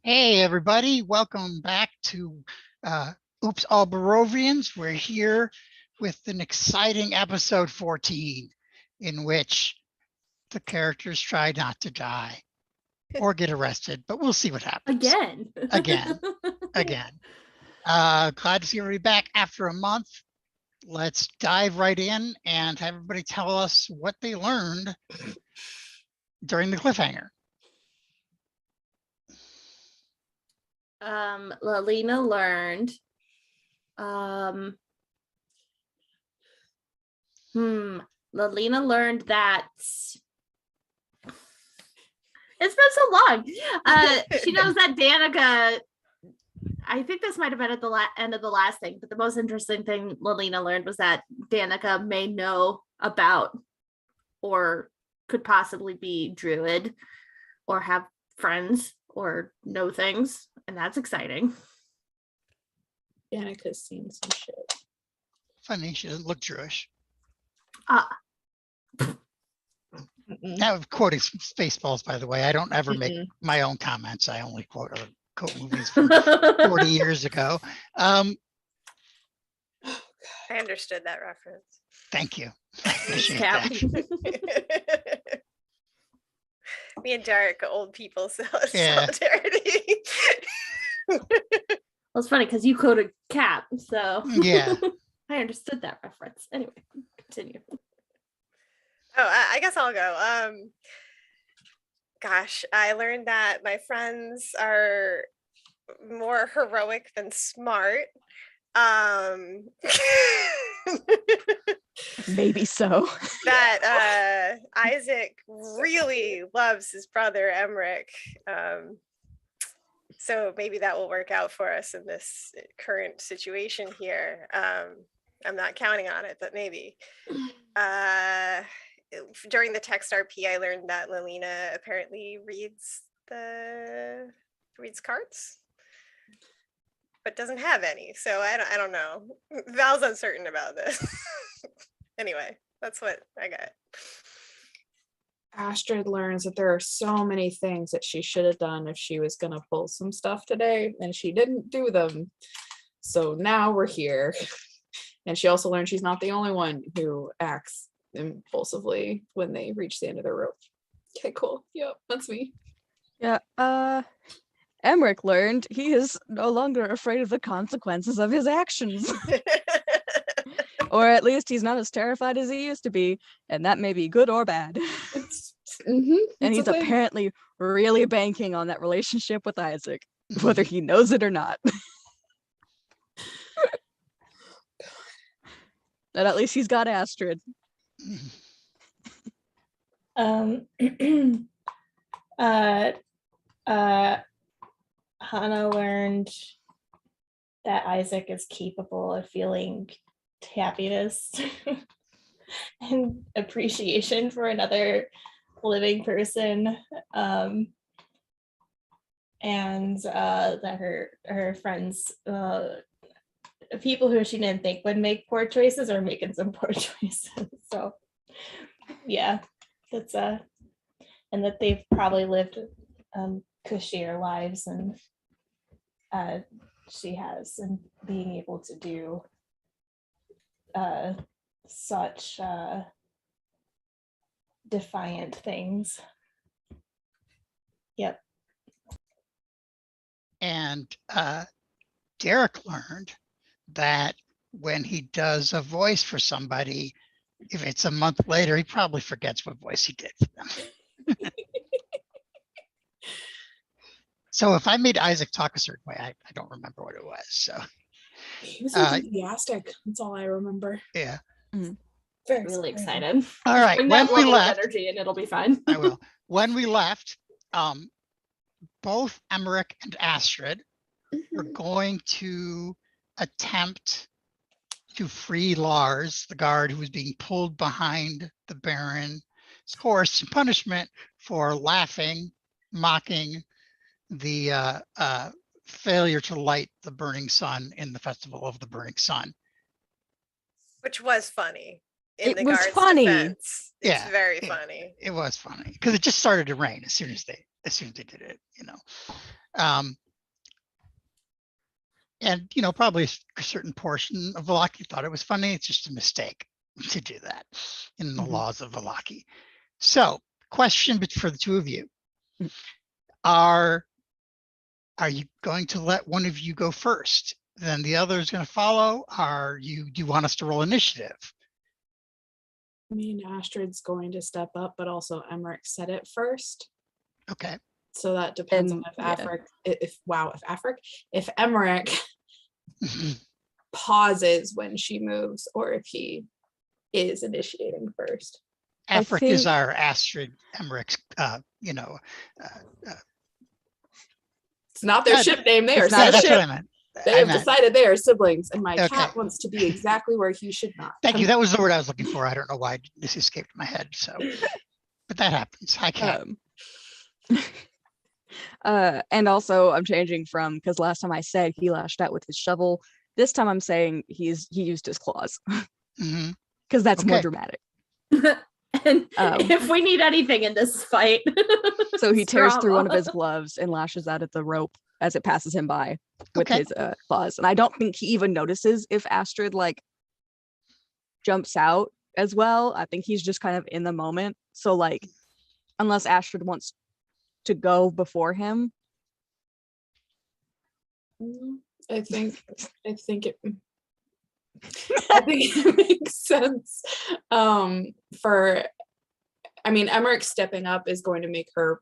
Hey, everybody. Welcome back to Oops, All Barovians. We're here with an exciting episode 14 in which the characters try not to die or get arrested, but we'll see what happens. Again. Again. Glad to see everybody back after a month. Let's dive right in and have everybody tell us what they learned during the cliffhanger. Lalina learned. Lalina learned that it's been so long. She knows that Danica. I think this might have been at the end of the last thing, but the most interesting thing Lalina learned was that Danica may know about or could possibly be Druid or have friends or know things, and that's exciting. Danica's seen some shit. Funny, she doesn't look Jewish. Mm-mm. That quoting Spaceballs, by the way. I don't ever make my own comments. I only quote movies from 40 years ago. I understood that reference. Thank you. I appreciate Cap. that. Me and Derek are old people, so Yeah. solidarity. Well, it's funny because you quoted Cap, so Yeah. I understood that reference. Anyway, continue. I guess I'll go. Gosh, I learned that my friends are more heroic than smart. Maybe so. That Isaac really loves his brother Emmerich. So maybe that will work out for us in this current situation here. I'm not counting on it, but maybe. During the text RP, I learned that Lalina apparently reads cards, but doesn't have any. So I don't know. Val's uncertain about this. Anyway, that's what I got. Astrid learns that there are so many things that she should have done if she was going to pull some stuff today, and she didn't do them. So now we're here. And she also learned she's not the only one who acts impulsively when they reach the end of their rope. Okay, cool. Yep, that's me. Yeah, Emmerich learned he is no longer afraid of the consequences of his actions. Or at least he's not as terrified as he used to be, and that may be good or bad. And he's apparently really banking on that relationship with Isaac, whether he knows it or not. But at least he's got Astrid. Hannah learned that Isaac is capable of feeling happiness and appreciation for another living person, and that her friends, people who she didn't think would make poor choices, are making some poor choices. So yeah, that's and that they've probably lived cushier lives and she has, and being able to do such defiant things. Yep. And Derek learned that when he does a voice for somebody, if it's a month later, he probably forgets what voice he did for them. So if I made Isaac talk a certain way, I don't remember what it was. So he was enthusiastic. That's all I remember. yeah. Very really excited. All right. Bring When that we level of left, energy and it'll be fine. I will. When we left, both Emmerich and Astrid were going to attempt to free Lars, the guard who was being pulled behind the Baron's horse, in punishment for laughing, mocking the failure to light the burning sun in the Festival of the Burning Sun. Which was funny. In It the was guard's funny. defense. It's Yeah, very yeah. funny. It was funny because it just started to rain as soon as they as soon as they did it, and probably a certain portion of Vallaki thought it was funny. It's just a mistake to do that in the laws of Vallaki. So, question for the two of you: Are you going to let one of you go first? Then the other is going to follow. Do you want us to roll initiative? I mean, Astrid's going to step up, but also Emmerich said it first. Okay. So that depends on if Emmerich pauses when she moves, or if he is initiating first. Afric is our Astrid Emmerich's, it's not their ship name. They are that's what I meant. They have decided they are siblings, and my cat wants to be exactly where he should not. Thank you. That was the word I was looking for. I don't know why this escaped my head. So, but that happens. Hi, cat. And also I'm changing from, because last time I said he lashed out with his shovel. This time I'm saying he used his claws, because that's more dramatic. And if we need anything in this fight, so he tears through one of his gloves and lashes out at the rope as it passes him by with his claws. And I don't think he even notices if Astrid jumps out as well. I think he's just kind of in the moment. So unless Astrid wants to go before him, I think it makes sense. Emmerich stepping up is going to make her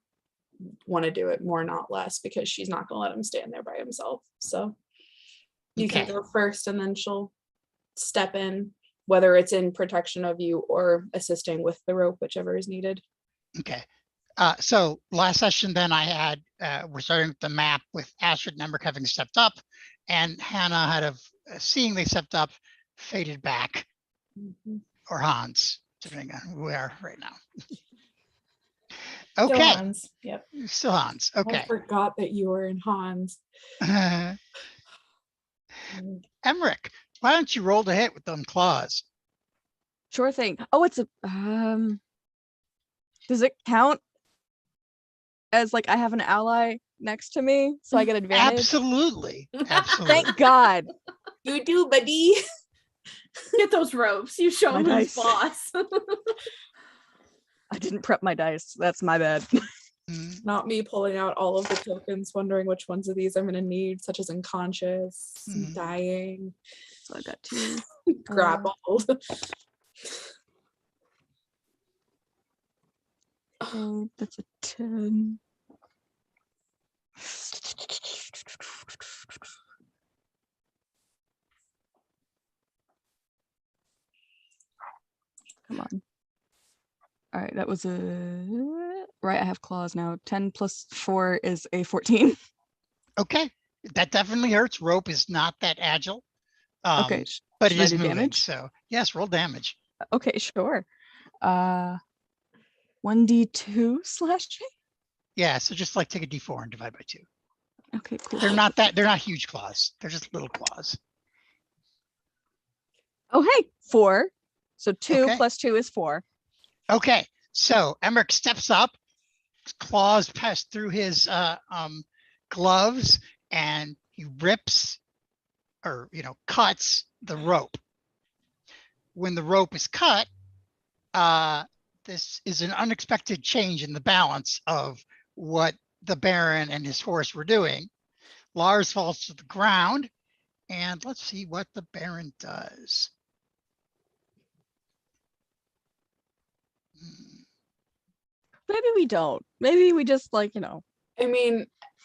want to do it more, not less, because she's not going to let him stand there by himself. So you can go first, and then she'll step in, whether it's in protection of you or assisting with the rope, whichever is needed. Okay. So last session, then I had, we're starting with the map with Astrid and Emmerich having stepped up, and Hannah seeing they stepped up, faded back, or Hans, depending on who we are right now. Okay. Still Hans. Yep. Still Hans. Okay. I forgot that you were in Hans. Emmerich, why don't you roll the hit with them claws? Sure thing. Oh, it's a does it count as I have an ally next to me, so I get advantage? Absolutely. Thank God. You do, buddy. Get those ropes. You show him who's boss. I didn't prep my dice. That's my bad. Not me pulling out all of the tokens, wondering which ones of these I'm going to need, such as unconscious, dying. So I got 2. Grappled. Oh, that's a 10. Come on. All right, that was right. I have claws now. 10 plus 4 is a 14. Okay, that definitely hurts. Rope is not that agile. Okay, but it is moving. Damage? So yes, roll damage. Okay, sure. 1d2 slashing. Yeah, so just take a d4 and divide by 2. Okay, cool. They're not huge claws. They're just little claws. Oh, hey, 4. So 2 plus 2 is 4. Okay, so Emmerich steps up, claws pass through his gloves, and he rips or cuts the rope. When the rope is cut, this is an unexpected change in the balance of what the Baron and his horse were doing. Lars falls to the ground, and let's see what the Baron does. Maybe we don't. Maybe we just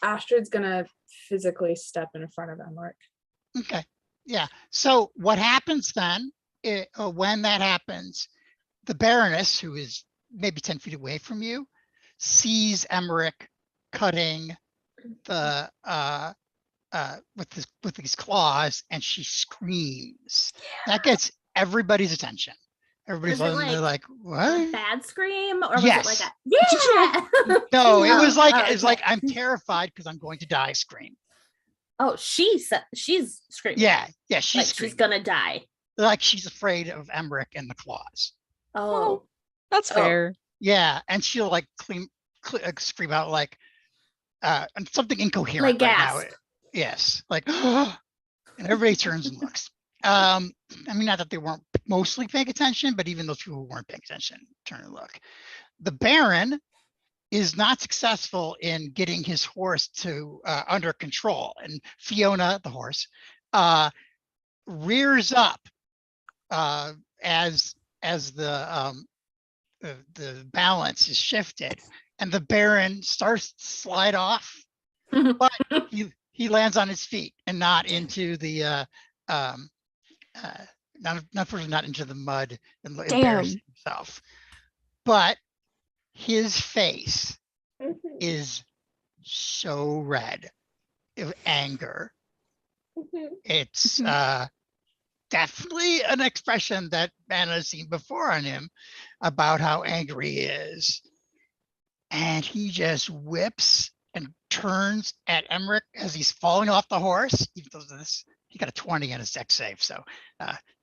Astrid's gonna physically step in front of Emmerich. Okay. Yeah. So what happens then, when that happens, the Baroness, who is maybe 10 feet away from you, sees Emmerich cutting the with his claws, and she screams. Yeah. That gets everybody's attention. Everybody's what? A bad scream, or was yes. it yeah? No, it was like I'm terrified because I'm going to die scream. Oh, she's screaming. Yeah, she's gonna die. She's afraid of Emmerich and the claws. Oh, that's fair. Yeah, and she'll clean scream out like something incoherent Like right now. gasp. Yes, like, and everybody turns and looks. I mean, not that they weren't mostly paying attention, but even those people who weren't paying attention turn and look. The Baron is not successful in getting his horse to under control, and Fiona, the horse, rears up as the balance is shifted, and the Baron starts to slide off, but he lands on his feet and not into the not into the mud and embarrassing himself. But his face is so red of anger. It's definitely an expression that Anna has seen before on him about how angry he is. And he just whips and turns at Emmerich as he's falling off the horse. Even though he got a 20 on his dex save, so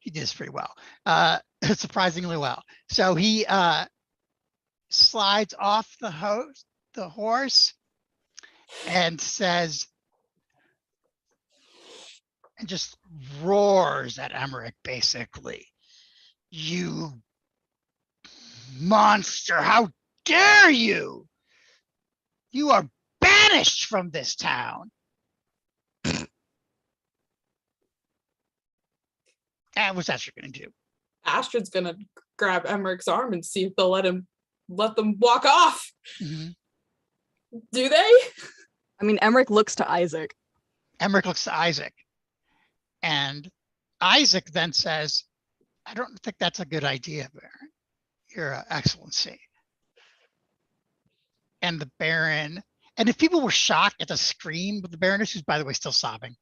he did this pretty well, surprisingly well. So he slides off the horse and says, and just roars at Emmerich, basically, "You monster, how dare you! You are banished from this town." And what's Astrid gonna do? Astrid's gonna grab Emmerich's arm and see if they'll let them walk off. Mm-hmm. Do they? I mean, Emmerich looks to Isaac. Emmerich looks to Isaac, and Isaac then says, "I don't think that's a good idea, Baron, Your Excellency." And the Baron, and if people were shocked at the scream of the Baroness, who's by the way still sobbing,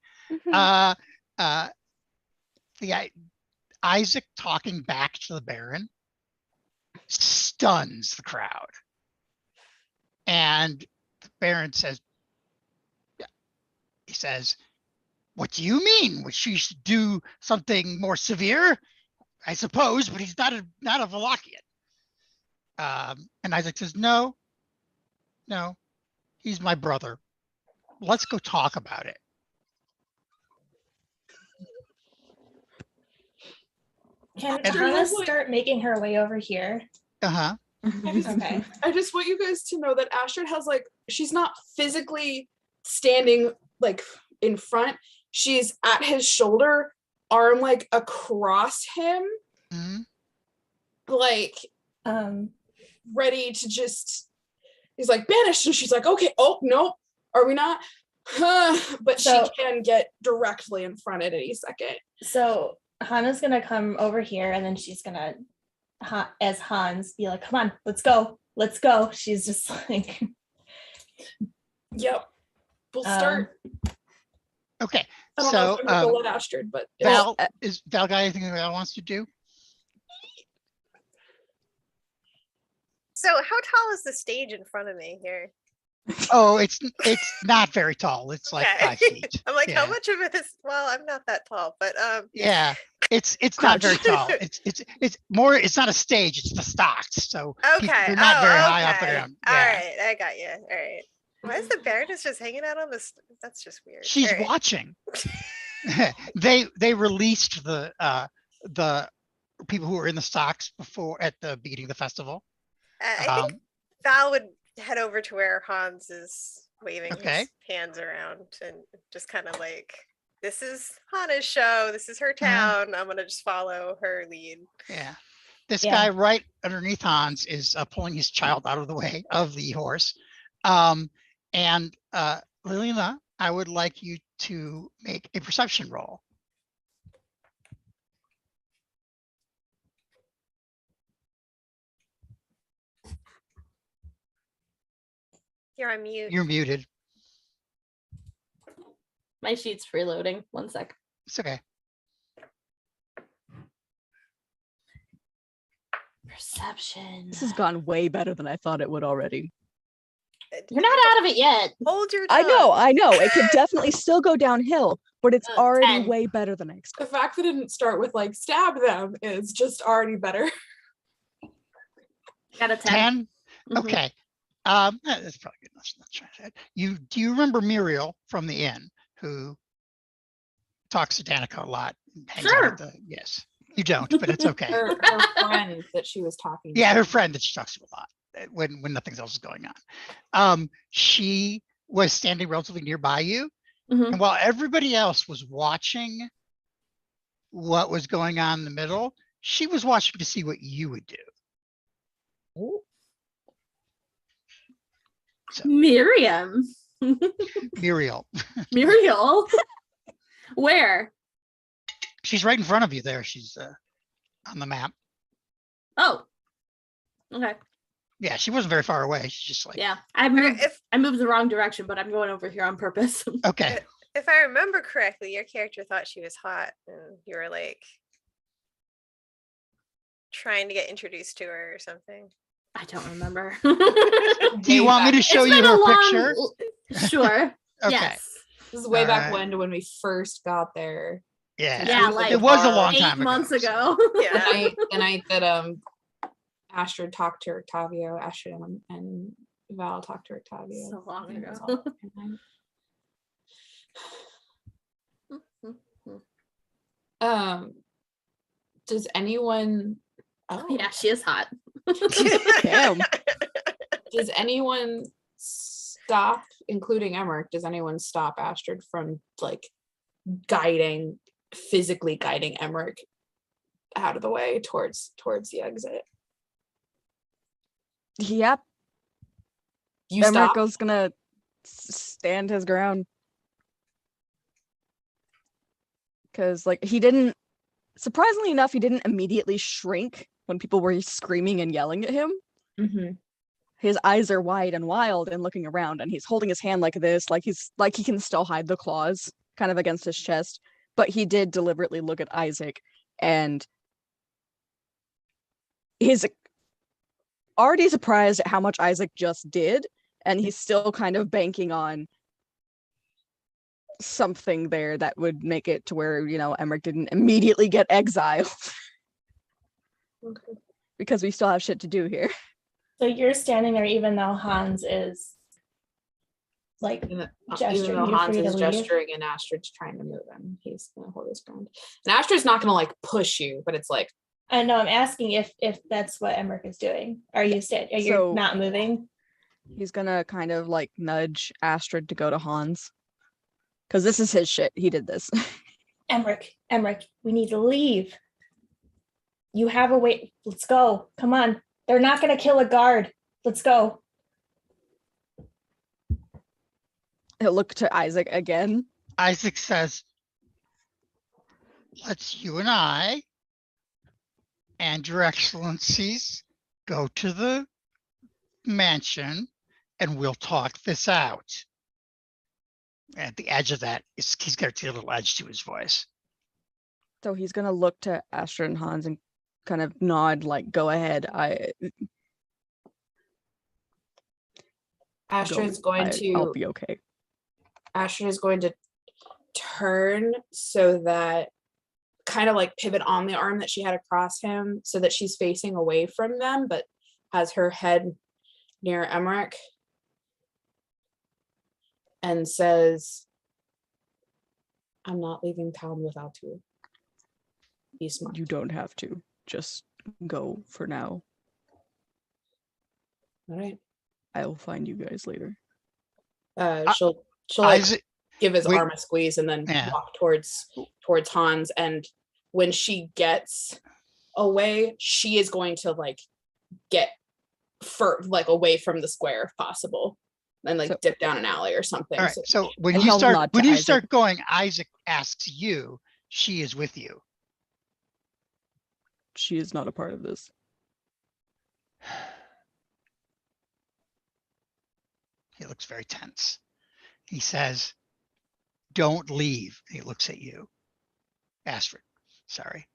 Isaac talking back to the Baron stuns the crowd. And the Baron says, he says, "What do you mean? Which she should do something more severe? I suppose, but he's not a Valachian." And Isaac says, no, he's my brother. Let's go talk about it. Can And- Hannah start making her way over here? Uh-huh. Okay. I just want you guys to know that Astrid has she's not physically standing in front. She's at his shoulder, arm across him, Mm-hmm. Ready to just. He's banished, and she's okay. Oh no, are we not? But she can get directly in front at any second. So Hannah's gonna come over here, and then she's gonna, as Hans, be like, "Come on, let's go, let's go." She's just Yep. We'll start. Okay. I don't know if I'm gonna go let Astrid, but Val got anything that Val wants to do? So how tall is the stage in front of me here? Oh, it's not very tall. It's like 5 feet. I'm how Yeah. much of it is, well, I'm not that tall, but Yeah, it's not very tall. It's more. It's not a stage. It's the stocks. So okay. you're not very high off the Okay. ground. All Yeah. right, I got you. All right. Why is the Baroness just hanging out on this? That's just weird. She's All right. watching. They released the people who were in the stocks before at the beginning of the festival. I think Val would head over to where Hans is waving Okay. his hands around and just kind of this is Hannah's show. This is her town. I'm gonna just follow her lead. Yeah. This Yeah. guy right underneath Hans is pulling his child out of the way of the horse. And Lilina, I would like you to make a perception roll. You're on mute. You're muted. My sheet's freeloading. 1 sec. It's okay. Perception. This has gone way better than I thought it would already. You're not out of it yet. Hold your tongue. I know. It could definitely still go downhill, but it's already 10. way better than I the expected. fact that it didn't start with stab them is just already better. Got a 10. 10? Okay. That's probably good. Let's try that. Do you remember Muriel from the inn who talks to Danica a lot and hangs out Sure. at the, yes. You don't, but it's okay. Her friend that she was talking Yeah, to. her friend that she talks to a lot when nothing else is going on. She was standing relatively nearby you, Mhm. and while everybody else was watching what was going on in the middle, she was watching to see what you would do. So Miriam. Muriel, Muriel. Where? she's right in front of you there. She's on the map. Oh. Okay. Yeah, she wasn't very far away. She's just like, Yeah. I moved If I moved the wrong direction, but I'm going over here on purpose. okay. if I remember correctly, your character thought she was hot, and you were like trying to get introduced to her or something. I don't remember. Do you want me to show It's you been a her long- picture? Sure. Okay. Yes. This is way back Alright. when we first got there. Yeah. Yeah, was like it was a bar. long 8 time months ago. so- ago. Yeah. The night that Astrid talked to Octavio, Astrid and Val talked to Octavio. So long It was ago. all that night. Does anyone? Oh, Yeah, she is hot. Damn. Does anyone stop, including Emmerich? Does anyone stop Astrid from like physically guiding Emmerich out of the way towards the exit? Yep. You stop. Emmerich is gonna stand his ground. Because like he didn't, surprisingly enough, he didn't immediately shrink when people were screaming and yelling at him. Mhm. His eyes are wide and wild and looking around, and he's holding his hand like this, like he can still hide the claws kind of against his chest. But he did deliberately look at Isaac, and he's already surprised at how much Isaac just did, and he's still kind of banking on something there that would make it to where, Emmerich didn't immediately get exiled. Okay. Because we still have shit to do here. So you're standing there even though Hans is like Even gesturing though you Hans for you is to leave. gesturing and Astrid's trying to move him, he's gonna hold his ground. And Astrid's not gonna like push you, but it's like, I know, I'm asking if that's what Emmerich is doing. Are you are you So- not moving? He's gonna kind of like nudge Astrid to go to Hans. Because this is his shit. He did this. Emmerich, we need to leave. You have a way. Let's go. Come on. They're not gonna kill a guard. Let's go. He'll look to Isaac again. Isaac says, let's you and I and your excellencies go to the mansion and we'll talk this out. At the edge of that, he's got a little edge to his voice. So he's gonna look to Astrid and Hans and kind of nod, like, go ahead. Astrid's I'll be okay. Astrid is going to turn so that kind of like pivot on the arm that she had across him so that she's facing away from them, but has her head near Emmerich and says, I'm not leaving town without you. Be smart. You don't have to. Just go for now. All right. I'll find you guys later. She'll like, Isaac, give his wait. arm a squeeze and then Yeah. walk towards Hans. And when she gets away, she is going to like get away from the square if possible, and like So- dip down an alley or something. all right. So when And you he'll start nod to Isaac. start going, Isaac asks you, she is with you. She is not a part of this. He looks very tense. He says, don't leave. He looks at you. Astrid, sorry.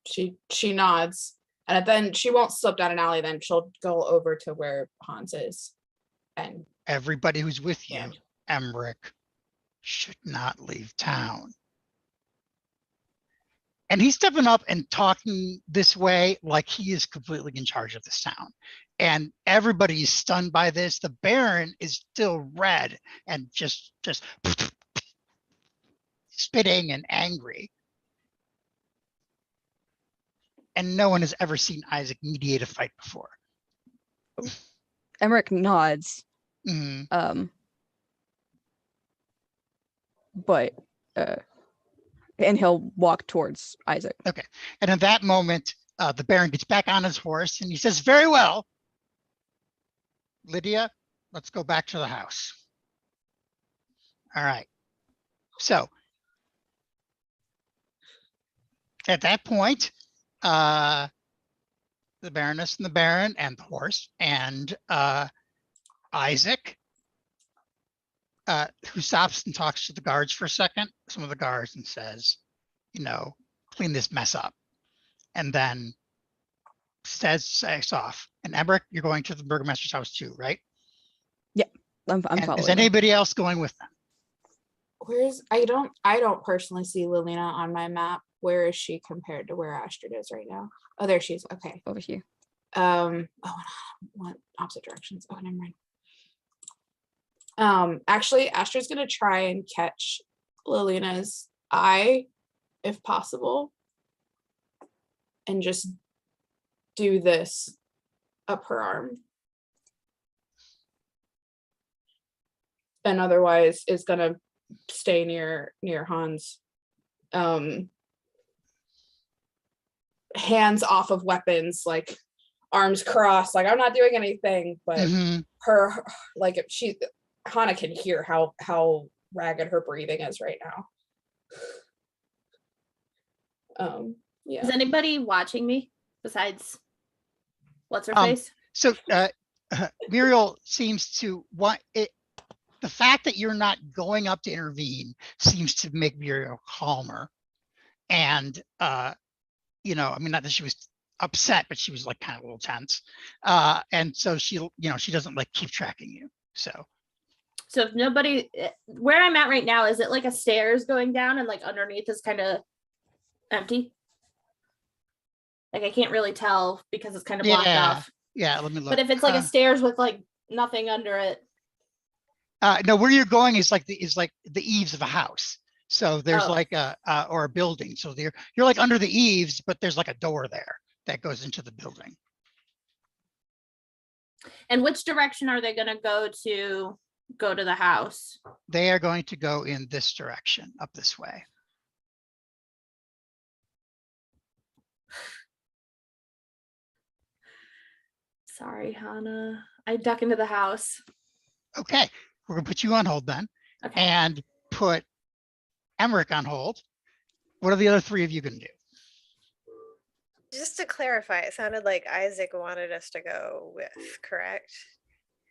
She nods, and then she won't slip down an alley. Then she'll go over to where Hans is, and Everybody who's with you, Yeah. Emmerich, should not leave town. And he's stepping up and talking this way like he is completely in charge of this town. and everybody's stunned by this. The Baron is still red and just spitting and angry. And no one has ever seen Isaac mediate a fight before. Emmerich nods. Mhm. But and he'll walk towards Isaac. Okay. And at that moment, the Baron gets back on his horse and he says, very well, Lydia, let's go back to the house. All right. So at that point, the Baroness and the Baron and the horse and Isaac, who stops and talks to the guards for a second, some of the guards, and says, clean this mess up. And then says off. And Emmerich, you're going to the burgomaster's house too, right? I'm And following. is anybody else going with them? I don't personally see Lilina on my map. Where is she compared to where Astrid is right now? Oh, there she is. Okay. Over here. What opposite directions? Oh, never mind. Actually, Astrid's gonna try and catch Lilina's eye, if possible, and just do this up her arm. And otherwise is gonna stay near Hans. Hands off of weapons, like arms crossed, like I'm not doing anything, but Mhm. her, like, if Hannah can hear how ragged her breathing is right now. Yeah. Is anybody watching me besides what's her Um, face? So Muriel seems to want it. The fact that you're not going up to intervene seems to make Muriel calmer. And, not that she was upset, but she was like kind of a little tense. And so she doesn't like keep tracking you. So if nobody, where I'm at right now, is it like a stairs going down and like underneath is kind of empty? Like I can't really tell because it's kind of blocked off. Yeah, let me look. But if it's like a stairs with like nothing under it. No, where you're going is like the eaves of a house. So there's Oh. like or a building. So you're like under the eaves, but there's like a door there that goes into the building. And which direction are they going to go to the house? They are going to go in this direction, up this way. Sorry, Hannah. I duck into the house. Okay, we're gonna put you on hold then, Okay. and put Emmerich on hold. What are the other three of you gonna do? Just to clarify, it sounded like Isaac wanted us to go with, correct?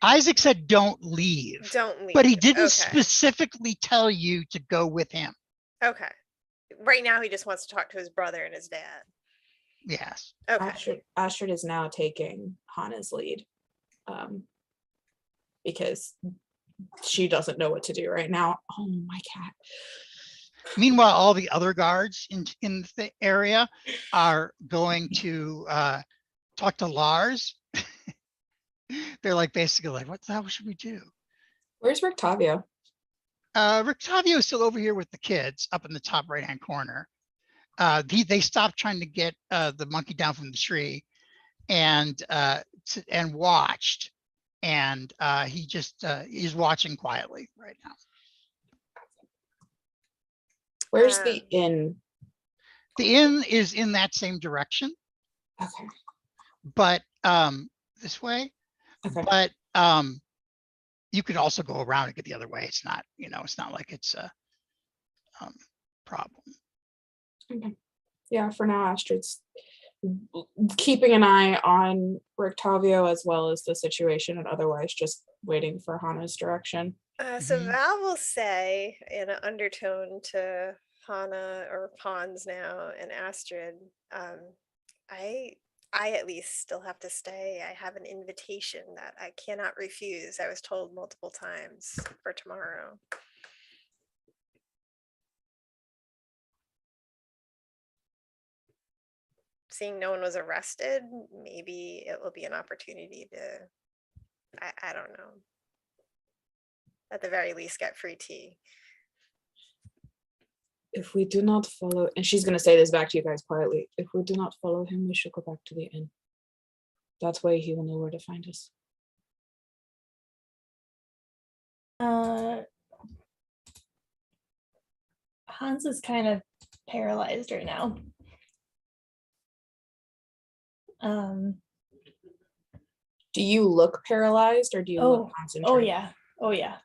Isaac said don't leave, Don't leave. but he didn't Okay. specifically tell you to go with him. Okay. Right now, he just wants to talk to his brother and his dad. Yes. Okay. Astrid is now taking Hannah's lead, because she doesn't know what to do right now. Oh, my cat. Meanwhile, all the other guards in the area are going to talk to Lars. They're like basically like, what the hell should we do? Where's Rictavio? Rictavio is still over here with the kids up in the top right-hand corner. They stopped trying to get the monkey down from the tree and watched. And he just he's watching quietly right now. Where's the inn? The inn is in that same direction, Okay. but this way. Okay. But you could also go around and get the other way. It's not, it's not like it's a problem. Okay. Yeah, for now, Astrid's keeping an eye on Rictavio as well as the situation, and otherwise just waiting for Hannah's direction. So Val will say in an undertone to Hannah, or Hans now, and Astrid, I at least still have to stay. I have an invitation that I cannot refuse. I was told multiple times for tomorrow. seeing no one was arrested, maybe it will be an opportunity to, I don't know. At the very least, get free tea. If we do not follow, and she's going to say this back to you guys quietly, if we do not follow him, we should go back to the inn. That way he will know where to find us. Hans is kind of paralyzed right now. Do you look paralyzed or do you look concentrated? Oh yeah. Oh yeah.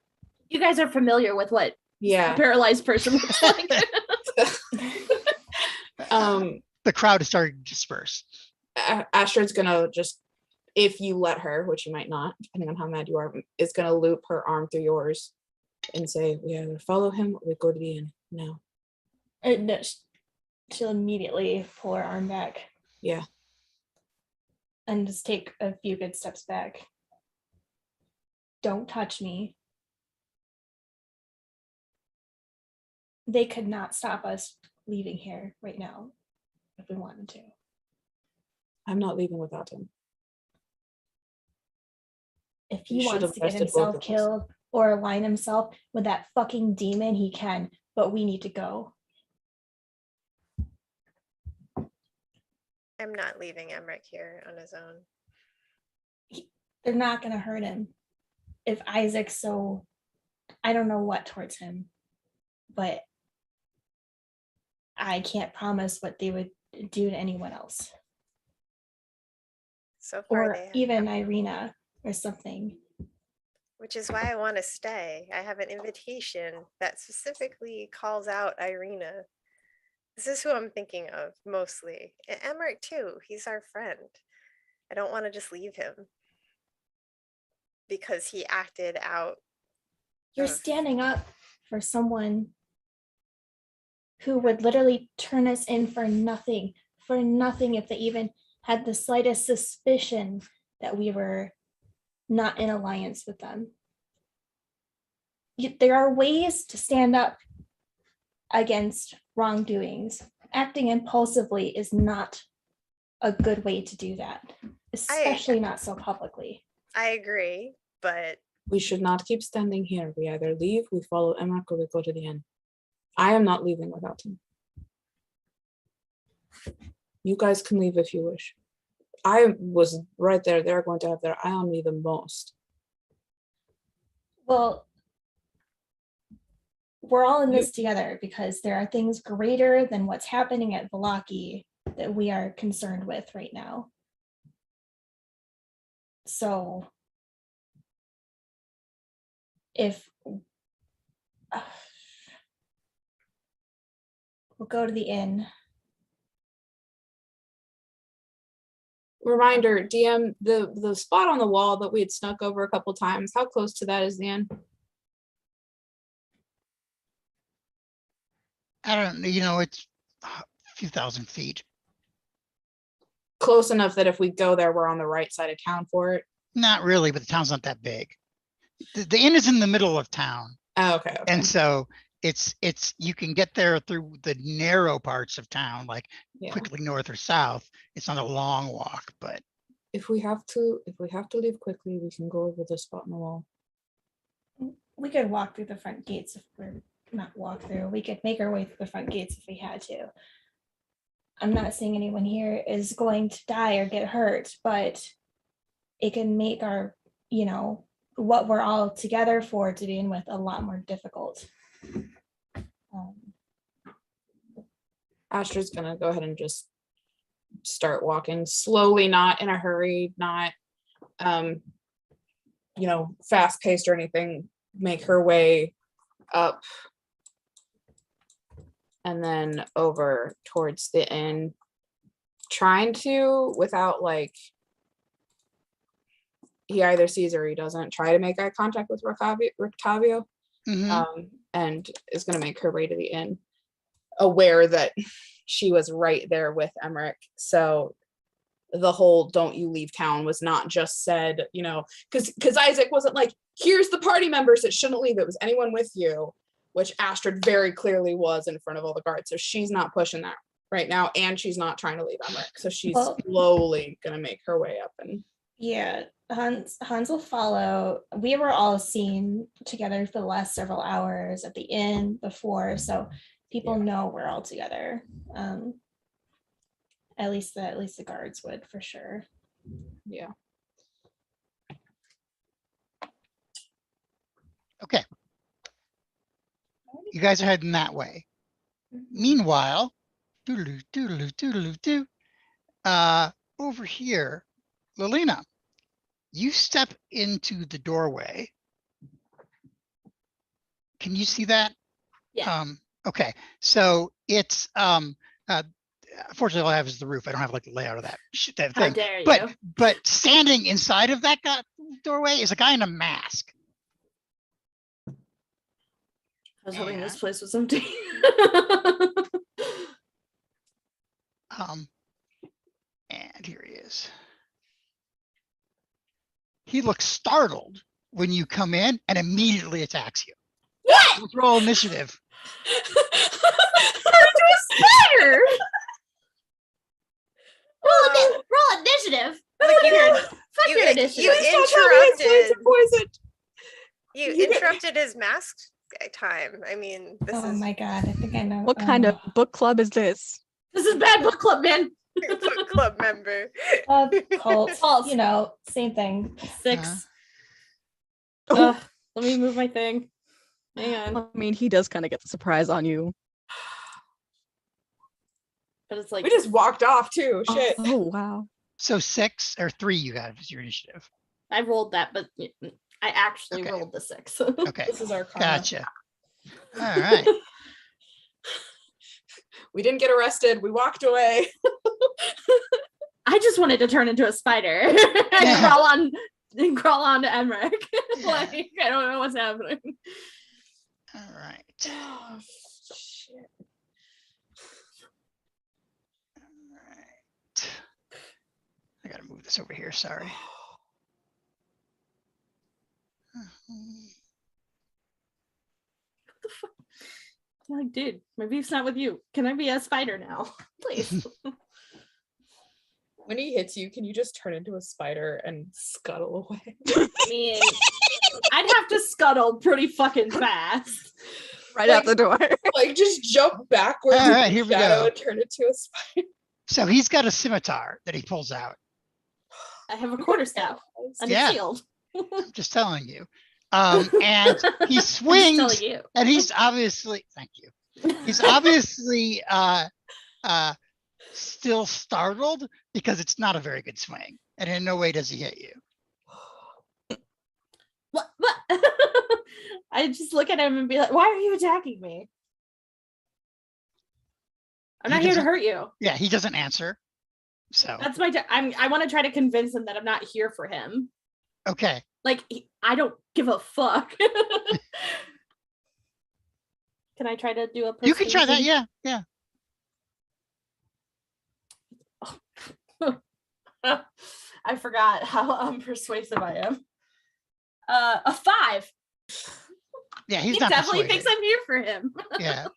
You guys are familiar with what a Yeah. paralyzed person looks like. The crowd is starting to disperse. Astrid's gonna just, if you let her, which you might not, depending on how mad you are, is gonna loop her arm through yours and say, we either follow him or we go to the inn now. No, she'll immediately pull her arm back. Yeah. And just take a few good steps back. Don't touch me. They could not stop us leaving here right now if we wanted to. I'm not leaving without him. If You he should wants have to get arrested both himself of us. killed or align himself with that fucking demon, he can, but we need to go. I'm not leaving Emmerich here on his own. They're not going to hurt him. If Isaac's so, I don't know what towards him, but I can't promise what they would do to anyone else. So far, Or even Irina or something. which is why I want to stay. I have an invitation that specifically calls out Irina. This is who I'm thinking of mostly. And Emmerich too, he's our friend. I don't want to just leave him because he acted out. You're standing up for someone who would literally turn us in for nothing if they even had the slightest suspicion that we were not in alliance with them. There are ways to stand up against wrongdoings. Acting impulsively is not a good way to do that, especially not so publicly. I agree, but We should not keep standing here. We either leave, we follow Emmerich, or we go to the inn. I am not leaving without him. You guys can leave if you wish. I was right there. They're going to have their eye on me the most. Well, we're all in this together because there are things greater than what's happening at Valaki that we are concerned with right now. So if we'll go to the inn. Reminder, DM, the spot on the wall that we had snuck over a couple times, how close to that is the inn? I don't it's a few thousand feet. Close enough that if we go there, we're on the right side of town for it. Not really, but the town's not that big. The inn is in the middle of town. Oh, okay. And so it's you can get there through the narrow parts of town, like quickly north or south. It's not a long walk, but if we have to leave quickly, we can go over the spot on the wall. We could walk through the front gates if we're not walk through. We could make our way through the front gates if we had to. I'm not saying anyone here is going to die or get hurt, but it can make our, what we're all together for to begin with a lot more difficult. Astrid's gonna go ahead and just start walking slowly, not in a hurry, not fast paced or anything. Make her way up and then over towards the inn, trying to, without he either sees or he doesn't, try to make eye contact with Rictavio, and is going to make her way to the inn, aware that she was right there with Emmerich. So the whole "don't you leave town" was not just said, because Isaac wasn't like, here's the party members that shouldn't leave. It was anyone with you, which Astrid very clearly was in front of all the guards. So she's not pushing that right now, and she's not trying to leave Emmerich, so she's Well- slowly gonna make her way up. And Yeah, Hans will follow. We were all seen together for the last several hours at the inn before, so people know we're all together. At least the guards would for sure. yeah, Okay. You guys are heading that way. Mhm. Meanwhile, doodaloo, doodaloo, doodaloo, doo. Over here, Lilina, you step into the doorway. Can you see that? Yeah. Okay, so it's unfortunately all I have is the roof. I don't have like the layout of that How thing. dare you? But standing inside of that doorway is a guy in a mask. I was hoping this And- place was empty. And here he is. He looks startled when you come in and immediately attacks you. What? Let's roll initiative. Spider! Roll initiative. Like Fuck your initiative. you You get- interrupted his mask time. I mean, this Oh is my god, I think I know. What kind of book club is this? This is bad book club, man. book club member. cult? Cult. You know, same thing. 6. Oh. Let me move my thing. Hang on. I mean, he does kind of get the surprise on you. But it's like we just walked off too. Shit. Oh, wow. So 6 or 3 you got is your initiative. I rolled that, but I actually Okay. rolled the 6. Okay, This is our karma. gotcha. All right. We didn't get arrested. We walked away. I just wanted to turn into a spider and crawl on to Emmerich. Like I don't know what's happening. All right. Oh, shit. All right. I gotta move this over here. Sorry. I'm like, dude, my beef's not with you. Can I be a spider now? Please. When he hits you, can you just turn into a spider and scuttle away? I mean, I'd have to scuttle pretty fucking fast. Right out the door. Like just jump backwards All right, in the here we shadow go. and turn into a spider. So he's got a scimitar that he pulls out. I have a quarterstaff and Yeah. a shield. I'm just telling you. And he I'm just swings, telling you. and he's obviously, thank you. He's obviously still startled because it's not a very good swing, and in no way does he hit you. What? I just look at him and be like, why are you attacking me? I'm He not here to doesn't- hurt you. Yeah, he doesn't answer. So That's my I want to try to convince him that I'm not here for him. okay, Like I don't give a fuck. Can I try to do a you can try that. persuasion? Yeah. I forgot how persuasive I am. A 5. Yeah, he's He not definitely persuaded. thinks I'm here for him. Yeah.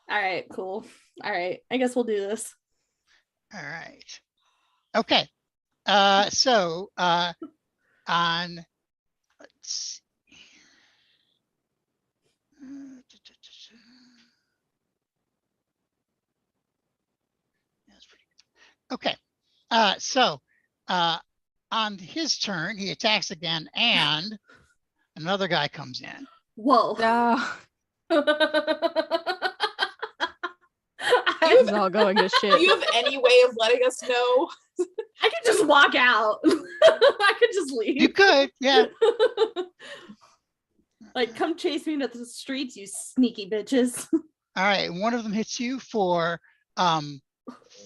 All right, cool. All right, I guess we'll do this. All right. Okay. So on let's see. That's pretty good. Okay. So on his turn, he attacks again, and another guy comes in. Whoa. No, I, this is all going to Do shit. you have any way of letting us know? I could just walk out. I could just leave. You could, yeah. Like, come chase me into the streets, you sneaky bitches. All right. One of them hits you for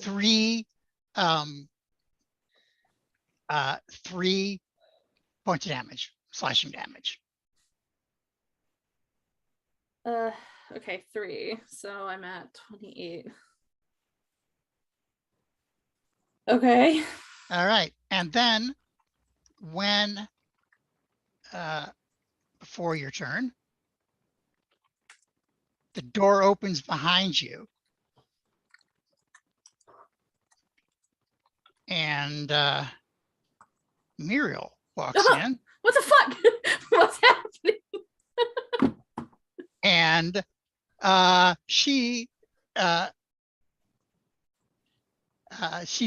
3 3 points of damage, slashing damage. Okay, 3. So I'm at 28. Okay. All right. And then when before your turn, the door opens behind you and Muriel walks in, What the fuck? What's happening? and she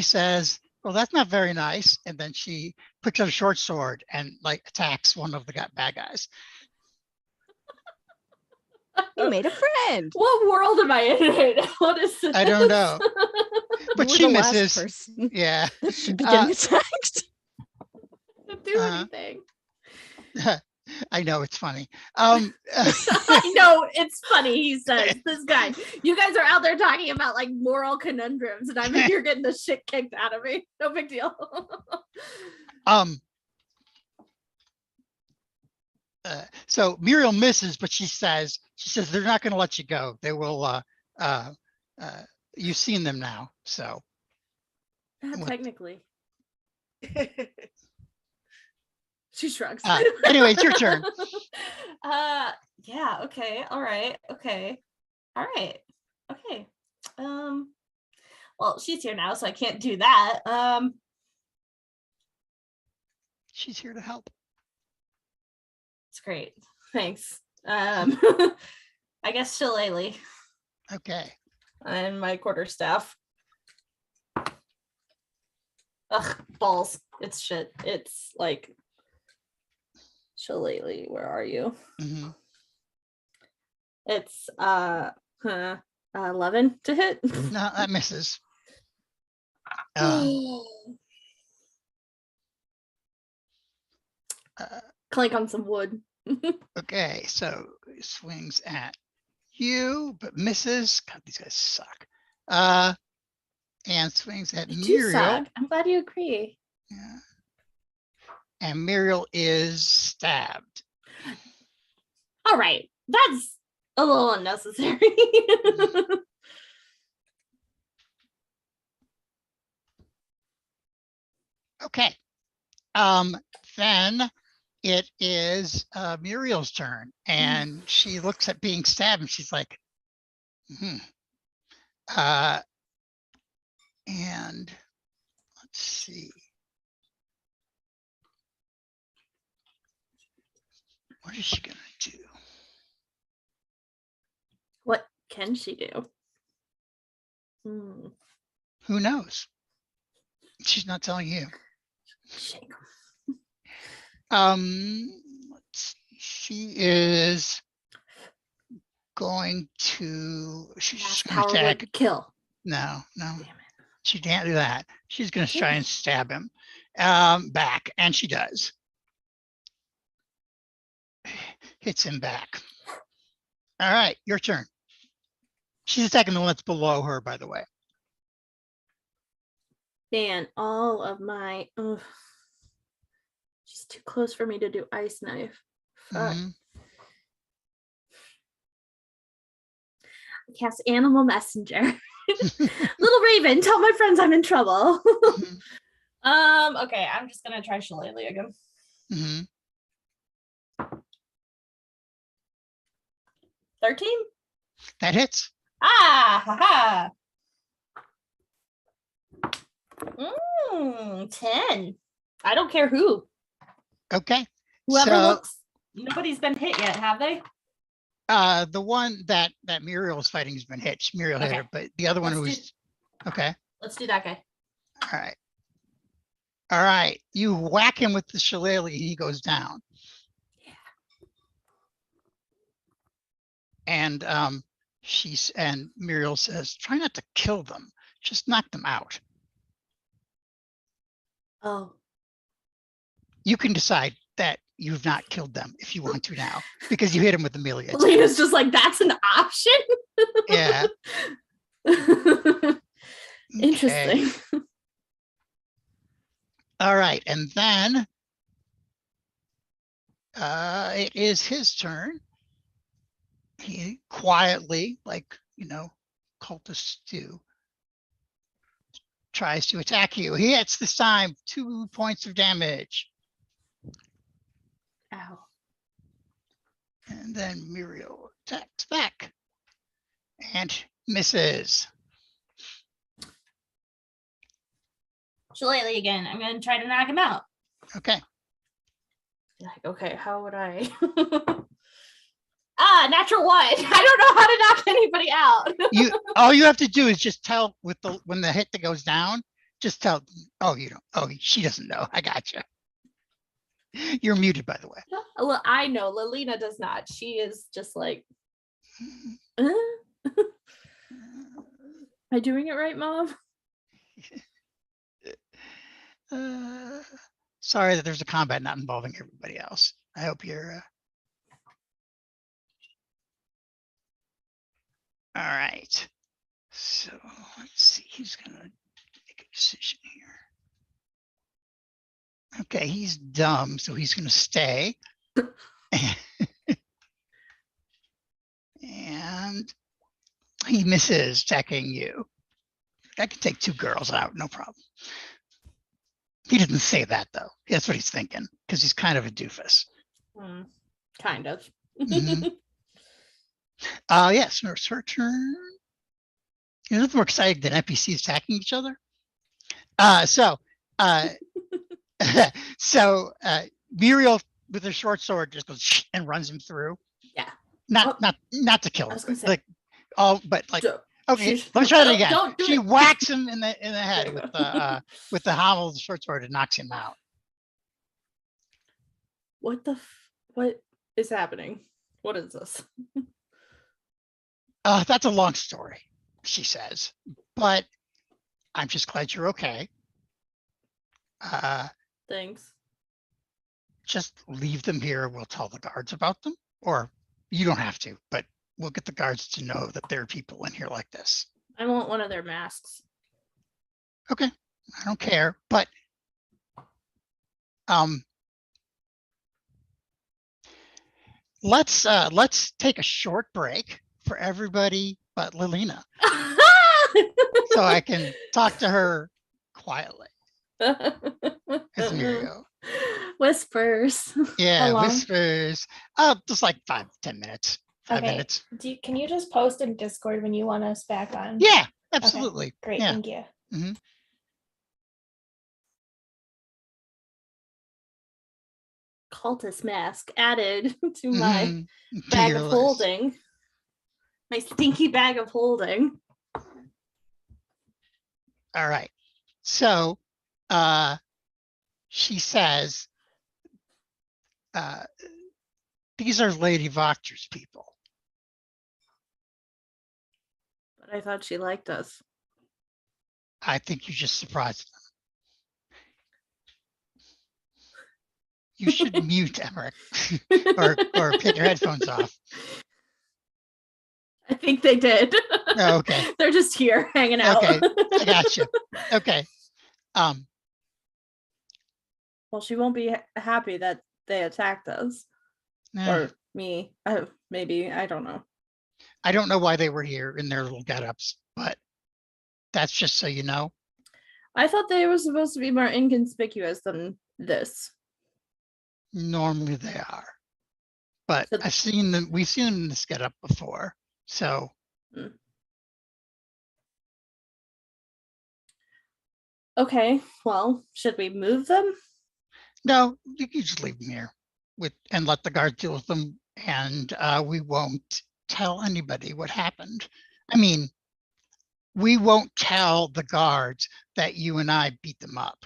says, well, that's not very nice. And then she picks up a short sword and like attacks one of the bad guys. You made a friend. What world am I in right now? What is this? I don't know. But You were she the last misses. person Yeah. that should be getting attacked. Didn't do Uh, anything. I know, it's funny. I know it's funny. He says, "This guy, you guys are out there talking about like moral conundrums, and I'm in here getting the shit kicked out of me. No big deal." So Muriel misses, but she says they're not going to let you go. They will. You've seen them now, so Not What? technically. She shrugs. anyway, it's your turn. Yeah, okay, all right, okay. All right. Okay. Well, she's here now, so I can't do that. She's here to help. It's great. Thanks. I guess Shillelagh Okay. and my quarterstaff. Ugh, balls. It's shit. It's like Shillelagh, where are you? Mm-hmm. It's 11 to hit. No, that misses. Clank on some wood. Okay, so it swings at you, but misses. God, these guys suck. And swings at You Muriel. suck. I'm glad you agree. Yeah. And Muriel is stabbed. All right, that's a little unnecessary. Okay. Then it is Muriel's turn, and she looks at being stabbed, and she's like, and let's see. What is she gonna do? What can she do? Who knows? She's not telling you. Shake. Let's see. She is going to. She's Mass just gonna power attack. would kill. No. Damn it. She can't do that. She's gonna try and stab him back, and she does. Hits him back. All right, your turn. She's attacking the one that's below her, by the way. Dan, all of my. She's too close for me to do ice knife. Fuck. Mhm. Cast animal messenger. Little Raven, tell my friends I'm in trouble. Okay, I'm just gonna try Shillelagh again. Mhm. 13? That hits. Ah, haha. 10. I don't care who. Okay. Whoever So, looks. Nobody's been hit yet, have they? the one that Muriel is fighting has been hit. Muriel hit Okay. her, but the other one Let's was okay. Let's do that guy. All right. All right. You whack him with the shillelagh, he goes down. And and Muriel says, try not to kill them, just knock them out. Oh. You can decide that you've not killed them if you want to now, because you hit him with the melee attack. Lena's just like, that's an option. Yeah. Interesting. Okay. All right. And then it is his turn. He quietly, like, cultists do, tries to attack you. He hits this time 2 points of damage. Ow. And then Muriel attacks back and misses. Shillelagh again. I'm gonna try to knock him out. Okay. Like, okay, how would I? Natural one. I don't know how to knock anybody out. All you have to do is just tell when the hit that goes down, just tell, oh, you don't, oh, she doesn't know. I gotcha. You're muted, by the way. Well, I know Lilina does not. She is just like, am I doing it right, Mom? Sorry that there's a combat not involving everybody else. I hope you're all right. So let's see, he's gonna make a decision here. Okay, he's dumb, so he's gonna stay. And he misses attacking you. I can take 2 girls out, no problem. He didn't say that though. That's what he's thinking, because he's kind of a doofus. Kind of. Mhm. Yes, it's her turn. There's nothing more exciting than NPCs attacking each other. Muriel with her short sword just goes and runs him through. Yeah. Not to kill him. Say, okay, she's- let me try that again. don't do She it. whacks him in the head with the hammer of the short sword and knocks him out. What is happening? What is this? That's a long story, she says, but I'm just glad you're okay. Thanks. Just leave them here. We'll tell the guards about them, or you don't have to, but we'll get the guards to know that there are people in here like this. I want one of their masks. Okay, I don't care, but let's take a short break for everybody but Lilina, so I can talk to her quietly. Here's Muriel. Whispers. Yeah, How long? whispers. Just like 5-10 minutes. 5 Okay. minutes. Can you just post in Discord when you want us back on? Yeah, absolutely. Great, Yeah. thank you. Cultist mask added to my Mhm. To bag your of list. holding. My stinky bag of holding. All right. So she says, these are Lady Voctor's people. But I thought she liked us. I think you just surprised them. You should mute Emmerich or take your headphones off. I think they did. Oh, okay. They're just here hanging out. Okay, I got you. Okay. Well, she won't be happy that they attacked us. Or me. Maybe. I don't know. I don't know why they were here in their little get-ups, but that's just so you know. I thought they were supposed to be more inconspicuous than this. Normally they are, but So- I've seen them. We've seen them in this get-up before, so. Okay, well, should we move them? No, you can just leave them here and let the guards deal with them, and we won't tell anybody what happened. I mean, we won't tell the guards that you and I beat them up.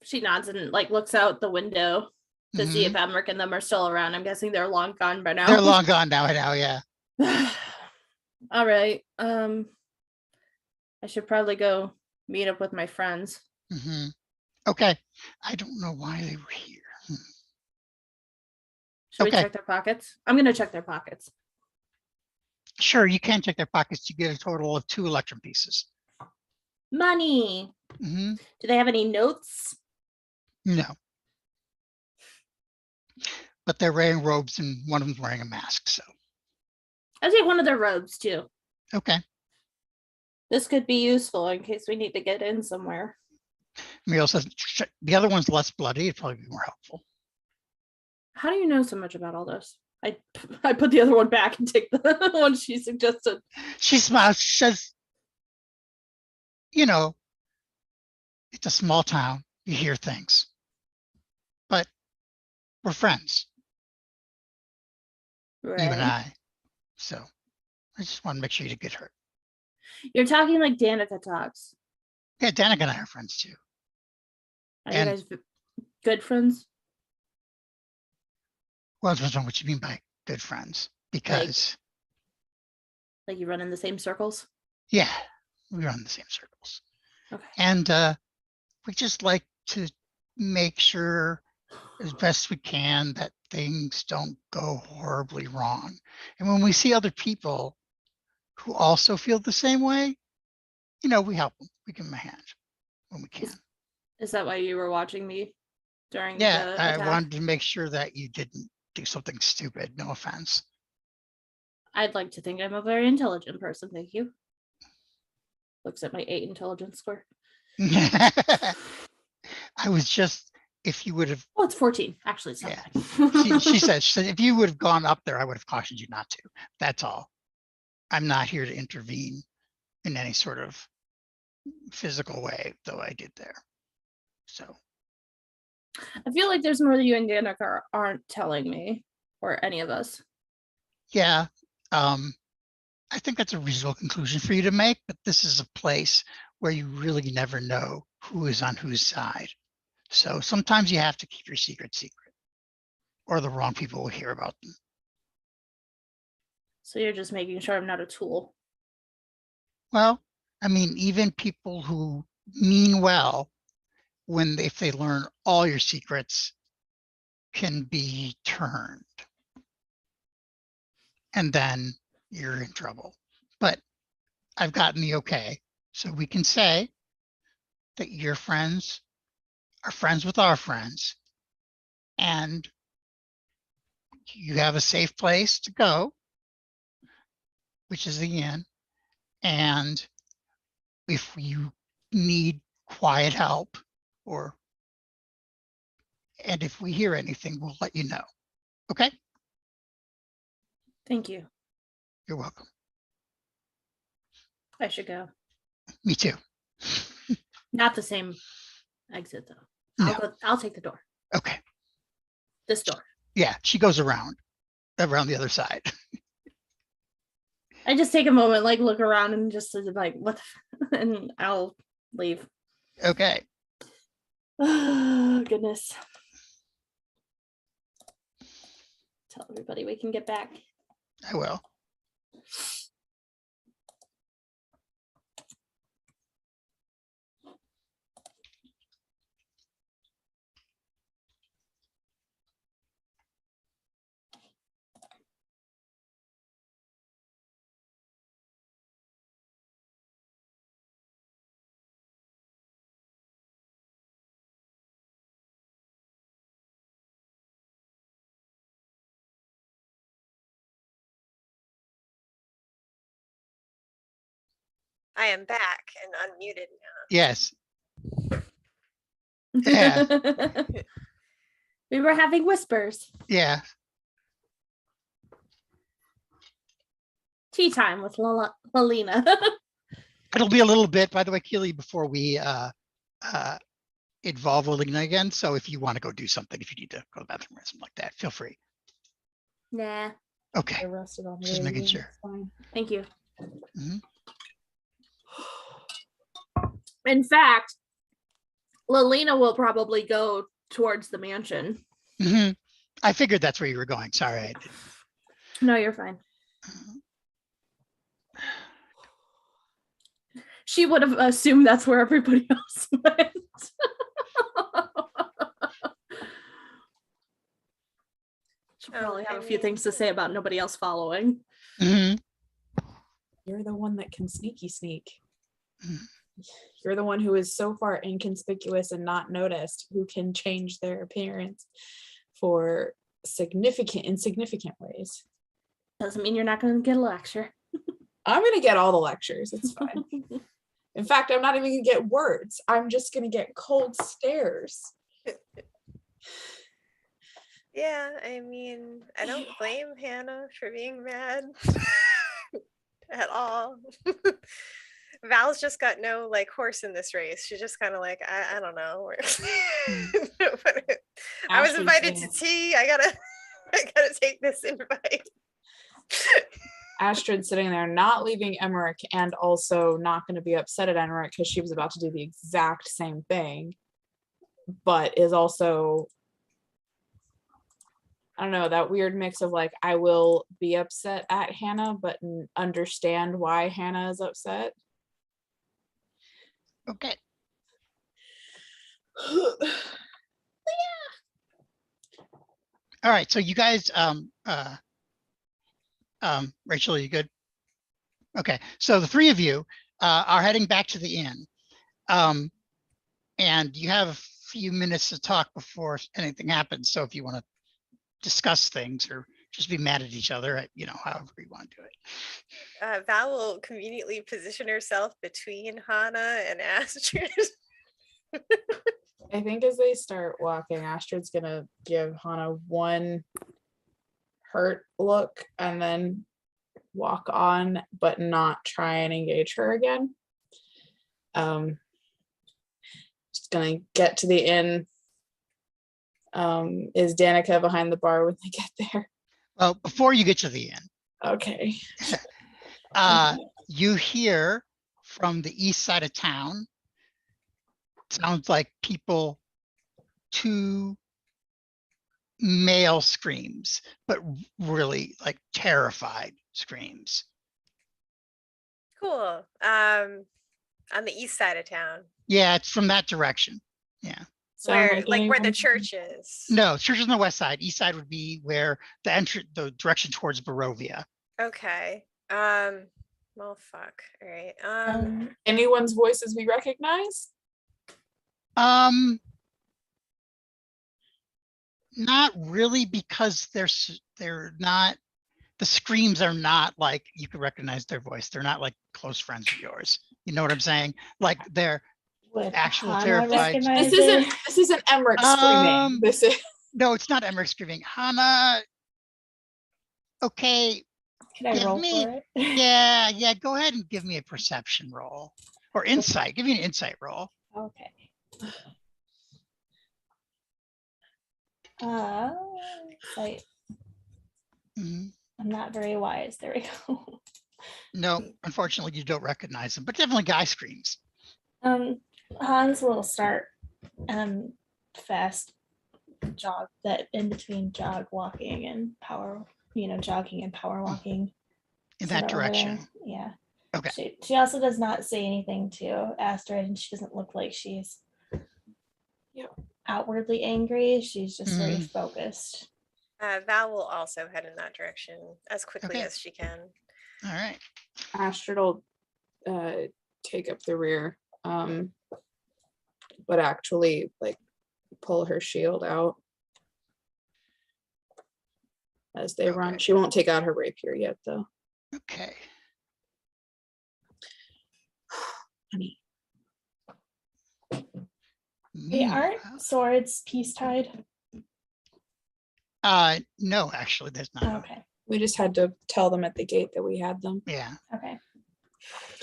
She nods and like looks out the window to see if Emmerich and them are still around. I'm guessing they're long gone by now. They're long gone now, yeah. All right. I should probably go meet up with my friends. Okay. I don't know why they were here. Should we Okay. check their pockets? I'm gonna check their pockets. Sure, you can check their pockets. You get a total of 2 electrum pieces. Money. Do they have any notes? No. But they're wearing robes and one of them's wearing a mask, so. I'll take one of their robes too. Okay. This could be useful in case we need to get in somewhere. Muriel says the other one's less bloody. It'd probably be more helpful. How do you know so much about all this? I put the other one back and take the one she suggested. She smiles. She says, you know, it's a small town. You hear things, but we're friends, you and Right. I. So I just want to make sure you didn't get hurt. You're talking like Danica talks. Yeah, Danica and I are friends too. Are And- you guys good friends? Well, it depends on what you mean by good friends, because Like you run in the same circles? yeah, we run the same circles. Okay. And we just like to make sure as best we can that things don't go horribly wrong. And when we see other people who also feel the same way, you know, we help them. We give them a hand when we can. Is that why you were watching me during Yeah, the I attack? wanted to make sure that you didn't do something stupid. No offense. I'd like to think I'm a very intelligent person. Thank you. Looks at my 8 intelligence score. I was just, if you would have, Oh, it's 14. Actually, it's not Yeah. bad. she said, if you would have gone up there, I would have cautioned you not to. That's all. I'm not here to intervene in any sort of physical way, though I did there. So, I feel like there's more that you and Danica aren't telling me, or any of us. yeah, I think that's a reasonable conclusion for you to make, but this is a place where you really never know who is on whose side. So sometimes you have to keep your secret secret, or the wrong people will hear about them. So you're just making sure I'm not a tool. Well, I mean, even people who mean well, if they learn all your secrets, can be turned. And then you're in trouble. But I've gotten the okay. So we can say that your friends are friends with our friends, and you have a safe place to go, which is the inn. And if you need quiet help, and if we hear anything, we'll let you know. Okay? Thank you. You're welcome. I should go. Me too. Not the same exit though. No. I'll take the door. Okay. This door. Yeah, she goes around the other side. I just take a moment, like look around and just like what the and I'll leave. Okay. Oh goodness. Tell everybody we can get back. I will. I am back and unmuted now. Yes. Yeah. We were having whispers. Yeah. Tea time with Lalina. It'll be a little bit, by the way, Keely, before we involve Alina again. So if you want to go do something, if you need to go to the bathroom or something like that, feel free. Nah. Okay. I rested on Just making sure. It's fine. Thank you. Mhm. In fact, Lalina will probably go towards the mansion. Mhm. I figured that's where you were going. Sorry. I didn't. No, you're fine. She would have assumed that's where everybody else went. She'll probably have a few things to say about nobody else following. Mhm. You're the one that can sneaky sneak. Mm. You're the one who is so far inconspicuous and not noticed, who can change their appearance for insignificant ways. Doesn't mean you're not going to get a lecture. I'm going to get all the lectures. It's fine. In fact, I'm not even going to get words. I'm just going to get cold stares. Yeah, I mean, I don't blame Hannah for being mad at all. Val's just got no like horse in this race. She's just kind of like, I don't know. I was Astrid's invited to saying- tea. I gotta take this invite. Astrid sitting there, not leaving Emmerich, and also not going to be upset at Emmerich because she was about to do the exact same thing, but is also, I don't know, that weird mix of like, I will be upset at Hannah, but understand why Hannah is upset. Okay. All right. So you guys, Rachel, are you good? Okay. So the three of you are heading back to the inn. And you have a few minutes to talk before anything happens. So if you want to discuss things or just be mad at each other, you know, however you want to do it. Val will conveniently position herself between Hannah and Astrid. I think as they start walking, Astrid's gonna give Hannah one hurt look and then walk on, but not try and engage her again. Just gonna get to the inn. Is Danica behind the bar when they get there? Well, before you get to the inn, Okay. you hear from the east side of town, sounds like people, two male screams, but really like terrified screams. Cool. On the east side of town, Yeah, it's from that direction. Yeah. where like where the anyone- church is. No, church is on the west side. East side would be where the direction towards Barovia. Okay. Well, fuck. All right. Anyone's voices we recognize? Not really, because they're not, the screams are not like you could recognize their voice. They're not like close friends of yours. You know what I'm saying? Like they're Would actual Hannah terrified- recognize This isn't Emmerich screaming. This is no, it's not Emmerich screaming. Hannah. Okay, Can I give roll me- for it? yeah. Go ahead and give me a perception roll or insight. Give me an insight roll. Okay. Sight. Mhm. I'm not very wise. There we go. No, unfortunately, you don't recognize them, but definitely guy screams. Hans will start fast jog, that in between jog walking and power, jogging and power walking In sort that of over there. direction. Yeah. Okay. She also does not say anything to Astrid, and she doesn't look like she's outwardly angry. She's just very Mhm. focused. Val will also head in that direction as quickly Okay. as she can. All right. Astrid will take up the rear, but actually like pull her shield out as they run. Okay. She won't take out her rapier yet, though. Okay. Honey. Hey, aren't Meanwhile- swords peace tied? No, actually, there's not. Okay. We just had to tell them at the gate that we had them. Yeah. Okay.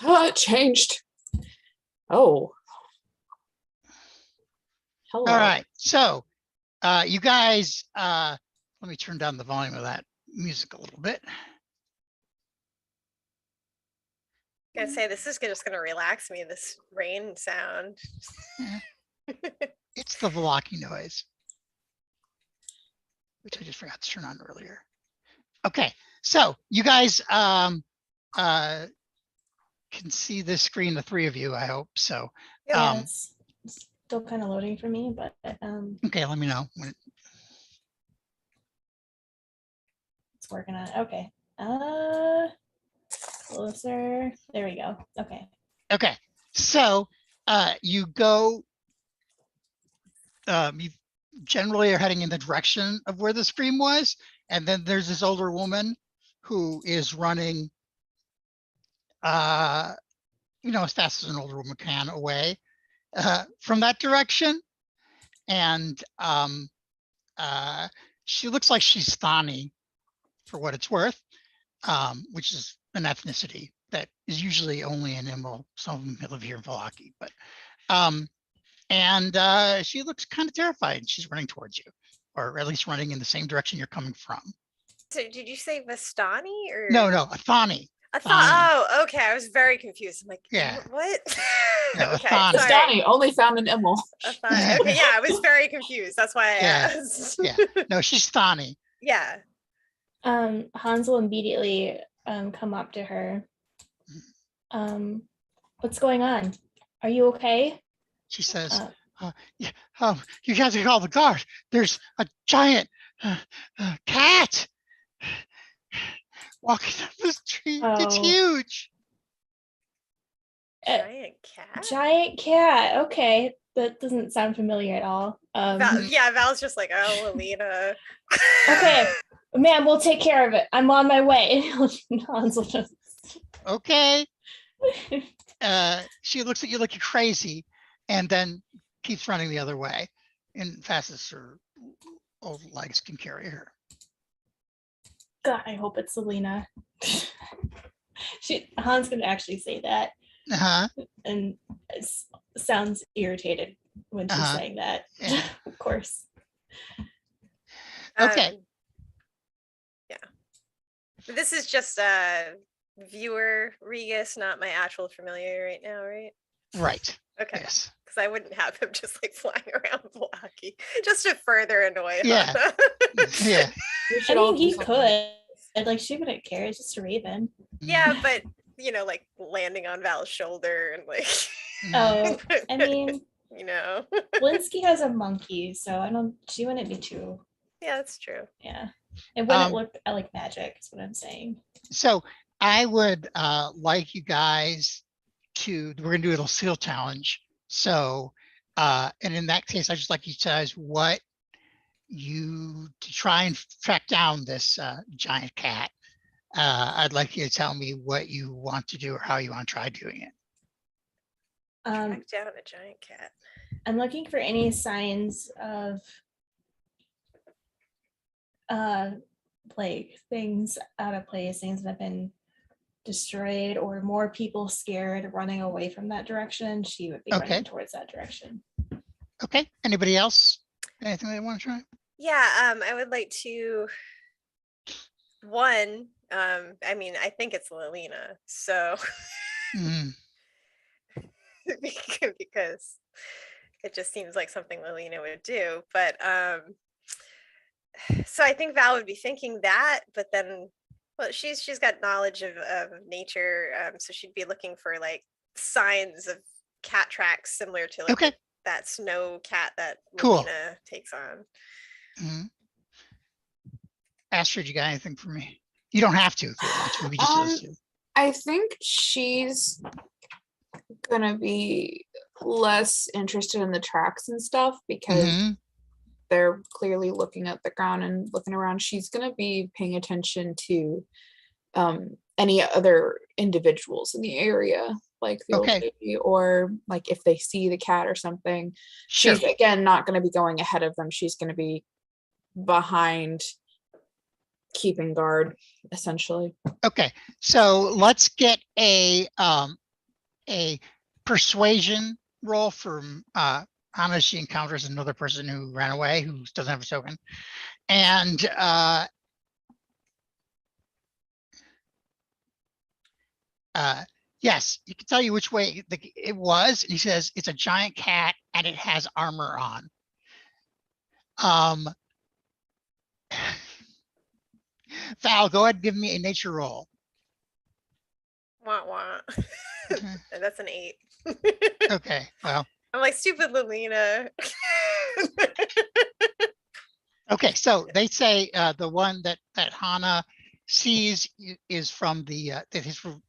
Oh, it changed. Oh. Hello. All right. So, you guys, let me turn down the volume of that music a little bit. I'm gonna say this is just gonna relax me. This rain sound. It's the Velaki noise, which I just forgot to turn on earlier. Okay, so you guys can see this screen, the three of you, I hope so. Yeah, it's still kind of loading for me, but Okay, let me know when it's working on it. Okay. Closer. There we go. Okay. Okay, so you go, you generally are heading in the direction of where the scream was, and then there's this older woman who is running, as fast as an older woman can away from that direction. And she looks like she's Thani, for what it's worth, which is an ethnicity that is usually only in Immel. Some of them live here in Vallaki, but and she looks kind of terrified. She's running towards you, or at least running in the same direction you're coming from. So did you say Vistani or No, a Thani. I Thani. thought, oh, okay. I was very confused. I'm like, Yeah. What? No, okay, Thani. sorry. Donnie only found in Immel. Okay, yeah, I was very confused. That's why I Yeah, asked. yeah. No, she's Thani. Yeah. Hans will immediately come up to her. What's going on? Are you okay? She says, yeah, you have to call the guard. There's a giant cat walking up the street. It's Oh. huge. Giant cat. Giant cat. Okay, that doesn't sound familiar at all. Yeah, Val's just like, oh, Alina. Okay, ma'am, we'll take care of it. I'm on my way. Hans will just. Okay. She looks at you like you're crazy and then keeps running the other way and fast as her old legs can carry her. God, I hope it's Selena. Hans can actually say that, Uh-huh. and it sounds irritated when she's saying that. Yeah. Of course. Okay. Yeah. This is just viewer Regis, not my actual familiar right now, right? Right. Okay. Yes. Because I wouldn't have him just like flying around Vallaki just to further annoy him. Yeah. Yeah. I mean, he could. Like, she wouldn't care. It's just a raven. Yeah, but you know, like landing on Val's shoulder and like. Oh, I mean, you know. Blinsky has a monkey, so she wouldn't be too. Yeah, that's true. Yeah. It wouldn't look like magic, is what I'm saying. So I would like you guys we're gonna do a little seal challenge. So and in that case, I just like you guys to try and track down this giant cat. I'd like you to tell me what you want to do or how you want to try doing it. Track down a giant cat. I'm looking for any signs of like things out of place, things that have been destroyed, or more people scared running away from that direction. She would be running towards that direction. Okay. Anybody else? Anything they want to try? Yeah, I would like to I mean, I think it's Lilina, so because it just seems like something Lilina would do. But so I think Val would be thinking that, but then well, she's got knowledge of nature, so she'd be looking for like signs of cat tracks similar to like that snow cat that Lilina takes on. Astrid, you got anything for me? You don't have to if you want to. We just listen. I think she's gonna be less interested in the tracks and stuff because they're clearly looking at the ground and looking around. She's gonna be paying attention to any other individuals in the area, like the old lady, or like if they see the cat or something. Sure. She's again not going to be going ahead of them. She's going to be behind, keeping guard, essentially. Okay, so let's get a persuasion roll from Anna. She encounters another person who ran away, who doesn't have a token, and yes, you can tell you which way it was. He says it's a giant cat and it has armor on. Val, go ahead and give me a nature roll. Wah wah. That's an 8. Okay, well. I'm like stupid Lilina. Okay, so they say the one that Hannah sees is from the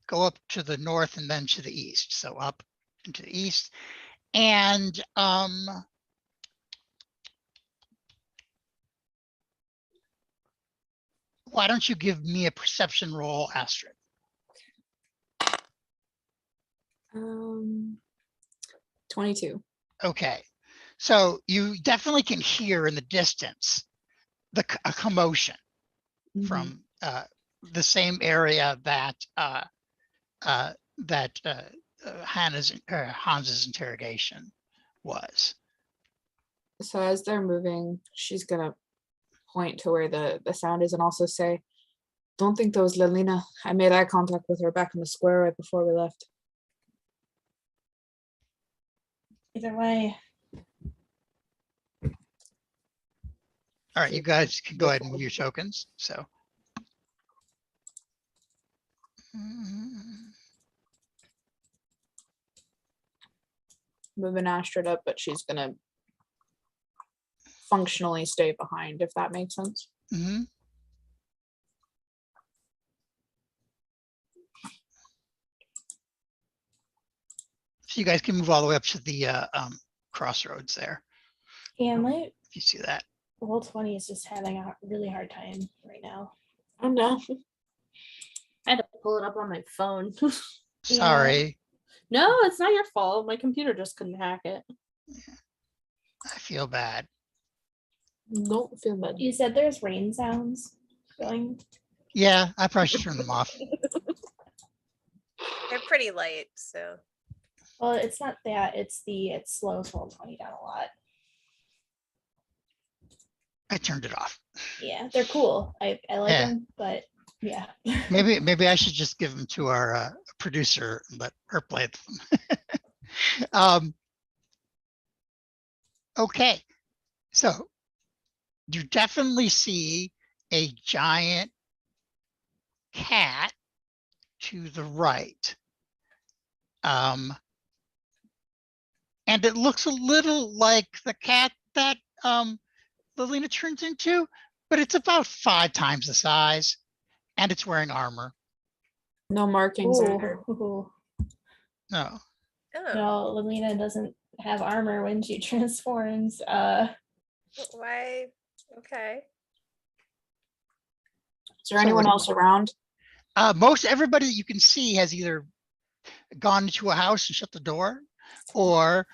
go up to the north and then to the east. So up and to the east. And why don't you give me a perception roll, Astrid? 22. Okay, so you definitely can hear in the distance a commotion from the same area that Hans's interrogation was. So as they're moving, she's gonna point to where the sound is and also say, "Don't think that was Lelina. I made eye contact with her back in the square right before we left." Either way, All right, you guys can go ahead and move your tokens. So. Moving Astrid up, but she's gonna functionally stay behind, if that makes sense. Mm-hmm. So you guys can move all the way up to the crossroads there. yeah, my If you see that. Roll20 is just having a really hard time right now. Oh no. I had to pull it up on my phone. Sorry, No, it's not your fault. My computer just couldn't hack it. I feel bad. Don't feel bad. You said there's rain sounds going. Yeah, I probably should turn them off. They're pretty light, so Well, it's not that. It slows Roll20 down a lot. I turned it off. Yeah, they're cool. I like Yeah. them, but yeah. Maybe I should just give them to our producer and let her play them. Okay, so you definitely see a giant cat to the right. And it looks a little like the cat that Lelina turns into, but it's about 5 times the size, and it's wearing armor. No markings on her. Ooh. No. oh, No, Lelina doesn't have armor when she transforms. why? Okay. Is there anyone else around? Most everybody that you can see has either gone into a house and shut the door, or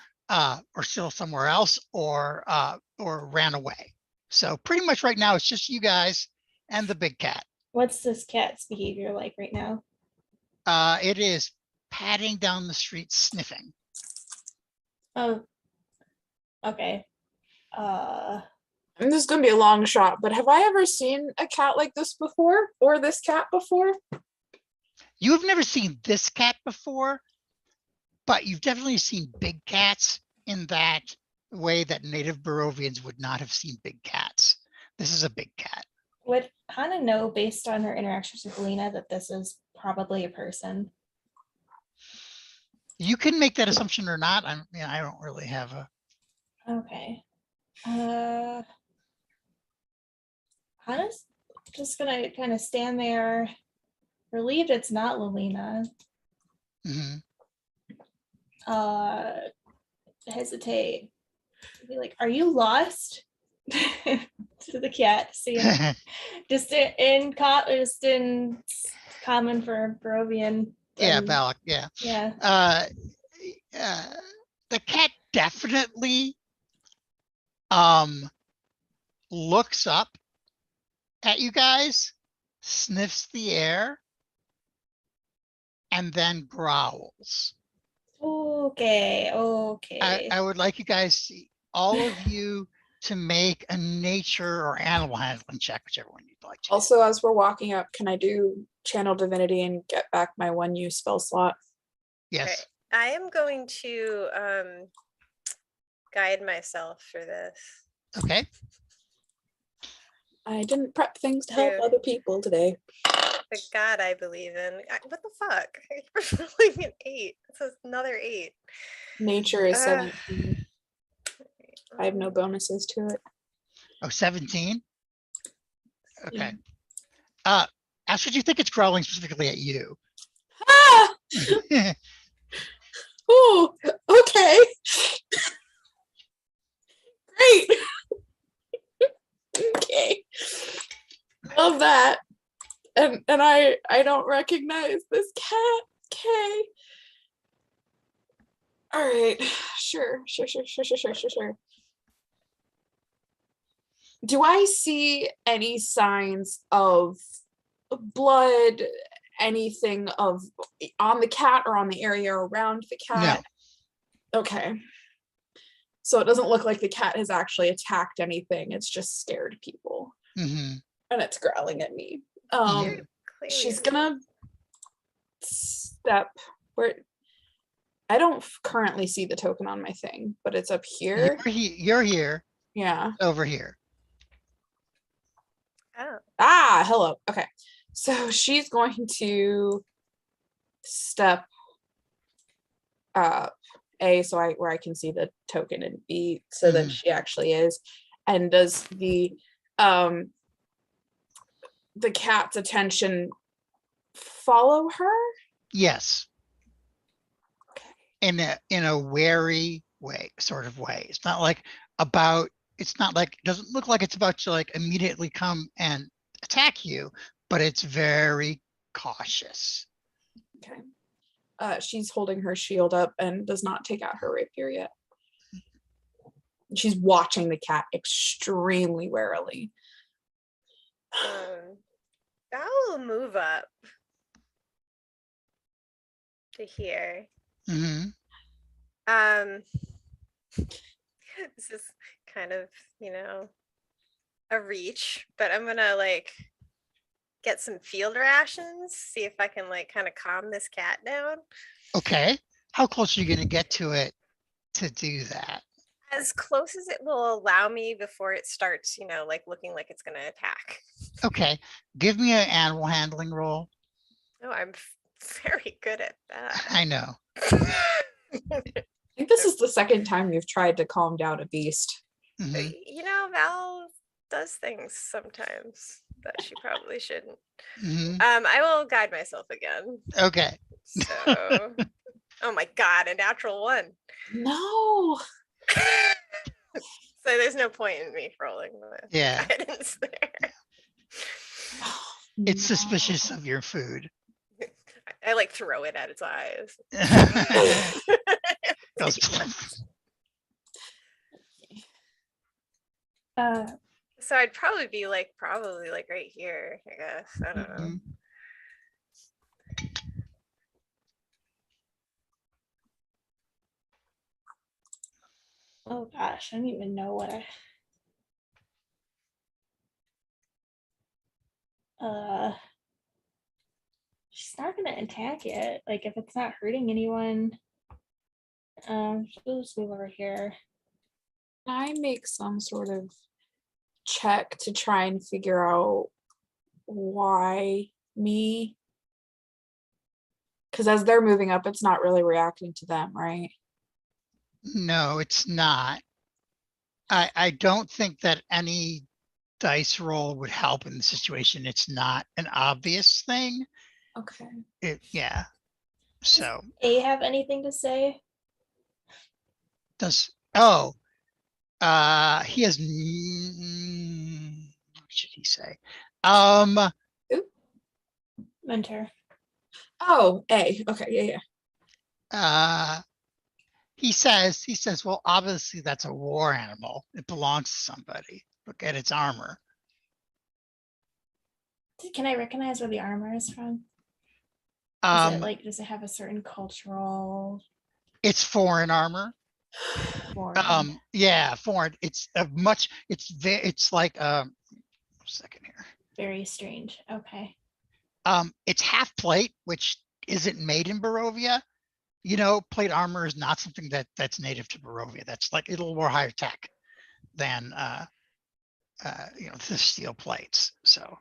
still somewhere else, or ran away. So pretty much right now it's just you guys and the big cat. What's this cat's behavior like right now? It is padding down the street, sniffing. Oh, okay. And this is gonna be a long shot, but have I ever seen a cat like this before, or this cat before? You have never seen this cat before, but you've definitely seen big cats in that way that native Barovians would not have seen big cats. This is a big cat. Would Hannah know based on her interactions with Lena that this is probably a person? You can make that assumption or not. I don't really have a. Okay. Hannah's just gonna kind of stand there, relieved it's not Lelina. Mhm. Hesitate. Be like, "Are you lost?" To the cat, see, just in common for Barovian. Yeah, Balak. Yeah. Yeah. The cat definitely looks up at you guys, sniffs the air, and then growls. Okay. I would like you guys, all of you, to make a nature or animal handling check, whichever one you'd like to. Also, as we're walking up, can I do channel divinity and get back my 1 spell slot? Yes. Okay. I am going to guide myself for this. Okay. I didn't prep things to help Dude. other people today. The God I believe in. What the fuck? You're rolling an 8. This is another 8. Nature is Ugh. 17. I have no bonuses to it. Oh, 17? Okay. Yeah. Astrid, you think it's growling specifically at you? Ah! Oh, okay. Great. Okay. Love that. And I don't recognize this cat. Okay. All right. Sure. Do I see any signs of blood, anything of on the cat or on the area around the cat? No. Okay. So it doesn't look like the cat has actually attacked anything. It's just scared people. Mm-hmm. And it's growling at me. Mhm. She's gonna step where I don't currently see the token on my thing, but it's up here. You're here. Yeah. Over here. Oh. Hello. Okay. So she's going to step up so where I can see the token, and B so that she actually is. And does the cat's attention follow her? Yes. In a wary way, sort of way. It's not like it doesn't look like it's about to like immediately come and attack you, but it's very cautious. Okay. She's holding her shield up and does not take out her rapier yet. She's watching the cat extremely warily. I'll move up to here. Mm-hmm. This is kind of, a reach, but I'm gonna like get some field rations, see if I can like kind of calm this cat down. Okay. How close are you going to get to it to do that? As close as it will allow me before it starts, like looking like it's gonna attack. Okay. Give me an animal handling roll. Oh, I'm very good at that. I know. I think this is the second time you've tried to calm down a beast. Mm-hmm. Val does things sometimes that she probably shouldn't. Mm-hmm. I will guide myself again. Okay. So, oh my God, a natural 1. No. So there's no point in me rolling the guidance there. It's suspicious of your food. I like throw it at its eyes. So I'd probably be like right here, I guess. I don't know. Oh gosh, I don't even know what she's not gonna attack it. Like if it's not hurting anyone, she'll just move over here. Can I make some sort of check to try and figure out why me? Because as they're moving up, it's not really reacting to them, right? No, it's not. I don't think that any dice roll would help in the situation. It's not an obvious thing. Okay. Yeah. So. A have anything to say? He has. What should he say? Mentor. Oh, A. Okay. Yeah. He says, well, obviously that's a war animal. It belongs to somebody. Look at its armor. Can I recognize where the armor is from? Does it have a certain cultural? It's foreign armor. Foreign. Yeah, foreign. It's like second here. Very strange. Okay. It's half plate, which isn't made in Barovia. Plate armor is not something that's native to Barovia. That's like a little more higher tech than the steel plates. So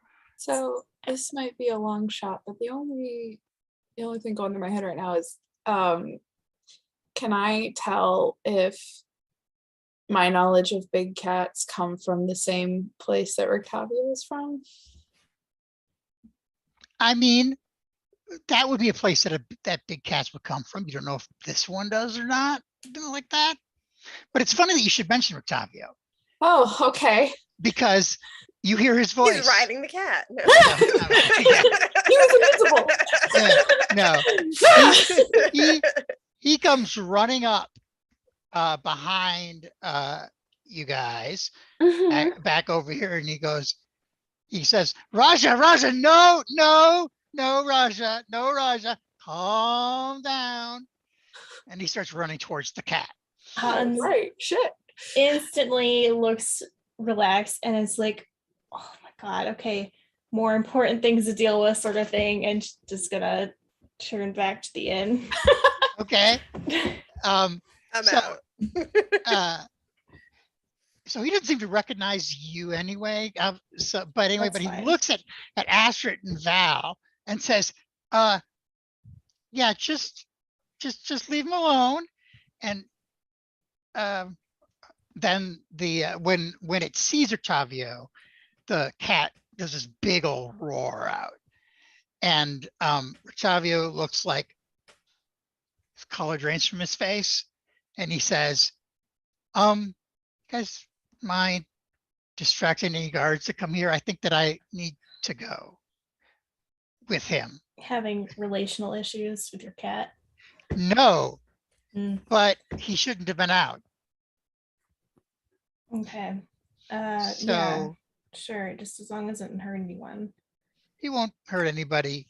this might be a long shot, but the only thing going through my head right now is can I tell if my knowledge of big cats come from the same place that Rictavio is from? I mean, that would be a place that big cats would come from. You don't know if this one does or not, something like that. But it's funny that you should mention Rictavio. Oh, okay. Because you hear his voice. He's riding the cat. No. He was invisible. No. He comes running up behind you guys back over here, and he says, Raja, no, no, Raja, no, Raja, calm down. And he starts running towards the cat. Hans Right, shit. instantly looks relaxed and is like, oh my God, okay, more important things to deal with, sort of thing. And just gonna turn back to the inn. Okay. I'm So, out. So he doesn't seem to recognize you anyway. But anyway, That's but he fine. looks at Astrid and Val and says, yeah, just leave him alone. And then when it sees Octavio, the cat does this big old roar out. And Octavio looks like color drains from his face. And he says, guys, mind distracting any guards to come here? I think that I need to go with him. Having relational issues with your cat. No, Mm. but he shouldn't have been out. Okay. So Yeah, sure. Just as long as it doesn't hurt anyone. he won't hurt anybody.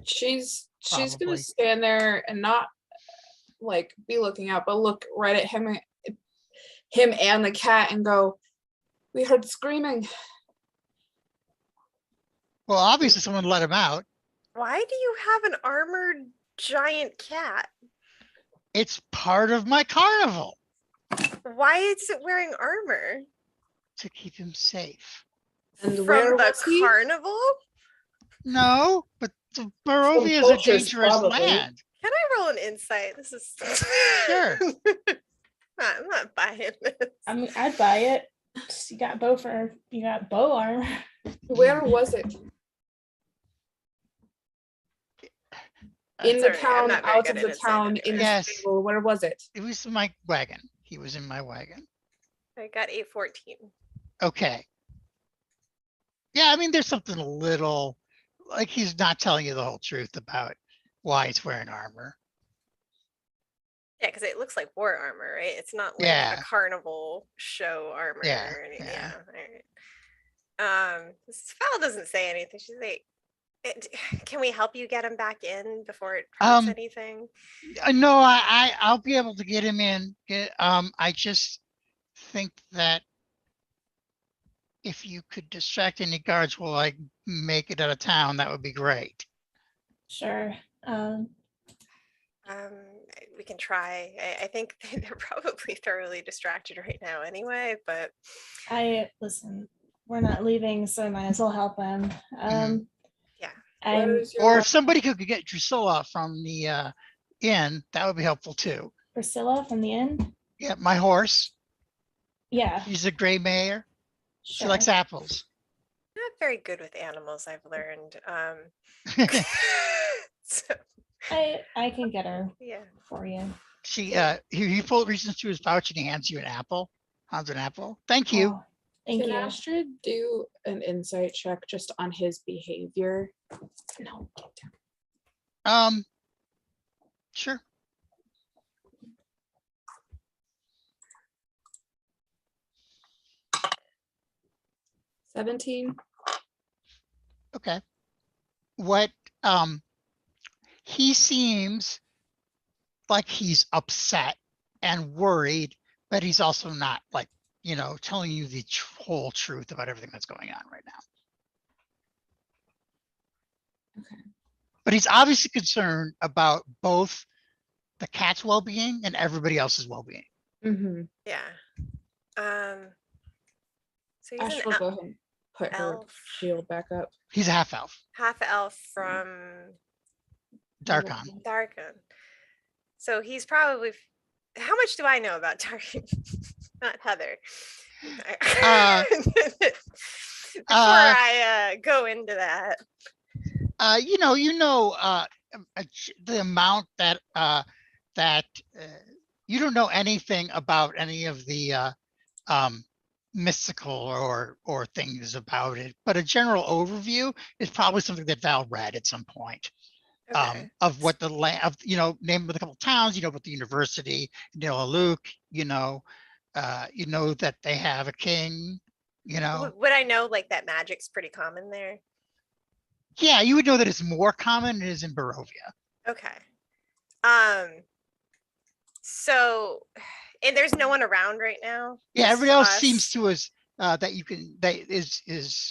She's gonna Probably. stand there and not like be looking out, but look right at him and the cat and go, we heard screaming. Well, obviously someone let him out. Why do you have an armored giant cat? It's part of my carnival Why is it wearing armor? to keep him safe. And From where the was he? carnival? No, but the Barovia is a poachers, dangerous probably. land. Can I roll an insight? This is Sure. I'm not buying this. I mean, I'd buy it. You got bow armor. Where was it? In the Sorry, I'm town, not very out good of at the insight town, anyway. in the Yes. stable. Where was it? It was in my wagon. He was in my wagon. I got 814. Okay. Yeah, I mean, there's something a little like he's not telling you the whole truth about why he's wearing armor. Yeah, because it looks like war armor, right? It's not like Yeah. a carnival show armor Yeah, or anything. yeah. Yeah. All right. This Val doesn't say anything. She's like, can we help you get him back in before it hurts anything? No, I'll be able to get him in. I just think that if you could distract any guards while I make it out of town, that would be great. Sure. We can try. I think they're probably thoroughly distracted right now anyway, but Listen, we're not leaving, so I might as well help him. yeah. Or if somebody could get Drusilla from the inn, that would be helpful too. Priscilla from the inn? Yeah, my horse. Yeah. She's a gray mare. She Sure. likes apples. Not very good with animals, I've learned. So, I can get her yeah. for you. He reaches into his pouch and he hands you an apple. Hands an apple. Thank you. Oh, thank Can you. Astrid do an insight check just on his behavior? No. Sure. $17. Okay. What he seems like he's upset and worried, but he's also not like, telling you the whole truth about everything that's going on right now. Okay. But he's obviously concerned about both the cat's well-being and everybody else's well-being. Mm-hmm. Yeah. So he's Astrid an will go ahead and put her elf, shield back up. He's a half elf. half elf from Darkon. Darkon. So he's probably. How much do I know about Darkon? Not Heather. Before I go into that. The amount that you don't know anything about any of the mystical or things about it, but a general overview is probably something that Val read at some point. Okay. Of what the land of, name of a couple towns, about the university, Luke, that they have a king, Would I know like that magic's pretty common there? Yeah, you would know that it's more common than it is in Barovia. Okay. So, and there's no one around right now. Yeah, Just everybody else us? seems to us that you can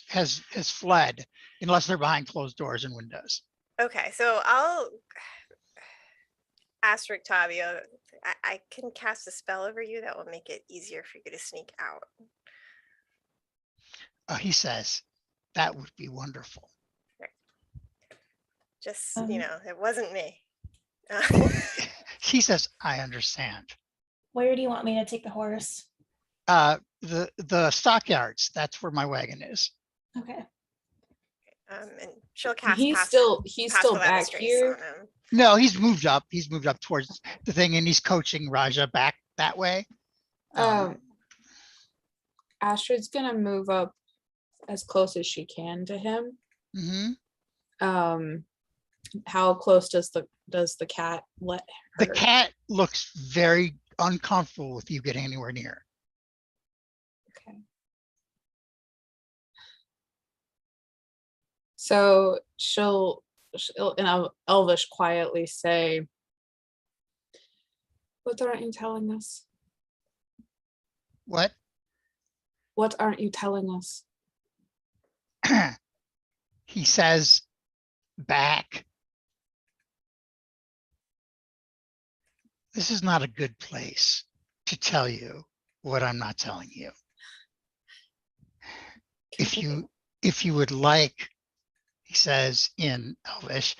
has fled unless they're behind closed doors and windows. Okay, so I'll ask Rictavio. I can cast a spell over you that will make it easier for you to sneak out. He says that would be wonderful. Just, Um, it wasn't me. He says, I understand. Where do you want me to take the horse? The stockyards, that's where my wagon is. Okay. And she'll cast He's pass, still pass without a back trace here. on him. No, he's moved up. He's moved up towards the thing and he's coaching Raja back that way. Astrid's gonna move up as close as she can to him. Mhm. How close does the cat let her? The cat looks very uncomfortable with you getting anywhere near. Okay. So she'll in Elvish quietly say, "What aren't you telling us? What? What aren't you telling us?" He says back. This is not a good place to tell you what I'm not telling you. If you would like, he says in Elvish,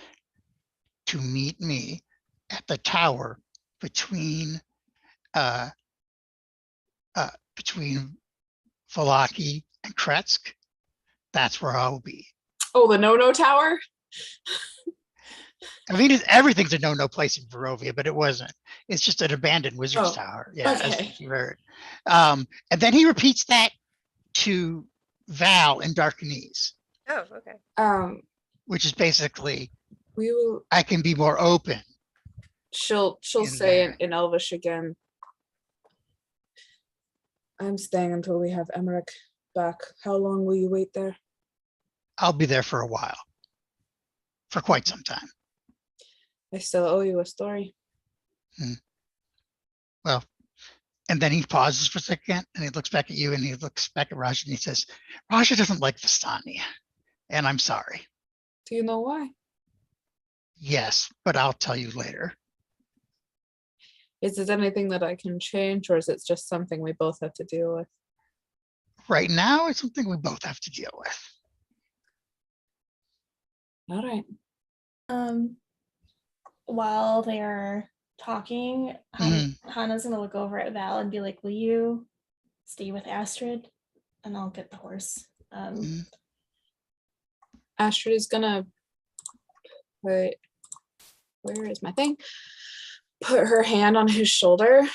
to meet me at the tower between between Valaki and Kretsk, that's where I'll be. Oh, the no tower. I mean, everything's a no place in Barovia, but it wasn't. It's just an abandoned wizard's tower. Yeah, okay. as you heard. And then he repeats that to Val in Darkanese. Oh, okay. Which is basically, we will. I can be more open. She'll say in Elvish again. I'm staying until we have Emmerich back. How long will you wait there? I'll be there for a while. For quite some time. I still owe you a story. Well, and then he pauses for a second and he looks back at you and he looks back at Raja and he says, Raja doesn't like Vistani, and I'm sorry. Do you know why? Yes, but I'll tell you later. Is it anything that I can change, or is it just something we both have to deal with? Right now, it's something we both have to deal with. All right. While they're talking, Hannah's gonna look over at Val and be like, will you stay with Astrid and I'll get the horse. Astrid is gonna put, where is my thing? Put her hand on his shoulder.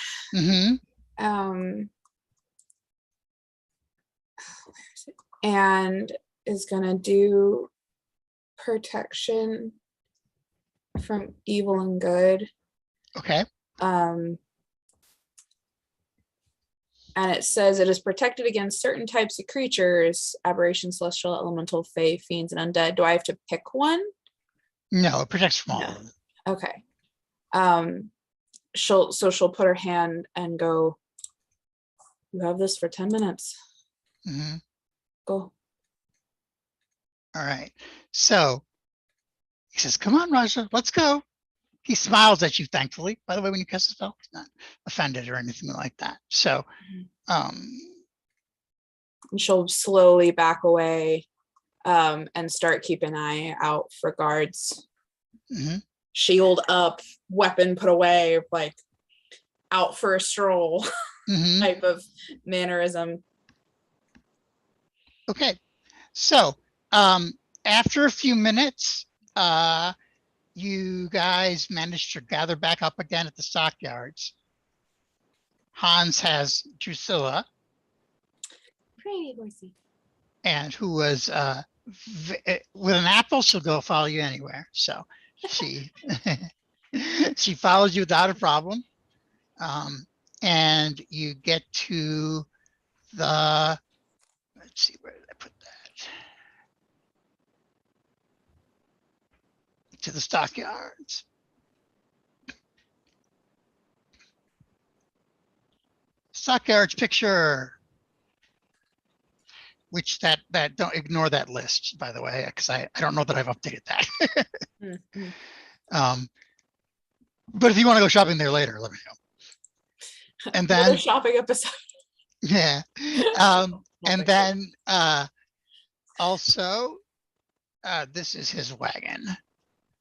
And is gonna do protection from evil and good. Okay. And it says it is protected against certain types of creatures: aberration, celestial, elemental, fae, fiends, and undead. Do I have to pick one? No, it protects from all of them. Okay. She'll put her hand and go, you have this for 10 minutes. Go. All right. So he says, come on, Raja, let's go. He smiles at you, thankfully. By the way, when you cast a spell, he's not offended or anything like that. So and she'll slowly back away and start keeping an eye out for guards. Shield up, weapon put away, like out for a stroll type of mannerism. Okay. So after a few minutes, you guys managed to gather back up again at the stockyards. Hans has Drusilla. Pretty horsey. And who was with an apple, she'll go follow you anywhere. So she she follows you without a problem. And you get to the, let's see, where did I put to the stockyards. Stockyards picture. Which that don't ignore that list, by the way, because I don't know that I've updated that. Mhm. But if you want to go shopping there later, let me know. And Another then shopping episode. yeah, and then also this is his wagon,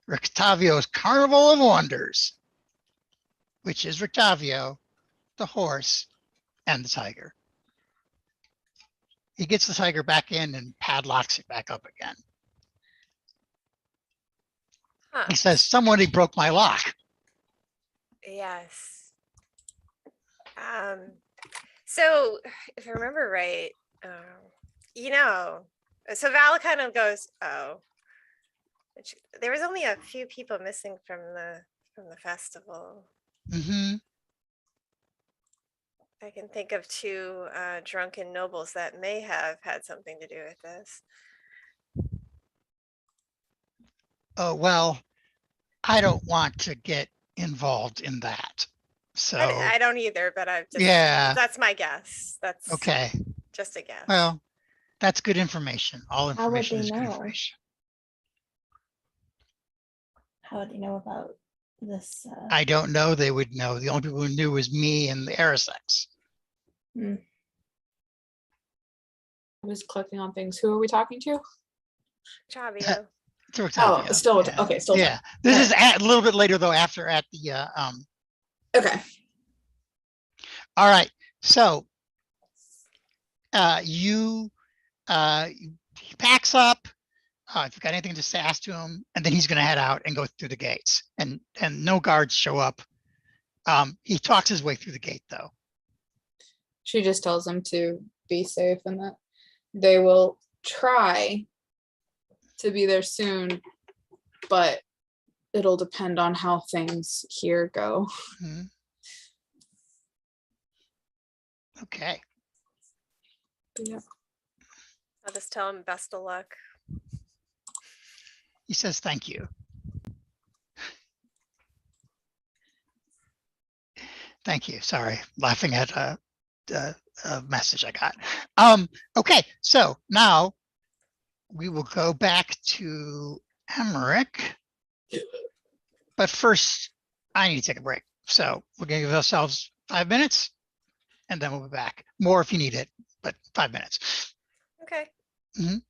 Rictavio's Carnival of Wonders, which is Rictavio, the horse, and the tiger. He gets the tiger back in and padlocks it back up again. Huh. He says, somebody broke my lock. Yes. So if I remember right, you know, so Val kind of goes, oh, there was only a few people missing from the festival. Mm-hmm. I can think of two drunken nobles that may have had something to do with this. Oh, well, I don't want to get involved in that. So, I don't either, but I've just, yeah, that's my guess. That's okay. just a guess. Well, that's good information. All How would information they is good know? information. How would they know about this? I don't know. They would know. The only people who knew was me and the Arisex. I was clicking on things. Who are we talking to? Chavio. To Oh, Octavio. still Yeah. okay. Still Yeah. This is a little bit later though. After at the okay. All right. So, he packs up. If you've got anything to say, ask to him, and then he's going to head out and go through the gates. And no guards show up. He talks his way through the gate though. She just tells them to be safe and that they will try to be there soon, but it'll depend on how things here go. Mhm. Okay. Yeah. I'll just tell him best of luck. He says thank you. Thank you. Sorry, laughing at a message I got. Okay, so now we will go back to Emmerich. But first, I need to take a break. So we're going to give ourselves 5 minutes and then we'll be back. More if you need it, but 5 minutes. Okay. Mhm.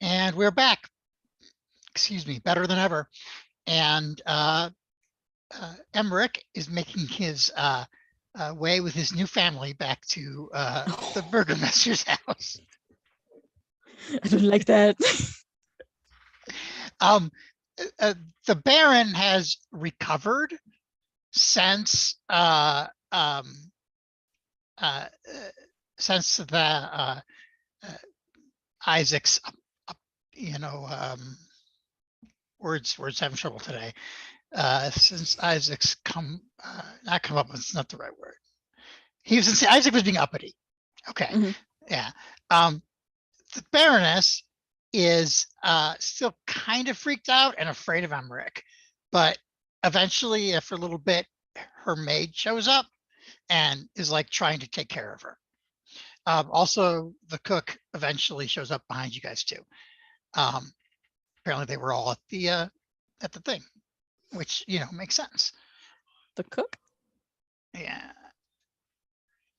And we're back. Excuse me, better than ever. And Emmerich is making his way with his new family back to the Burgermester's house. I don't like that. The Baron has recovered since since the Isaac's, words having trouble today. Since Isaac's not come up with, it's not the right word. Isaac was being uppity. Okay, Mhm. yeah. The Baroness is still kind of freaked out and afraid of Emmerich, but eventually, for a little bit, her maid shows up and is like trying to take care of her. Also, the cook eventually shows up behind you guys too. Apparently, they were all at the thing, which makes sense. The cook? Yeah.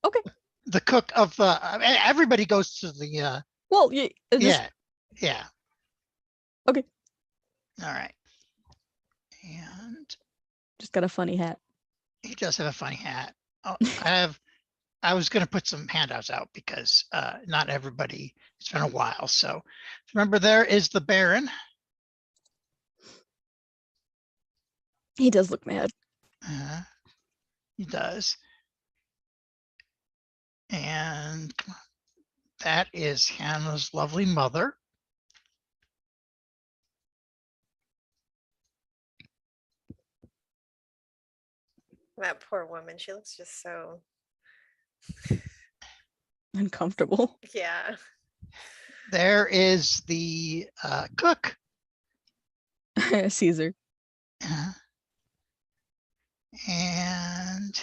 Okay. The cook of everybody goes to the Well, yeah. yeah. Okay. All right. And Just got a funny hat. he does have a funny hat. Oh, I was going to put some handouts out because not everybody, it's been a while. So remember, there is the Baron. He does look mad. He does. And that is Hannah's lovely mother. That poor woman. She looks just so, Uncomfortable. yeah. There is the cook. Caesar. And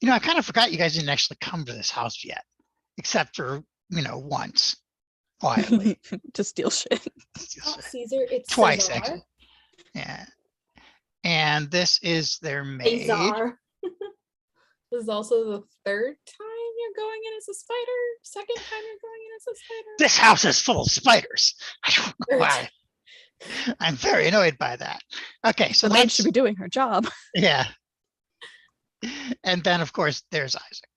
I kind of forgot you guys didn't actually come to this house yet, except for once quietly. To steal shit. Caesar, it's Twice, Cesar. actually. Yeah. And this is their maid. Cesar. This is also the third time you're going in as a spider. Second time you're going in as a spider. This house is full of spiders. I don't know why. I'm very annoyed by that. Okay, so The maid that's should be doing her job. yeah. And then of course there's Isaac.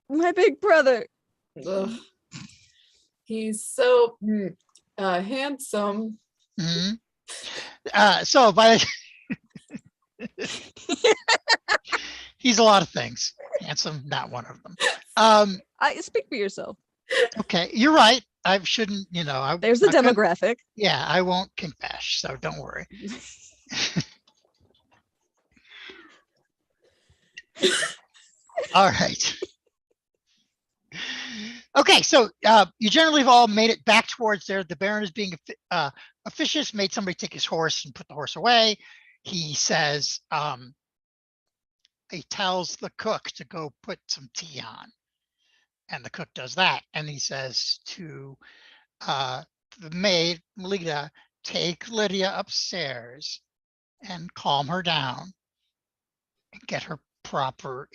My big brother. Ugh. He's so handsome. Mhm. So by he's a lot of things. Handsome, not one of them. Speak for yourself. Okay, you're right. I shouldn't, There's the I'm not gonna- demographic. Yeah, I won't confess, so don't worry. All right. Okay, so you generally have all made it back towards there. The Baron is being officious, made somebody take his horse and put the horse away. He says, he tells the cook to go put some tea on. And the cook does that. And he says to the maid, Lita, take Lydia upstairs and calm her down and get her proper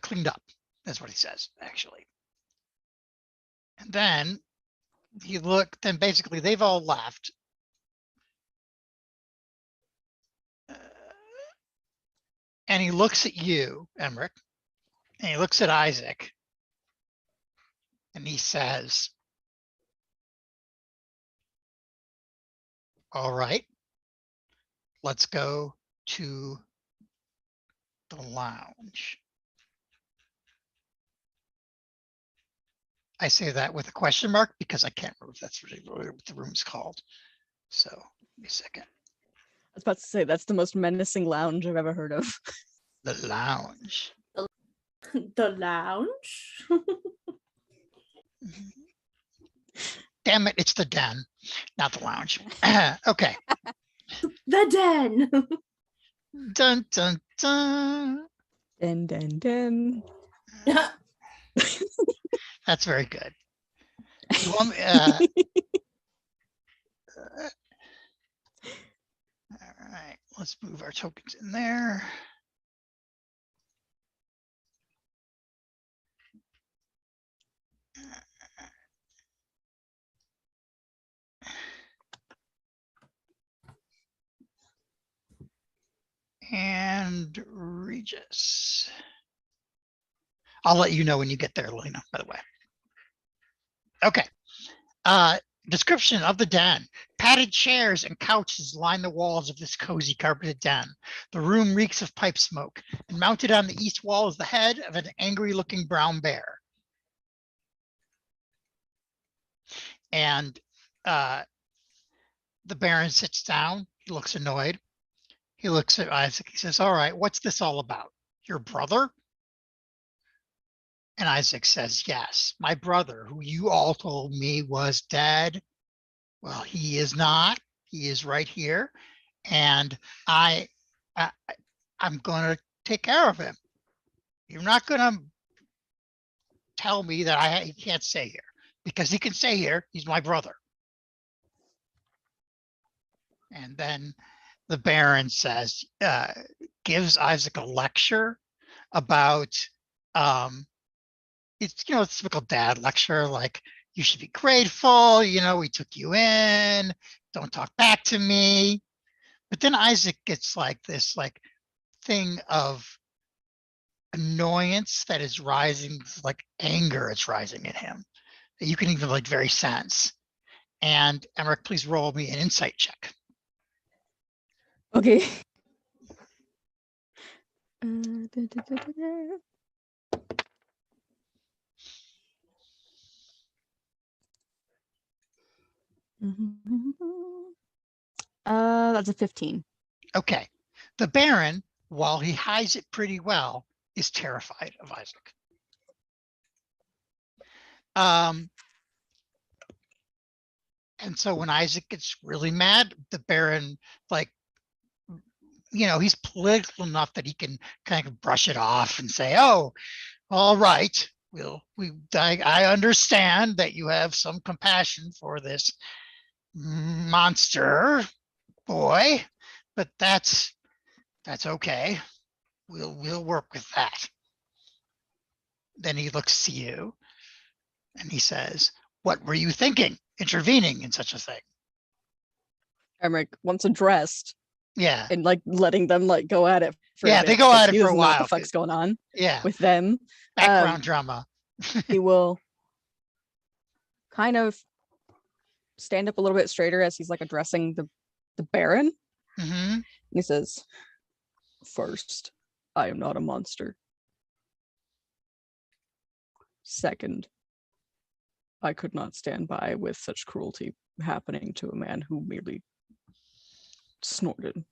cleaned up. That's what he says, actually. And then then basically they've all left. And he looks at you, Emmerich, and he looks at Isaac, and he says, all right, let's go to the lounge. I say that with a question mark because I can't remember if that's really what the room's called. So give me a second. I was about to say that's the most menacing lounge I've ever heard of. The lounge. The lounge. Damn it, it's the den, not the lounge. Okay. The den. Dun dun dun. Den. That's very good. You want me, all right, let's move our tokens in there. and Regis. I'll let you know when you get there, Lena, by the way. Okay. Description of the den. Padded chairs and couches line the walls of this cozy carpeted den. The room reeks of pipe smoke, and mounted on the east wall is the head of an angry-looking brown bear. And the Baron sits down. He looks annoyed. He looks at Isaac. He says, all right, what's this all about? Your brother? And Isaac says, yes, my brother, who you all told me was dead. Well, he is not. He is right here. And I'm going to take care of him. You're not going to tell me that he can't stay here, because he can stay here. He's my brother. And then the Baron says, gives Isaac a lecture about, it's, it's typical dad lecture, like, you should be grateful, we took you in, don't talk back to me. But then Isaac gets like this thing of annoyance that is rising, like anger is rising in him, that you can even very sense. And Emmerich, please roll me an insight check. Okay. That's a 15. Okay. The Baron, while he hides it pretty well, is terrified of Isaac. And so when Isaac gets really mad, the Baron, he's political enough that he can kind of brush it off and say, oh, all right, I understand that you have some compassion for this monster boy, but that's okay. We'll work with that. Then he looks to you and he says, what were you thinking, intervening in such a thing? Emmerich, once addressed, yeah, and letting them go at it for yeah, a bit, they go at it he for a doesn't know what while. the fuck's going on Yeah, with them. background drama. He will kind of stand up a little bit straighter as he's addressing the Baron. Mm-hmm. And he says, first, I am not a monster. Second, I could not stand by with such cruelty happening to a man who merely snorted.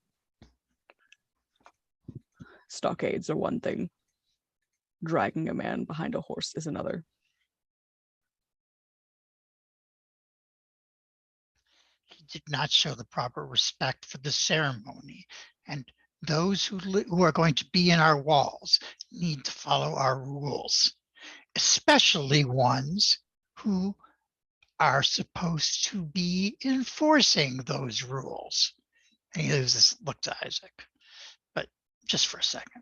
Stockades are one thing. Dragging a man behind a horse is another. He did not show the proper respect for the ceremony, and those who are going to be in our walls need to follow our rules, especially ones who are supposed to be enforcing those rules. And he leaves this look to Isaac, but just for a second.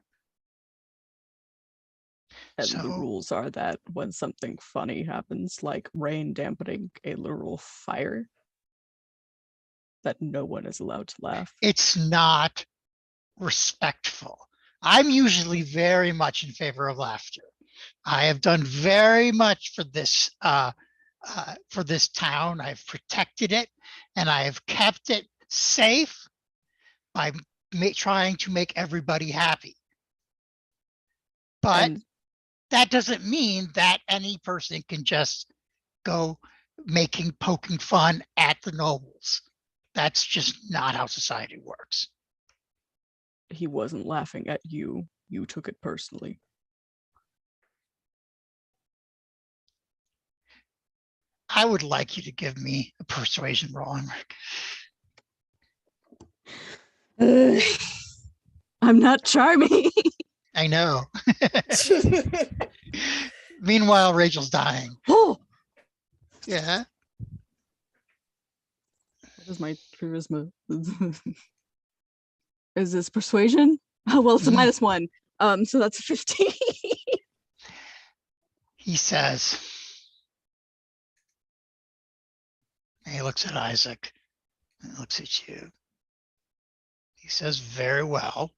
And the rules are that when something funny happens, like rain dampening a literal fire, that no one is allowed to laugh. It's not respectful. I'm usually very much in favor of laughter. I have done very much for this town. I've protected it, and I have kept it safe by trying to make everybody happy. But that doesn't mean that any person can just go poking fun at the nobles. That's just not how society works. He wasn't laughing at you. You took it personally. I would like you to give me a persuasion roll, Emmerich. I'm not charming. I know. Meanwhile, Rachel's dying. Oh, yeah. What is my charisma? Is this persuasion? Oh, well, it's a -1. So that's 15. He says, and he looks at Isaac and looks at you. He says, very well.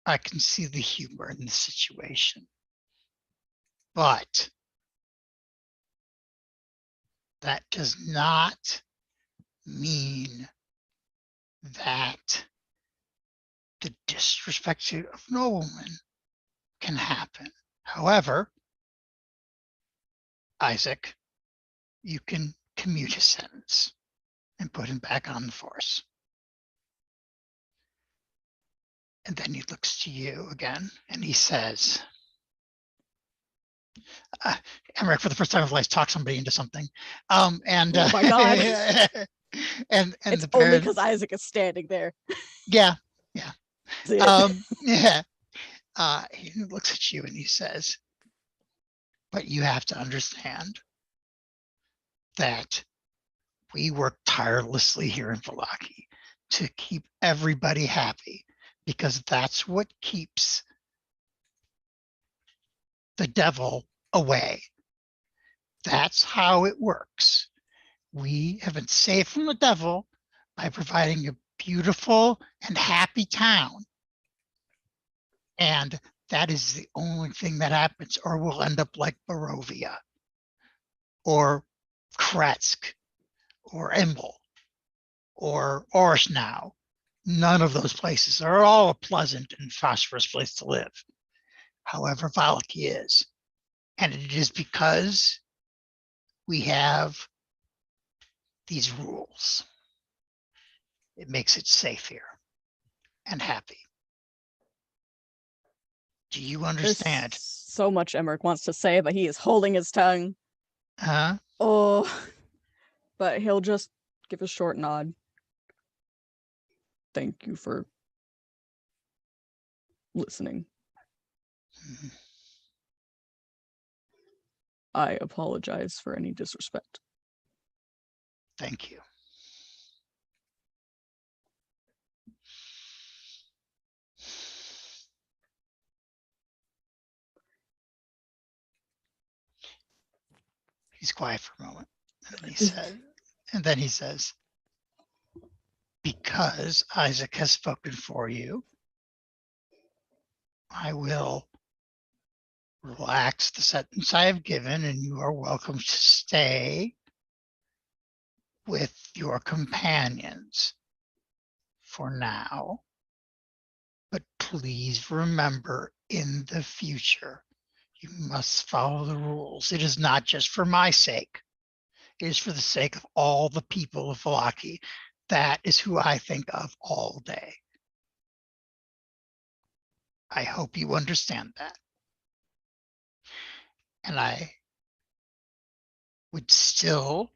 I can see the humor in the situation. But that does not mean that the disrespect of noblemen can happen. However, Isaac, you can commute his sentence and put him back on the force. And then he looks to you again and he says, Emmerich, for the first time in his life, talk somebody into something. And Oh my God. and It's the only Baron, because Isaac is standing there. yeah. That's it. Yeah. He looks at you and he says, but you have to understand that we work tirelessly here in Vallaki to keep everybody happy, because that's what keeps the devil away. That's how it works. We have been saved from the devil by providing a beautiful and happy town. And that is the only thing that happens, or we'll end up like Barovia or Kretsk or Imbel or Orsnow. None of those places are all a pleasant and prosperous place to live. However, Vallaki is. And it is because we have these rules. It makes it safe here and happy. Do you There's understand? so much Emmerich wants to say, but he is holding his tongue. Huh? Oh, but he'll just give a short nod. Thank you for listening. Mhm. I apologize for any disrespect. Thank you. He's quiet for a moment. And then he says, because Isaac has spoken for you, I will relax the sentence I have given, and you are welcome to stay with your companions for now. But please remember, in the future, you must follow the rules. It is not just for my sake. It is for the sake of all the people of Vallaki. That is who I think of all day. I hope you understand that. And I would still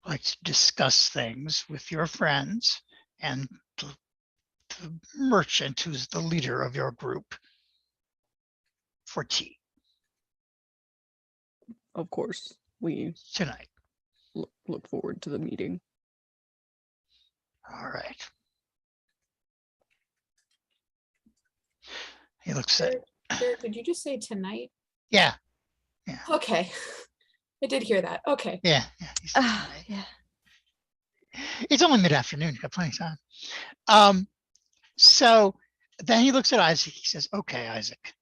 like to discuss things with your friends and the merchant who's the leader of your group for tea Of course, we tonight. look forward to the meeting. All right. He looks at, Derek, did you just say tonight? yeah, Okay. I did hear that. Okay. yeah. He says tonight. Yeah. It's only mid-afternoon, you got plenty of time. So then he looks at Isaac, he says, okay, Isaac,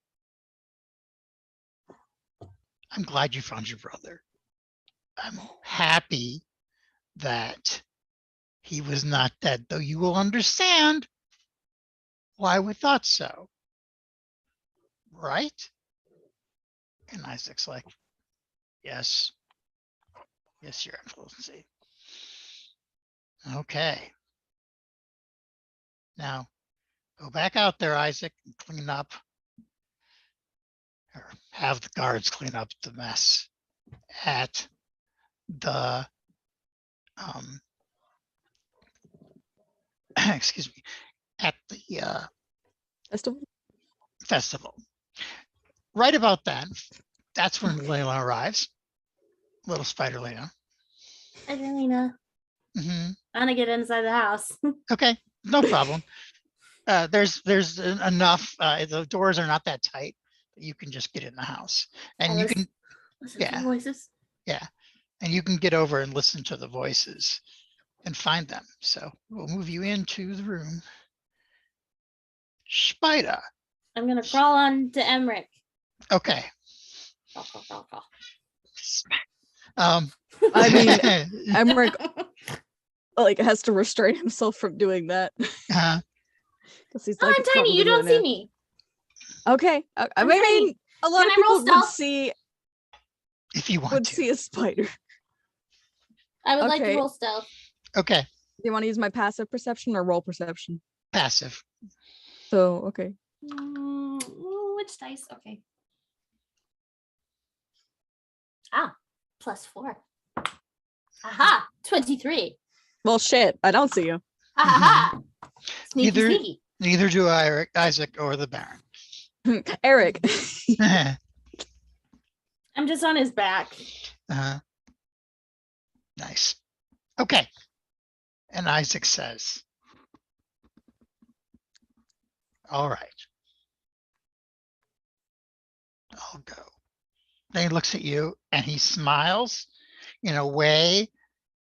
I'm glad you found your brother. I'm happy that he was not dead, though you will understand why we thought so. Right? And Isaac's like, yes, Your Excellency. Okay. Now, go back out there, Isaac, and clean up, or have the guards clean up the mess at the, excuse me, at the festival. Right about then, that's when Layla arrives. Little Spider Layla. Angelina, Hmm. I want to get inside the house. Okay, no problem. There's enough. The doors are not that tight. You can just get in the house, and you can, Listen to the yeah, voices. and you can get over and listen to the voices and find them. So we'll move you into the room. Spider, I'm gonna crawl on to Emmerich. Okay. Crawl. I mean, Emmerich like has to restrain himself from doing that uh, because he's Oh, like I'm tiny. You don't probably see me. Okay, I I'm mean, tiny. a lot Can of I roll people would stealth? see if you want to. a spider. I would like to Okay. roll stealth. Okay. Do you want to use my passive perception or roll perception? Passive. So okay. Which dice? Okay. +4. Aha! 23. Well, shit, I don't see you. Ha. Sneaky, Neither- sneaky. Neither do Isaac or the Baron. Eric. I'm just on his back. Nice. Okay. And Isaac says, all right. I'll go. Then he looks at you and he smiles in a way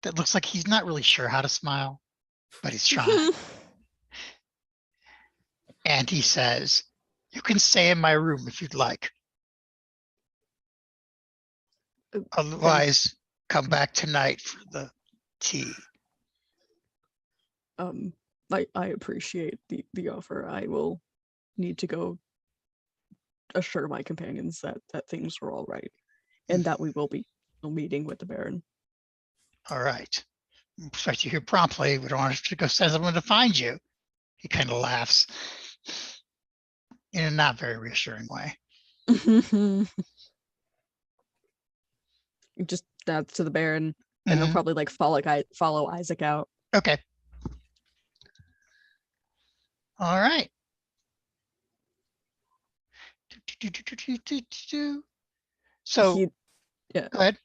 that looks like he's not really sure how to smile, but he's trying. And he says, you can stay in my room if you'd like. Otherwise, come back tonight for the tea. I appreciate the offer. I will need to go assure my companions that things are all right and that we will be meeting with the Baron. All right. Expect you here promptly. We don't want to go send someone to find you. He kind of laughs in a not very reassuring way. Just nods to the Baron, and he'll probably like follow Isaac out. Okay. All right. So Yeah. go ahead.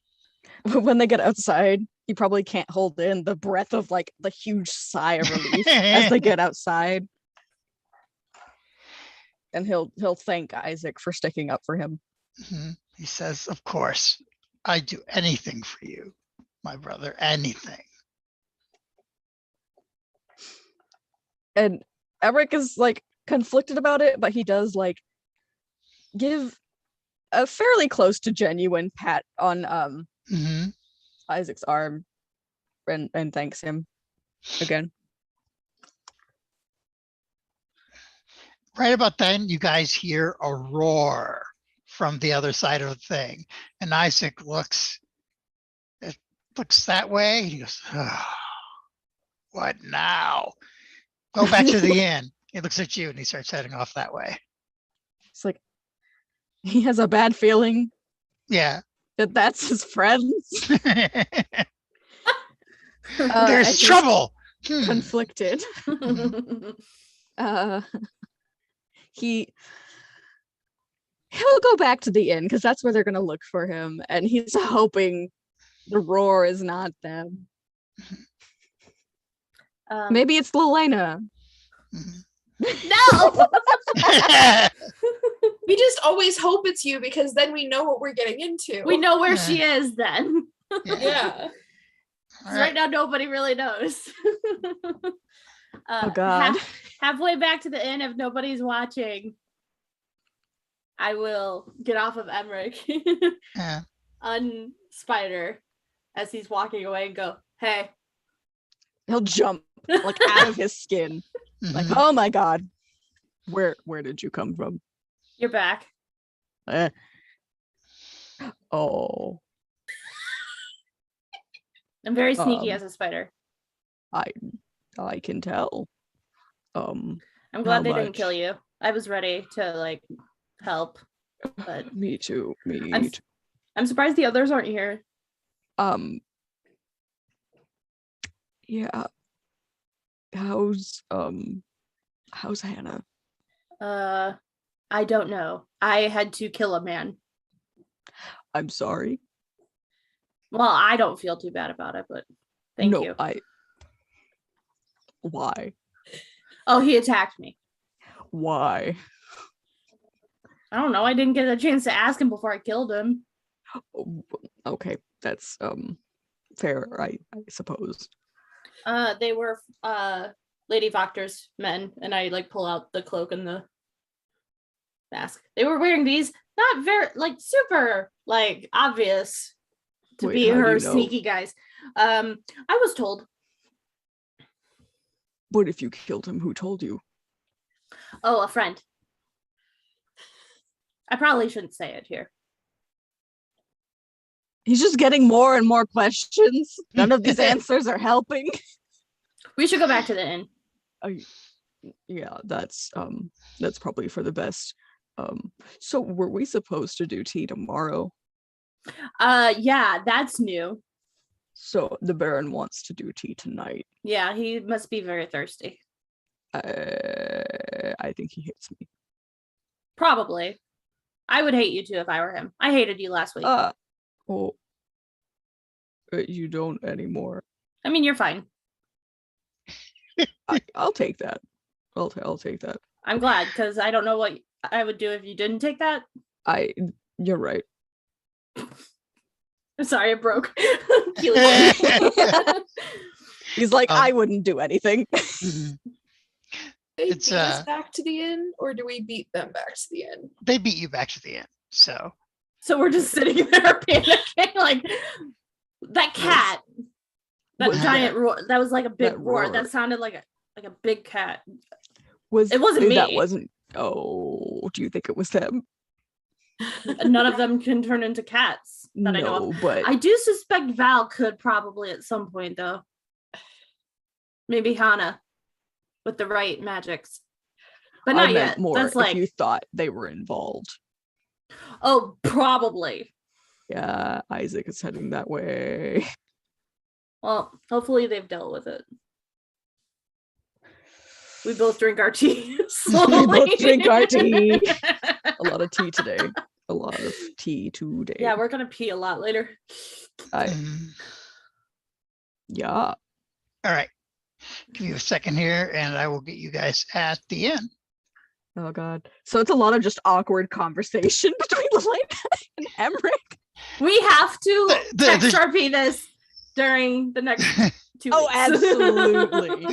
When they get outside, he probably can't hold in the breath of like the huge sigh of relief as they get outside. And he'll thank Isaac for sticking up for him. He says, of course, I'd do anything for you, my brother, anything. And Eric is like conflicted about it, but he does like give a fairly close to genuine pat on Isaac's arm and thanks him again. Right about then, you guys hear a roar from the other side of the thing. And Isaac looks that way. He goes, oh, what now? Go back to the inn. He looks at you and he starts heading off that way. It's like he has a bad feeling Yeah. that's his friends. There's trouble. Conflicted. He'll go back to the inn because that's where they're gonna look for him, and he's hoping the roar is not them. Maybe it's Lelena. No. We just always hope it's you because then we know what we're getting into. We know where she is then. Yeah. Right now, nobody really knows. Oh God. Halfway back to the inn, if nobody's watching, I will get off of Emmerich, unspider as he's walking away and go, hey. He'll jump like out of his skin. Like, oh my God. Where did you come from? You're back. Oh. I'm very sneaky as a spider. I can tell. I'm glad they didn't kill you. I was ready to like help, but me too. I'm surprised the others aren't here. Yeah. How's Hannah? I don't know. I had to kill a man. I'm sorry. Well, I don't feel too bad about it, but thank you. Why? Oh, he attacked me. Why? I don't know. I didn't get a chance to ask him before I killed him. Okay, that's fair, I suppose. They were Lady Voctor's men, and I like pull out the cloak and the mask. They were wearing these, not very like super like obvious to Wait, be how do her you know? sneaky guys. I was told. But if you killed him, who told you? Oh, a friend. I probably shouldn't say it here. He's just getting more and more questions. None of these answers are helping. We should go back to the inn. Yeah, that's probably for the best. So were we supposed to do tea tomorrow? Yeah, that's new. So the Baron wants to do tea tonight. Yeah, he must be very thirsty. I think he hates me. Probably. I would hate you too if I were him. I hated you last week. Oh, you don't anymore. I mean, you're fine. I'll take that. I'll take that. I'm glad, because I don't know what I would do if you didn't take that. You're right. I'm sorry, it broke. He's like, I wouldn't do anything. They It's, beat us back to the inn, or do we beat them back to the inn? They beat you back to the end. So So we're just sitting there panicking, like that cat, that Was giant roar. That was like a big that roar. roar. That sounded like a big cat. Was It wasn't me. That wasn't. Oh, do you think it was them? None of them can turn into cats that I know of. But I do suspect Val could probably at some point, though. Maybe Hana with the right magics, but I not meant yet. more That's like, if you thought they were involved. oh, probably. Yeah, Isaac is heading that way. Well, hopefully they've dealt with it. We both drink our tea. We slowly. both drink our tea. A lot of tea today. A lot of tea today. Yeah, we're gonna pee a lot later. Yeah. all right. Give me a second here, and I will get you guys at the end. Oh god. So it's a lot of just awkward conversation between Lelena and Emmerich. We have to The- text the- Sharpie this during the next 2 Oh, weeks. absolutely.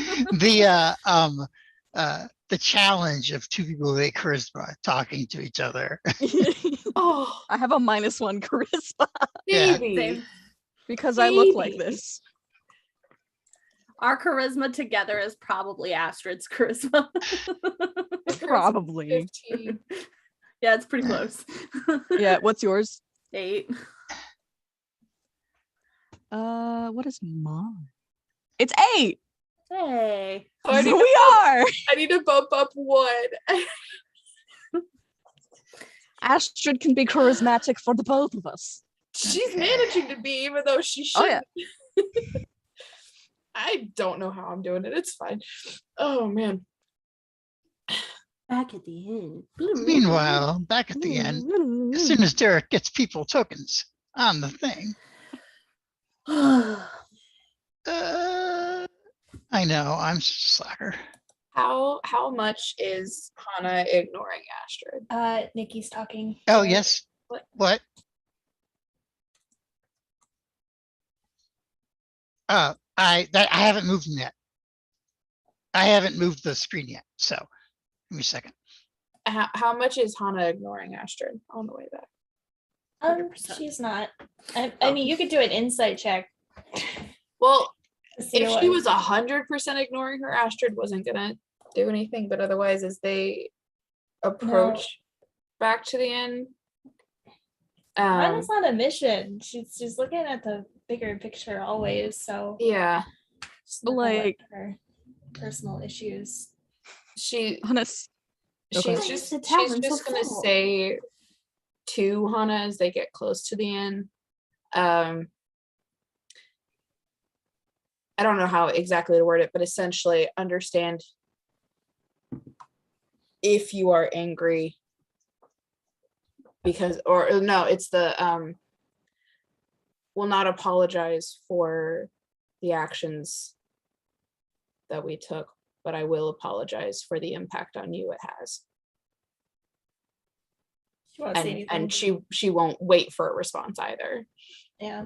The challenge of two people with charisma talking to each other. Oh, I have a -1 charisma Yeah. baby. Same. because I look like Baby. this. Our charisma together is probably Astrid's charisma. Probably. 15. Yeah, it's pretty close. Yeah, what's yours? 8. What is mine? It's 8. Hey. Oh, I, So need we are. I need to bump up 1. Astrid can be charismatic for the both of us. She's managing to be, even though she Oh, should. yeah. I don't know how I'm doing it. It's fine. Oh man. Back at the end. Meanwhile, back at the end, as soon as Derek gets people tokens on the thing, I know I'm a slacker. How much is Hana ignoring Astrid? Nikki's talking. Oh yes. What? I haven't moved them yet. I haven't moved the screen yet. So give me a second. How much is Hana ignoring Astrid on the way back? 100%. She's not. I mean, you could do an insight check. Well, to see if what- she was 100% ignoring her, Astrid wasn't gonna do anything. But otherwise, as they approach back to the inn, Hana's on a mission. She's looking at the bigger picture always. So yeah, she's not gonna let Like- her personal issues. Honest. Okay. she's just gonna say to Hana as they get close to the inn. I don't know how exactly to word it, but essentially understand if you are angry because, or no, it's the will not apologize for the actions that we took, but I will apologize for the impact on you it has. She won't say anything. And she won't wait for a response either, Yeah.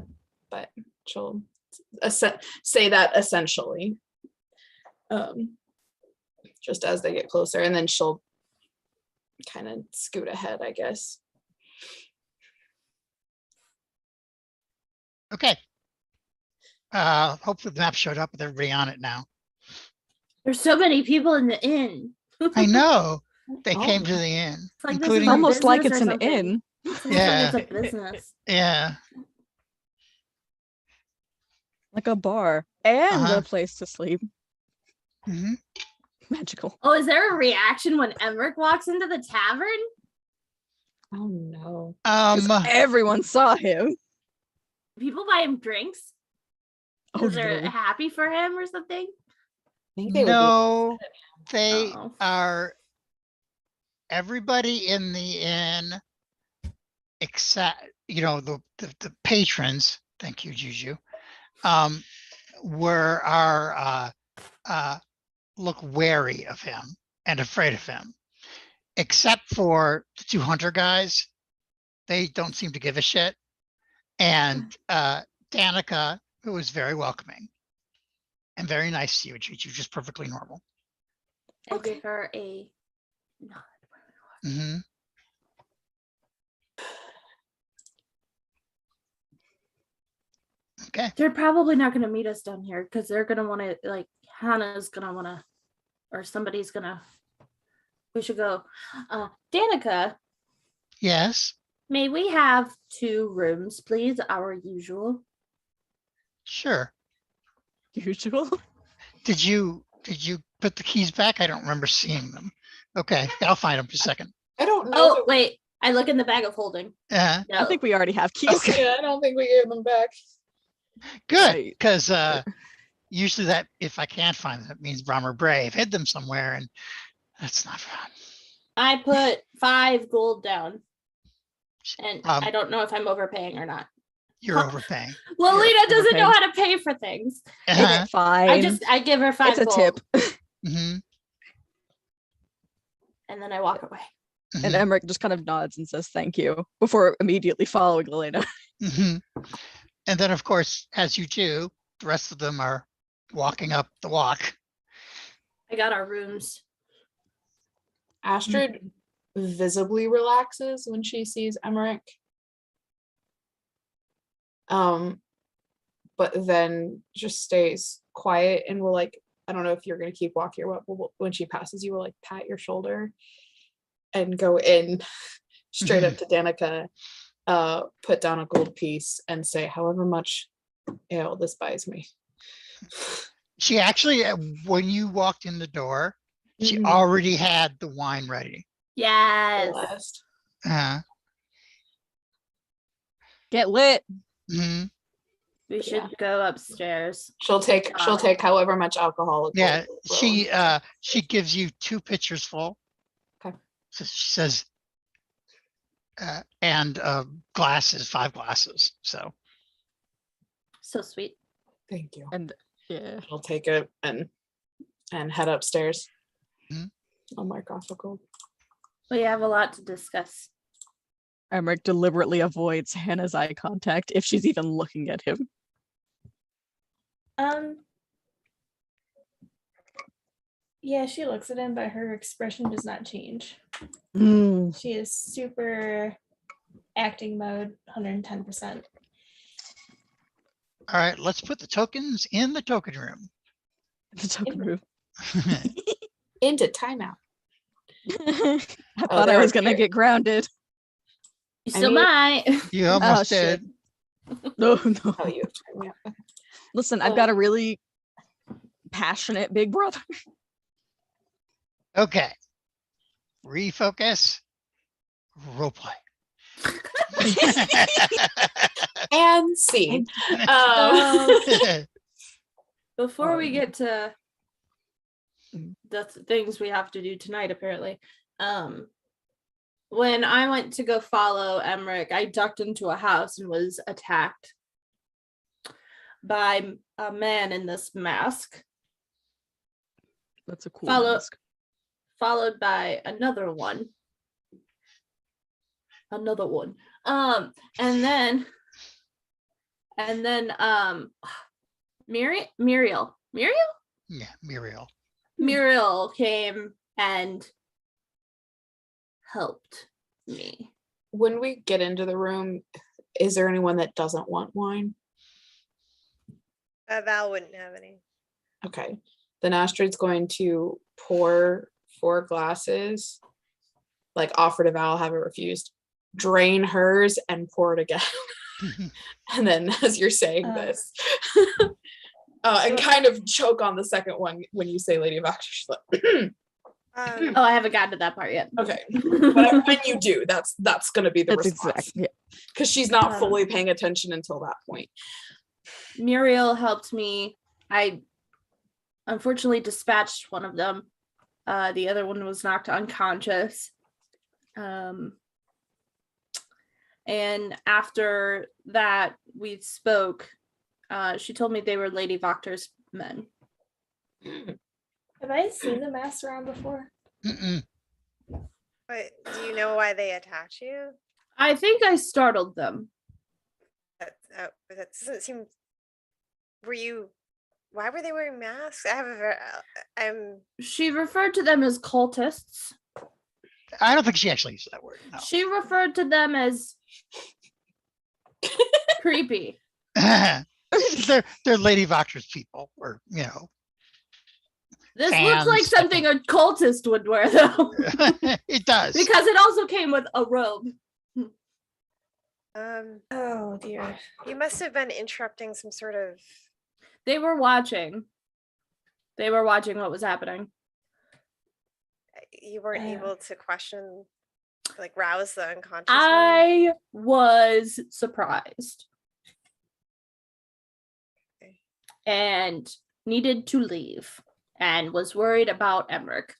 but she'll say that essentially, just as they get closer, and then she'll kind of scoot ahead, I guess. Okay. Hopefully the map showed up with everybody on it now. There's so many people in the inn. I know they Oh. came to the inn, It's like this is including a Almost like business it's or an something. inn. It's Yeah. like it's a business. yeah. Like a bar and Uh-huh. a place to sleep. hmm Magical. Oh, is there a reaction when Emmerich walks into the tavern? Oh no. 'Cause everyone saw him. People buy him drinks Oh, because they're no. happy for him or something. I think they would no, they Oh. are everybody in the inn except the patrons. Thank you, Juju. Look wary of him and afraid of him, except for the 2 hunter guys. They don't seem to give a shit. And Danica, who is very welcoming and very nice to you and treats you just perfectly normal. I give her a nod. hmm Okay. They're probably not going to meet us down here because they're going to want to, like, Hannah's going to want to, or somebody's going to, we should go. Danica, Yes. may we have 2 rooms, please? Our usual. Sure. Usual. Did you put the keys back? I don't remember seeing them. Okay, I'll find them for a second. I don't know. Oh, that- wait. I look in the bag of holding. Uh, No. I think we already have keys. Okay. Yeah, I don't think we gave them back. good, Right. because usually that if I can't find them, it means Brahma Brave hid them somewhere, and that's not fun. I put 5 gold down. And I Um, don't know if I'm overpaying or not. You're overpaying. Lolita doesn't know overpaying. how to pay for things. Uh-huh. Fine. I give her 5 It's a gold. tip. Mhm, And then I walk away. And mhm, Emmerich just kind of nods and says thank you before immediately following Elena. mhm. And then, of course, as you do, the rest of them are walking up the walk. I got our rooms. Astrid visibly relaxes when she sees Emmerich. But then just stays quiet and will, like, I don't know if you're gonna keep walking or what, when she passes you will, like, pat your shoulder and go in straight up to Danica, put down a gold piece and say, however much ale this buys me. She actually, when you walked in the door, she Mhm. already had the wine ready. Yes. Last. Uh, Get lit. mhm. We should Yeah. go upstairs. She'll take however much alcohol. Yeah, will. she gives you 2 pitchers full. Okay. So she says, and glasses, 5 glasses. So So sweet. Thank you. And yeah. She'll take it and head upstairs. Mhm. I'll mark off a gold. We have a lot to discuss. Emmerich deliberately avoids Hannah's eye contact if she's even looking at him. Yeah, she looks at him, but her expression does not change. Mm. She is super acting mode, 110%. all right, let's put the tokens in the token room. The token room. Into timeout. I thought I they're was gonna here. get grounded. You I still mean- might. You almost shit. did. No, no. Oh, you have timeout. Listen, I've got a really passionate big brother. Okay. Refocus. Roleplay. And scene. Before we get to the things we have to do tonight, apparently, when I went to go follow Emmerich, I ducked into a house and was attacked by a man in this mask, That's a cool Follow- mask. followed by another one. And then Muriel Yeah, Muriel. Muriel came and helped me. When we get into the room, is there anyone that doesn't want wine? Val wouldn't have any. Okay. Then Astrid's going to pour 4 glasses, like offer to Val, have it refused, drain hers and pour it again. And then as you're saying this, and kind of choke on the second one when you say Lady of Action. She's like, Oh, I haven't gotten to that part yet. okay. But when you do, that's gonna be the That's response. exact. Yeah. Because she's not fully paying attention until that point. Muriel helped me. I unfortunately dispatched one of them. The other one was knocked unconscious. And after that, we spoke. She told me they were Lady Voctor's men. Have I seen the masks around before? Mm-mm. But do you know why they attach you? I think I startled them. That doesn't seem. Why were they wearing masks? She referred to them as cultists. I don't think she actually used that word. No. She referred to them as creepy. they're Lady Voctor's people, or This Fans. looks like something a cultist would wear, though, it does. because it also came with a robe. Oh dear. You must have been interrupting some sort of. They were watching. They were watching what was happening. You weren't able to question, like rouse the unconscious. I was surprised and needed to leave and was worried about Emmerich.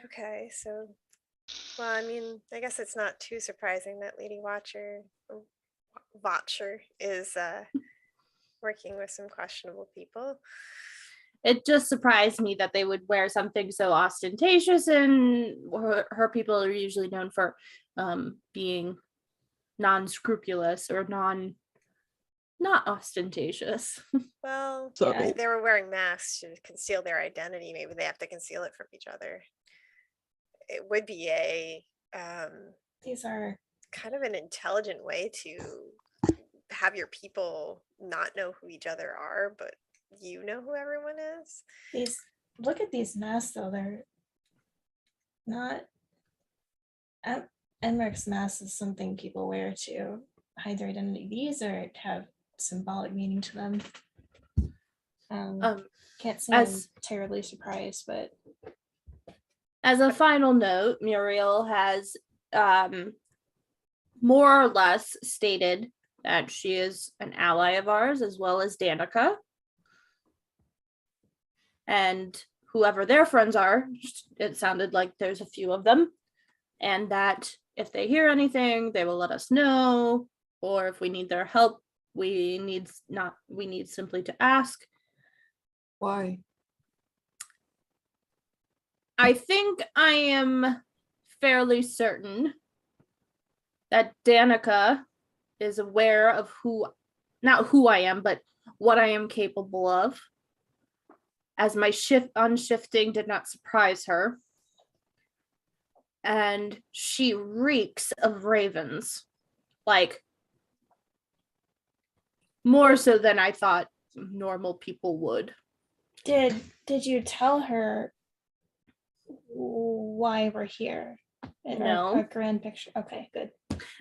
Okay, so, well, I mean, I guess it's not too surprising that Lady Watcher is working with some questionable people. It just surprised me that they would wear something so ostentatious, and her people are usually known for being non-scrupulous or not ostentatious. Well, So- they were wearing masks to conceal their identity. Maybe they have to conceal it from each other. It would be a These are kind of an intelligent way to have your people not know who each other are, but you know who everyone is. these. Look at these masks, though. They're not. Emmerich mask is something people wear to hide their identity. These are have symbolic meaning to them. Can't say I'm terribly surprised, but As a final note, Muriel has more or less stated that she is an ally of ours, as well as Danica. And whoever their friends are, it sounded like there's a few of them. And that if they hear anything, they will let us know. Or if we need their help, we need simply to ask. Why? I think I am fairly certain that Danica is aware of not who I am, but what I am capable of, as my unshifting did not surprise her. And she reeks of ravens, like more so than I thought normal people would. did you tell her why we're here? In No. our grand picture. Okay, good.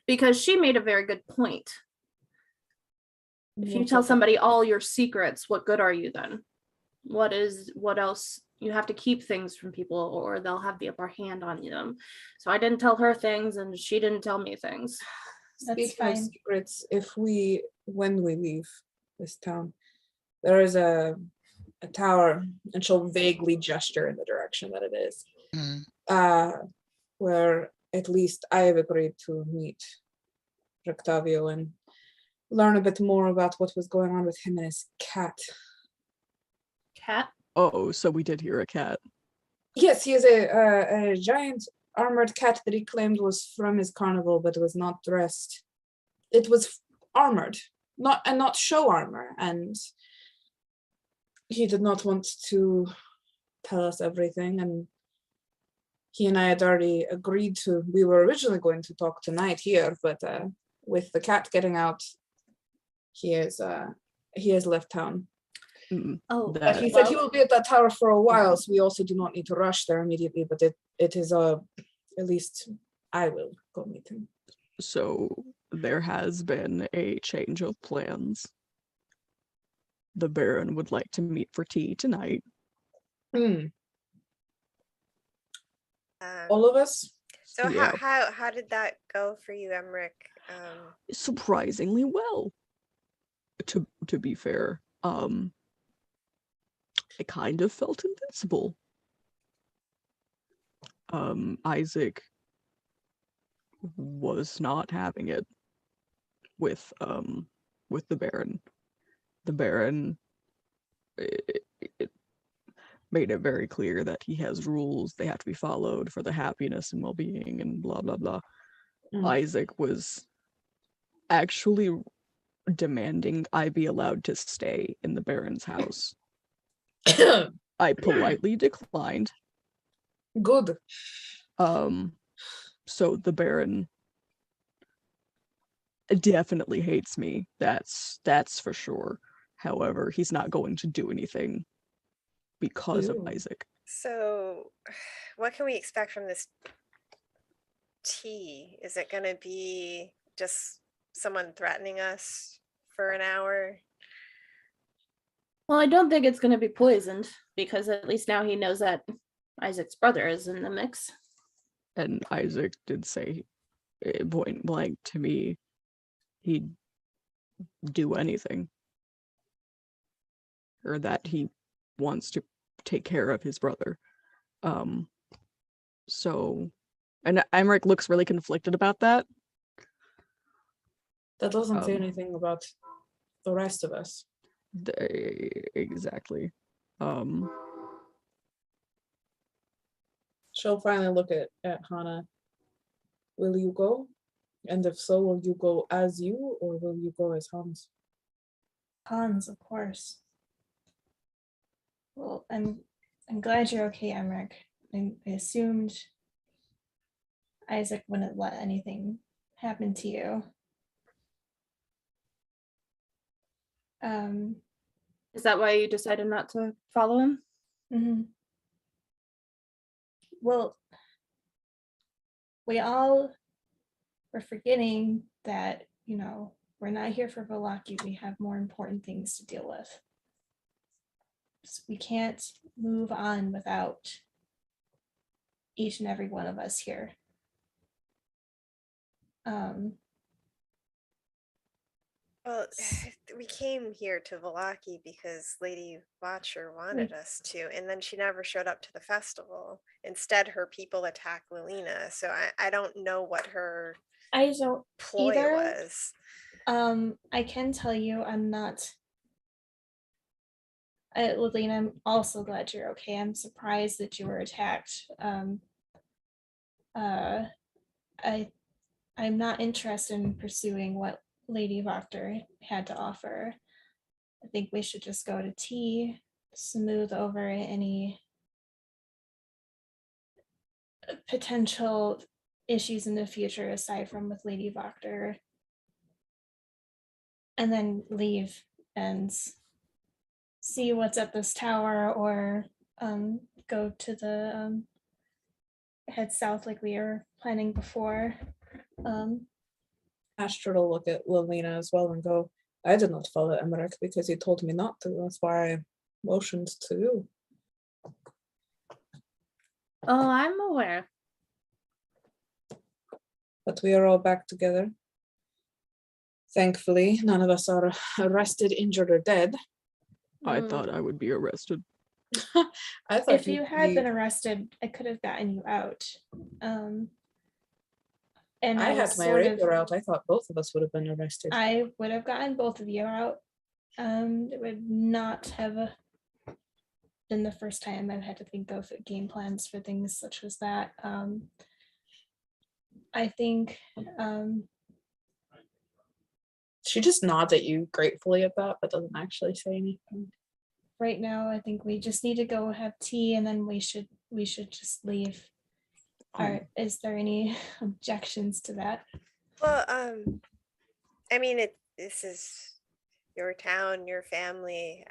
Because she made a very good point. If you tell somebody all your secrets, what good are you then? What else? You have to keep things from people or they'll have the upper hand on them. So I didn't tell her things and she didn't tell me things. That's Speaking of fine. secrets, when we leave this town, there is a tower, and she'll vaguely gesture in the direction that it is, where at least I have agreed to meet Rectavio and learn a bit more about what was going on with him and his cat. Cat? Oh, so we did hear a cat. Yes, he is a giant armored cat that he claimed was from his carnival, but was not dressed. It was armored, not show armor, and he did not want to tell us everything, and he and I had already agreed to, we were originally going to talk tonight here, but with the cat getting out, he has left town. Oh, But he That- said he will be at that tower for a while, so we also do not need to rush there immediately, but it is at least I will go meet him. So there has been a change of plans. The Baron would like to meet for tea tonight. Hmm. Um, All of us? so yeah. how did that go for you, Emmerich? Surprisingly well. To be fair, I kind of felt invincible. Isaac was not having it with the Baron. The Baron it made it very clear that he has rules, they have to be followed for the happiness and well-being and blah blah blah. Isaac was actually demanding I be allowed to stay in the Baron's house. I politely declined. Good. So the Baron definitely hates me. That's for sure. However, he's not going to do anything because of Ew. Isaac. So what can we expect from this tea? Is it going to be just someone threatening us for an hour? well, I don't think it's going to be poisoned because at least now he knows that Isaac's brother is in the mix. And Isaac did say point blank to me he'd do anything. Or that he wants to take care of his brother. So, and Emmerich looks really conflicted about that. That doesn't say Um, anything about the rest of us. Exactly. She'll finally look at Hannah. Will you go? And if so, will you go as you or will you go as Hans? Hans, of course. Well, I'm glad you're okay, Emmerich. I assumed Isaac wouldn't let anything happen to you. Is that why you decided not to follow him? Mhm. Well, we all were forgetting that, we're not here for Velaki. We have more important things to deal with. So we can't move on without each and every one of us here. Well, we came here to Valaki because Lady Watcher wanted us to, and then she never showed up to the festival. Instead, her people attacked Lilina. So I don't know what her I don't ploy either. was. I can tell you I'm not. Lilina, I'm also glad you're okay. I'm surprised that you were attacked. I'm not interested in pursuing what Lady Voctor had to offer. I think we should just go to tea, smooth over any potential issues in the future aside from with Lady Voctor, and then leave and see what's at this tower, or go to the head south like we were planning before. Astra will look at Lilina as well and go, I did not follow Emmerich because he told me not to. That's why I motioned to you. Oh, I'm aware. But we are all back together. Thankfully, none of us are arrested, injured, or dead. I thought I would be arrested. I thought If you had been arrested, I could have gotten you out. And I had was my sort of- rapier out. I thought both of us would have been arrested. I would have gotten both of you out. It would not have been the first time I've had to think of game plans for things such as that. I think She just nods at you gratefully at that, but doesn't actually say anything. right now, I think we just need to go have tea, and then we should just leave. Is there any objections to that? Well, I mean, this is your town, your family.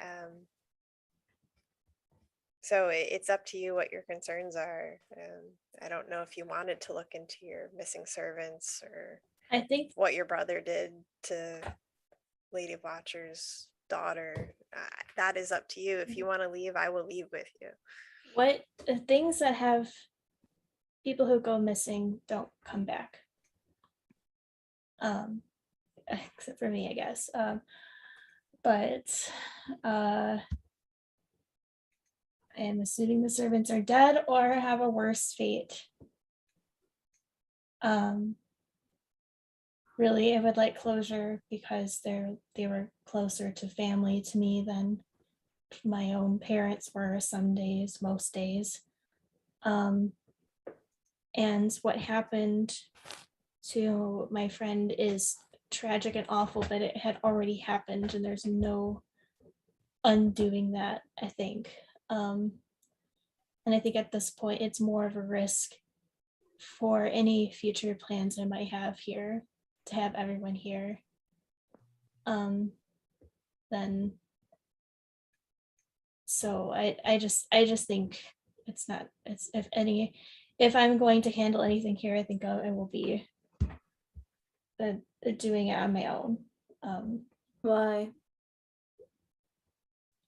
So it's up to you what your concerns are. I don't know if you wanted to look into your missing servants or I think what your brother did to Lady Watcher's daughter. That is up to you. If you want to leave, I will leave with you. what the things that have people who go missing don't come back. Except for me, I guess. But I am assuming the servants are dead or have a worse fate. Really, I would like closure because they were closer to family to me than my own parents were some days, most days. And what happened to my friend is tragic and awful, but it had already happened and there's no undoing that, I think. And I think at this point, it's more of a risk for any future plans I might have here to have everyone here. Then, so I just think it's not, if I'm going to handle anything here, I think I will be doing it on my own. Why?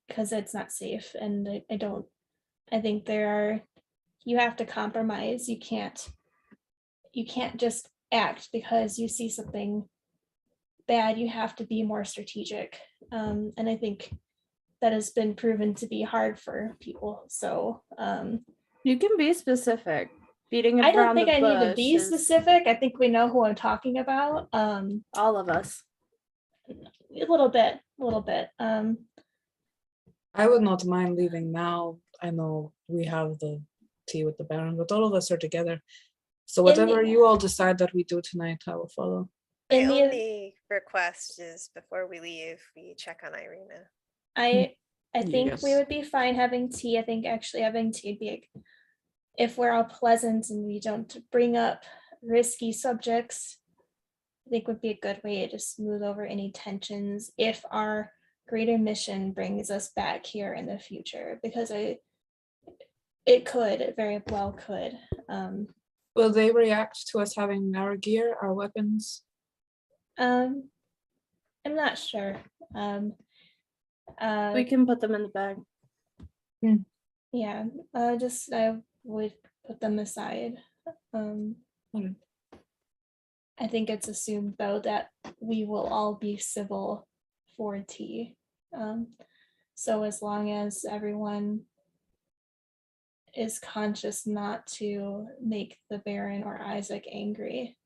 Because it's not safe, and I think you have to compromise. You can't just act because you see something bad. You have to be more strategic, and I think that has been proven to be hard for people. So You can be specific. Beating I don't around think the I need to bush be is specific. I think we know who I'm talking about. all of us. A little bit. I would not mind leaving now. I know we have the tea with the Baron, but all of us are together. So whatever you all decide that we do tonight, I will follow. My In the- only request is before we leave, we check on Irina. I think we Yes. would be fine having tea. I think actually having tea would be if we're all pleasant and we don't bring up risky subjects, I think would be a good way to smooth over any tensions if our greater mission brings us back here in the future, because it very well could. Will they react to us having our gear, our weapons? I'm not sure. We can put them in the bag. Yeah, I would put them aside. Okay. I think it's assumed though that we will all be civil for tea. So as long as everyone is conscious not to make the Baron or Isaac angry.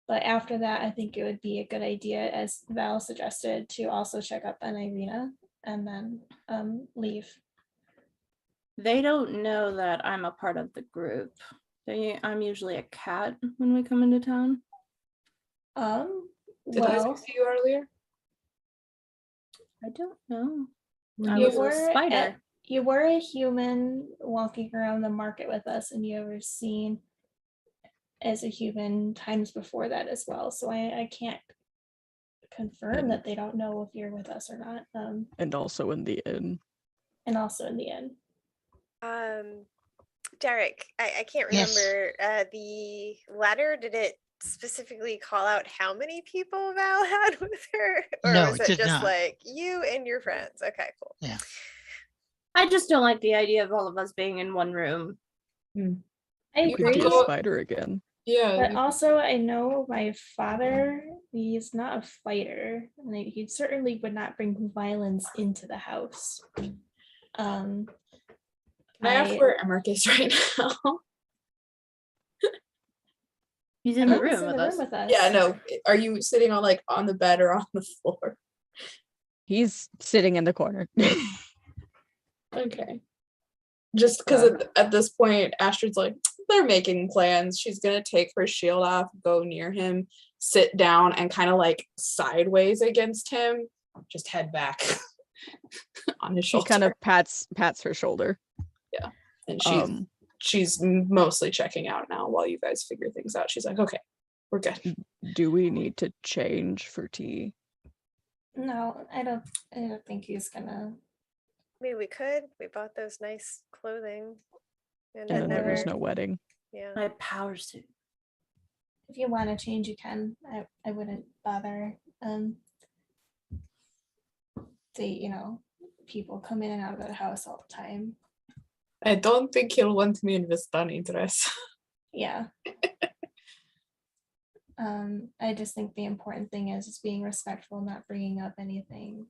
But after that, I think it would be a good idea, as Val suggested, to also check up on Irina and then leave. They don't know that I'm a part of the group. I'm usually a cat when we come into town. Did Well, I see you earlier? I don't know. When I you was a were spider. you were a human walking around the market with us, and you were seen as a human times before that as well. So I can't confirm that they don't know if you're with us or not. And also in the inn. And also in the end. Derek, I can't Yes. remember the letter. Did it specifically call out how many people Val had with her? Or No, was it it did just not. like you and your friends? Okay, cool. Yeah. I just don't like the idea of all of us being in one room. I You Could agree. be a go- spider again. Yeah. But you- also, I know my father, he's not a fighter. And he certainly would not bring violence into the house. Can I ask where Emmerich is right now? He's in the he's room in with the us. room with us. Yeah, no. Are you sitting on the bed or on the floor? He's sitting in the corner. Okay. Just because at this point, Astrid's like, they're making plans. She's gonna take her shield off, go near him, sit down, and kind of like sideways against him, just head back on his She shoulder. kind of pats her shoulder. And she's she's mostly checking out now while you guys figure things out. She's like, okay, we're good. Do we need to change for tea? No, I don't think he's gonna. I mean, we could. We bought those nice clothing. And And then then there's never, no wedding. yeah. My power suit. If you want to change, you can. I wouldn't bother. See, people come in and out of the house all the time. I don't think he'll want me in this bunny dress. Yeah. I just think the important thing is being respectful, not bringing up anything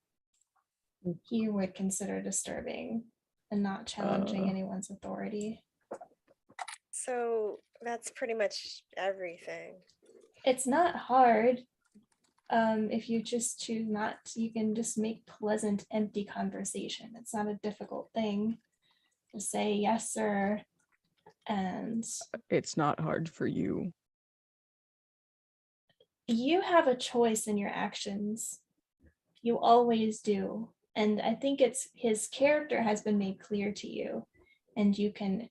he would consider disturbing and not challenging anyone's authority. So that's pretty much everything. It's not hard. If you just choose not, you can just make pleasant, empty conversation. It's not a difficult thing. Just say yes, sir. And It's not hard for you. you have a choice in your actions. You always do. And I think it's his character has been made clear to you, and you can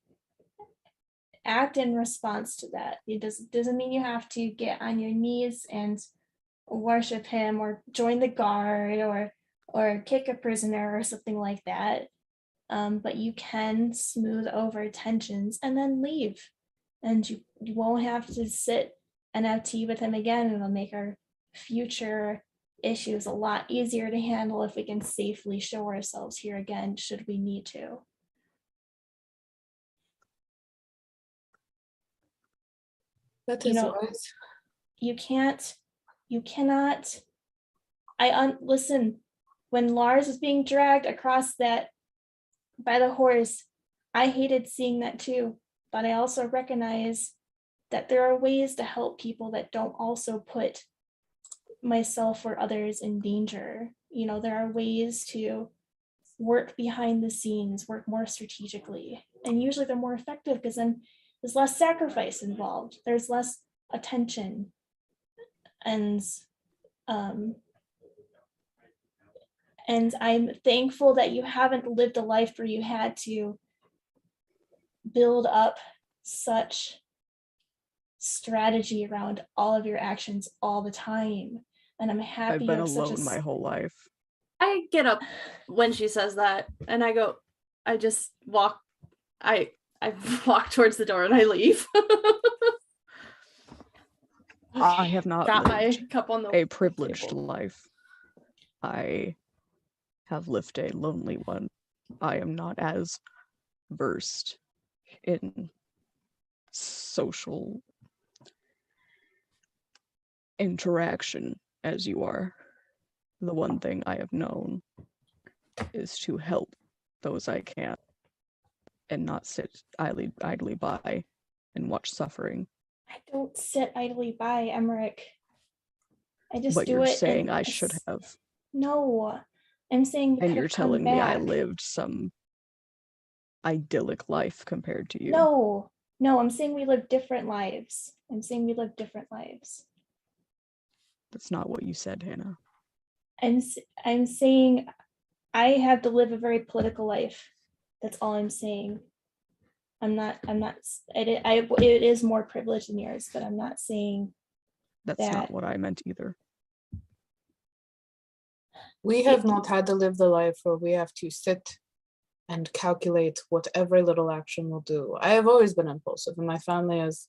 act in response to that. It doesn't mean you have to get on your knees and worship him or join the guard or kick a prisoner or something like that. But you can smooth over tensions and then leave. And you won't have to sit and have tea with him again. It'll make our future issues a lot easier to handle if we can safely show ourselves here again, should we need to. That You is know, wise. you cannot, listen, when Lars was being dragged across that by the horse, I hated seeing that too, but I also recognize that there are ways to help people that don't also put myself or others in danger. There are ways to work behind the scenes, work more strategically, and usually they're more effective because then there's less sacrifice involved, there's less attention. And I'm thankful that you haven't lived a life where you had to build up such strategy around all of your actions all the time. And I'm happy I've you been have such alone my whole life. I get up when she says that and I just walk. I walk towards the door and I leave. I have not Drop my lived cup on the a privileged table. life. I have lived a lonely one. I am not as versed in social interaction as you are. The one thing I have known is to help those I can and not sit idly by and watch suffering. I don't sit idly by, Emmerich. I just But do you're it. saying I should have. No, I'm saying you And could you're have come telling me I back. lived some idyllic life compared to you. No, I'm saying we live different lives. That's not what you said, Hannah. I'm saying I have to live a very political life. That's all I'm saying. It is more privileged than yours, but I'm not saying That's that. not what I meant either. We have not had to live the life where we have to sit and calculate what every little action will do. I have always been impulsive, and my family has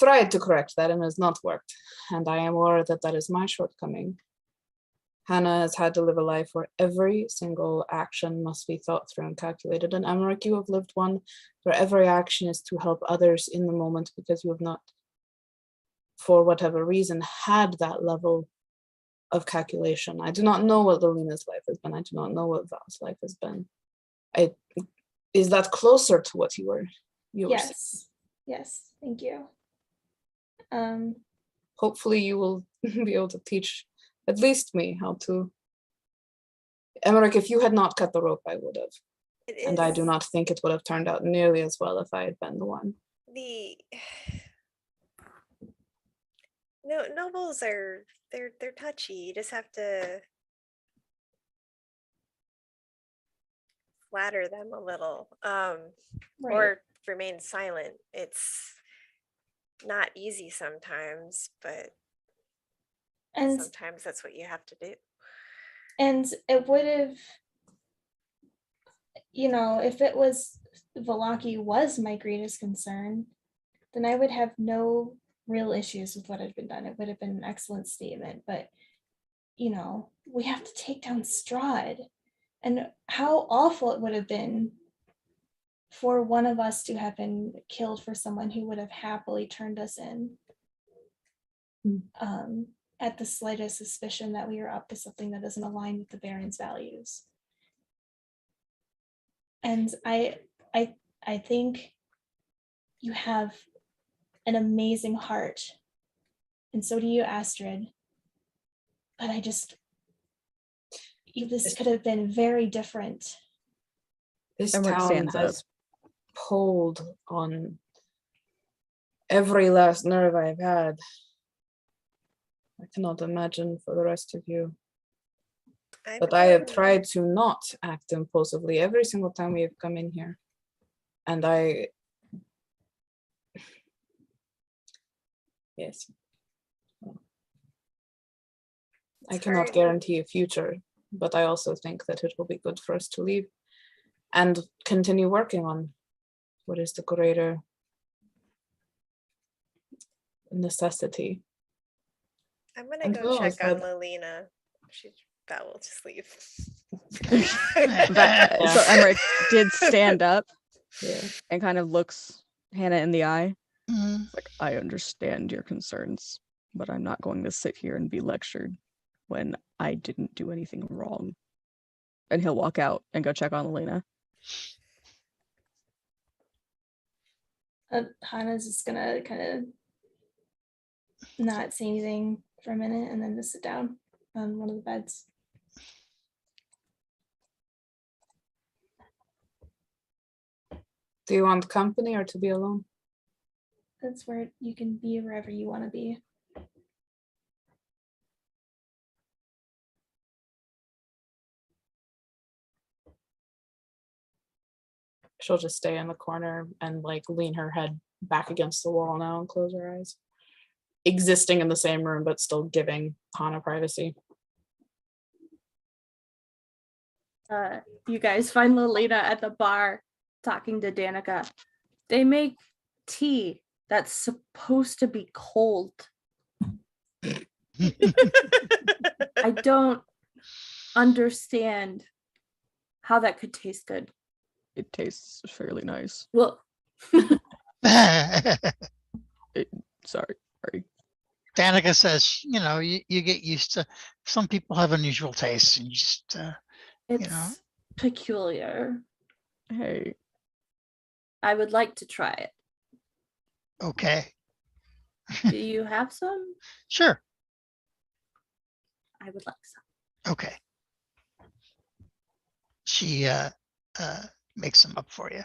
tried to correct that and has not worked. And I am aware that that is my shortcoming. Hannah has had to live a life where every single action must be thought through and calculated. And Emmerich, you have lived one where every action is to help others in the moment because you have not, for whatever reason, had that level of calculation. I do not know what Lorina's life has been. I do not know what Val's life has been. Is that closer to what you were Yes. Yes, thank you. Hopefully you will be able to teach at least me how to. Emmerich, if you had not cut the rope, I would have. And I do not think it would have turned out nearly as well if I had been the one. No, nobles are they're touchy. You just have to flatter them a little, Right. or remain silent. It's not easy sometimes, but And sometimes that's what you have to do. and it would have, if it was Velaki was my greatest concern, then I would have no real issues with what had been done. It would have been an excellent statement. But we have to take down Strahd, and how awful it would have been for one of us to have been killed for someone who would have happily turned us in. At the slightest suspicion that we are up to something that doesn't align with the Baron's values. And I think you have an amazing heart, and so do you, Astrid. But this could have been very different. This Emmerich town stands has pulled on every last nerve I've had. I cannot imagine for the rest of you. But I have tried to not act impulsively every single time we have come in here. And yes. I cannot guarantee a future, but I also think that it will be good for us to leave and continue working on what is the greater necessity. I'm gonna And go who knows, check on but- Lilina. That will just leave. So Emmerich did stand up Yeah. and kind of looks Hannah in the eye. Mhm. Like, I understand your concerns, but I'm not going to sit here and be lectured when I didn't do anything wrong. And he'll walk out and go check on Elena. Hannah's just gonna kind of not say anything for a minute and then just sit down on one of the beds. Do you want company or to be alone? That's where you can be wherever you want to be. She'll just stay in the corner and like lean her head back against the wall now and close her eyes. Existing in the same room, but still giving Hannah privacy. You guys find Lilina at the bar talking to Danica. They make tea that's supposed to be cold. I don't understand how that could taste good. It tastes fairly nice. Well, Sorry. Danica says, you get used to, some people have unusual tastes and you just, it's peculiar. Hey, I would like to try it. okay, Do you have some? sure, I would like some. okay. She makes them up for you.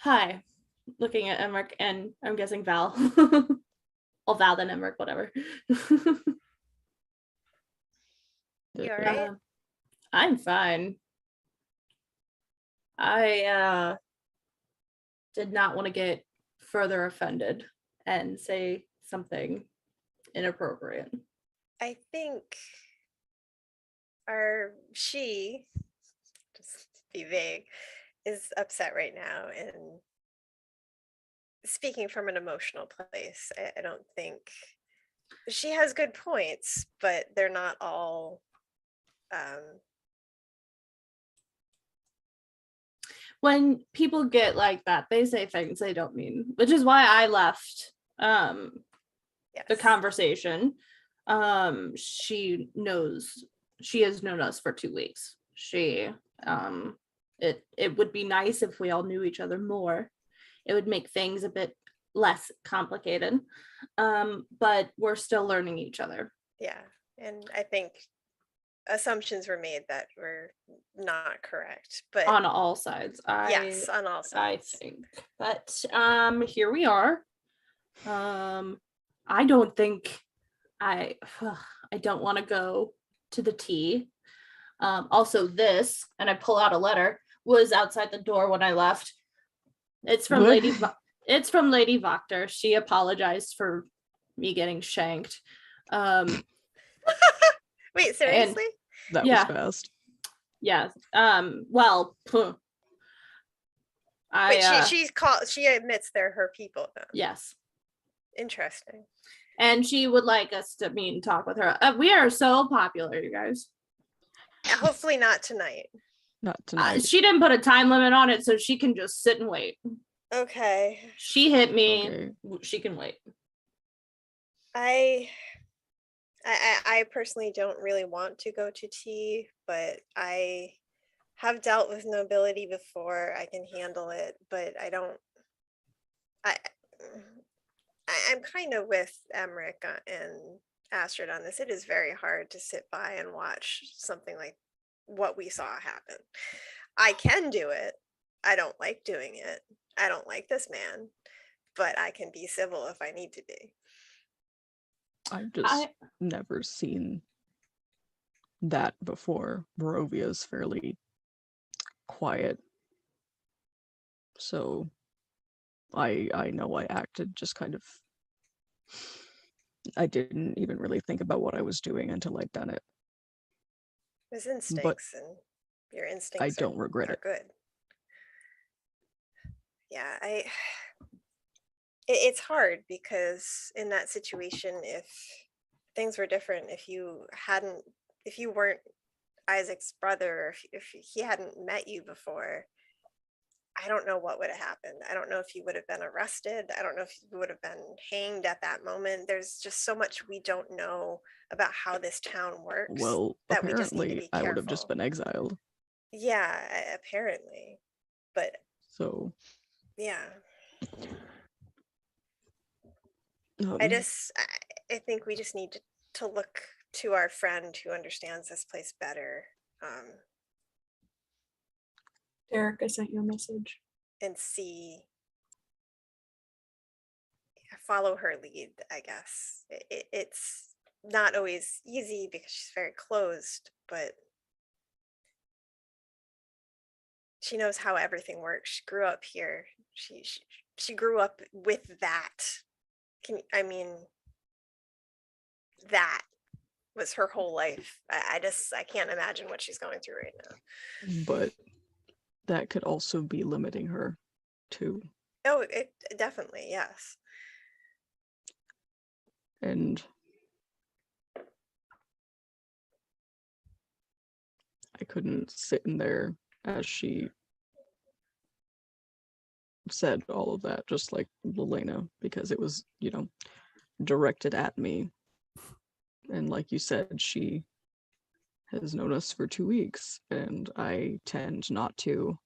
Hi. Looking at Emmerich and I'm guessing Val. Or Val then Emmerich, whatever. You all right? I'm fine. I did not want to get further offended and say something inappropriate. I think she, just be vague, is upset right now and speaking from an emotional place. I don't think she has good points, but they're not all When people get like that, they say things they don't mean, which is why I left the yes. conversation. She has known us for 2 weeks. It would be nice if we all knew each other more. It would make things a bit less complicated. But we're still learning each other. Yeah. And I think assumptions were made that were not correct, but On all sides. yes, on all I sides. think. But here we are. I don't think I don't want to go to the tea. Also this, and I pull out a letter, was outside the door when I left. It's from What? it's from Lady Voctor. She apologized for me getting shanked. Wait, seriously? That Yeah. was fast. Yeah. Well, Wait, she admits they're her people then. yes. Interesting. And she would like us to meet and talk with her. We are so popular, you guys. Hopefully not tonight. Not tonight. She didn't put a time limit on it, so she can just sit and wait. Okay. She hit me. Okay. She can wait. I personally don't really want to go to tea, but I have dealt with nobility before. I can handle it, but I'm kind of with Emmerich and Astrid on this. It is very hard to sit by and watch something like what we saw happen. I can do it. I don't like doing it. I don't like this man, but I can be civil if I need to be. I've just never seen that before. Barovia's fairly quiet. So I know I acted just kind of, I didn't even really think about what I was doing until I'd done it. It was instincts, and your instincts I don't regret are it. good. Yeah, it's hard because in that situation, if things were different, if you weren't Isaac's brother, if he hadn't met you before, I don't know what would have happened. I don't know if you would have been arrested. I don't know if you would have been hanged at that moment. There's just so much we don't know about how this town works. Well, that we just need to apparently be I would have just careful. been exiled. Yeah, apparently. But So yeah, um, I think we just need to look to our friend who understands this place better, Derek, I sent you a message. and follow her lead, I guess. It's not always easy because she's very closed, but she knows how everything works. She grew up here. She grew up with that. That was her whole life. I can't imagine what she's going through right now. but that could also be limiting her too. Oh, it definitely, yes. And I couldn't sit in there as she said all of that, just like Lelena, because it was, directed at me. And like you said, she has known us for 2 weeks, and I tend not to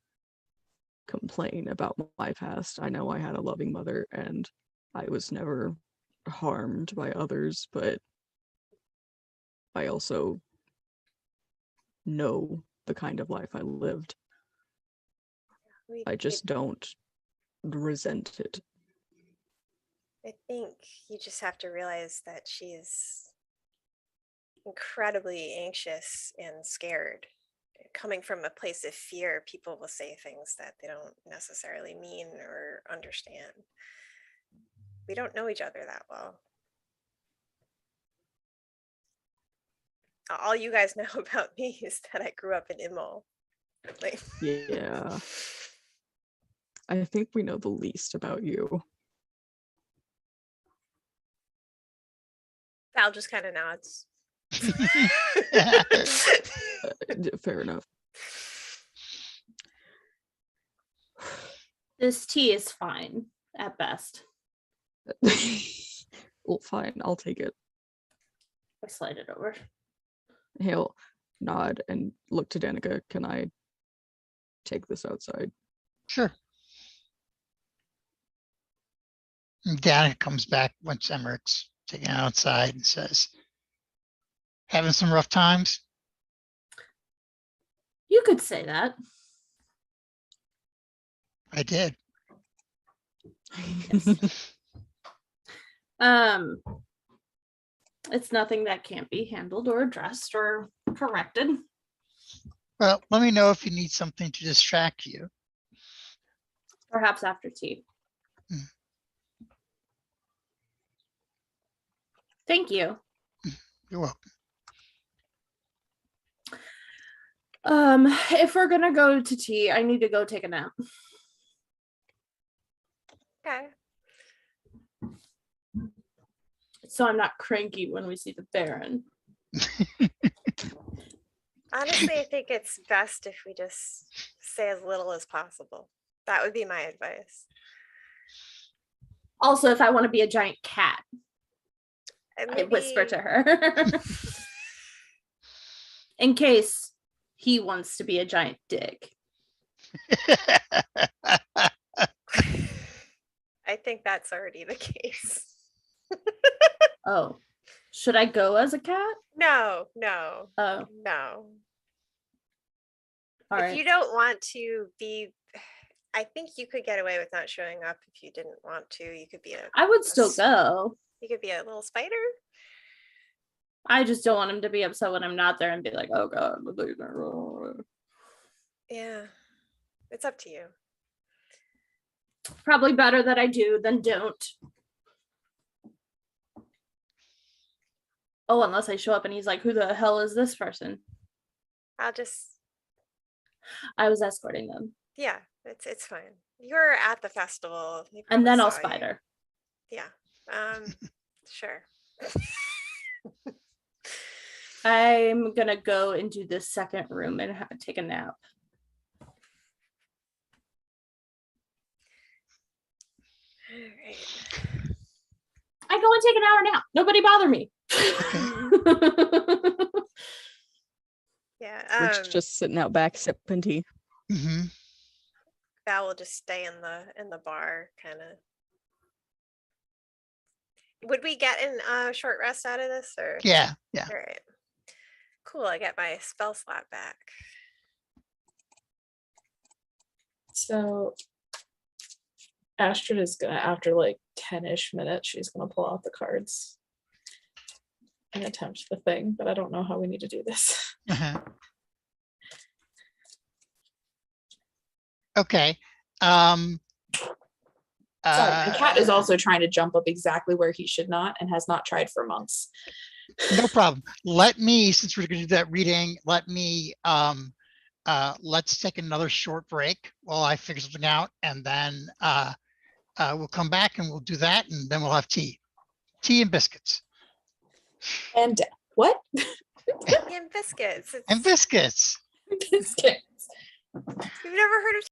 complain about my past. I know I had a loving mother, and I was never harmed by others, but I also know the kind of life I lived. I just don't resent it. I think you just have to realize that she's incredibly anxious and scared. Coming from a place of fear, people will say things that they don't necessarily mean or understand. We don't know each other that well. All you guys know about me is that I grew up in Immol. Yeah. I think we know the least about you. Val just kind of nods. Fair enough. This tea is fine at best. Well, fine, I'll take it. I slide it over. He'll nod and look to Danica. Can I take this outside? Sure. And Danica comes back once Emmerich's taken outside and says, having some rough times? You could say that. I did. It's nothing that can't be handled or addressed or corrected. Well, let me know if you need something to distract you. Perhaps after tea. Mm. Thank you. You're welcome. If we're gonna go to tea, I need to go take a nap. Okay. So I'm not cranky when we see the Baron. Honestly, I think it's best if we just say as little as possible. That would be my advice. Also, if I want to be a giant cat, And I whisper to maybe- her. In case he wants to be a giant dick. I think that's already the case. Oh. Should I go as a cat? No, no, Oh, no. all If right. you don't want to be, I think you could get away with not showing up if you didn't want to. You could be I would still go. you could be a little spider. I just don't want him to be upset when I'm not there and be like, oh God. Yeah, it's up to you. Probably better that I do than don't. Oh, unless I show up and he's like, who the hell is this person? I'll just, I was escorting them. yeah, it's fine. You're at the festival. They And then probably I'll saw you. spider. Yeah. Sure. I'm gonna go into the second room and take a nap. All right. I go and take an hour nap. Nobody bother me. Yeah. We're just sitting out back sipping tea. Mhm. Val will just stay in the bar, kind of. Would we get a short rest out of this, or? Yeah, yeah. All right. Cool. I get my spell slot back. So Astrid is gonna, after like 10-ish minutes, she's gonna pull out the cards and attempt the thing, but I don't know how we need to do this. Uh-huh. Okay. Um, Sorry, the cat is also trying to jump up exactly where he should not and has not tried for months. no problem. Let me, since we're going to do that reading, let's take another short break while I figure something out, and then we'll come back and we'll do that, and then we'll have tea and biscuits. And what? And biscuits. And biscuits. Biscuits. You've never heard of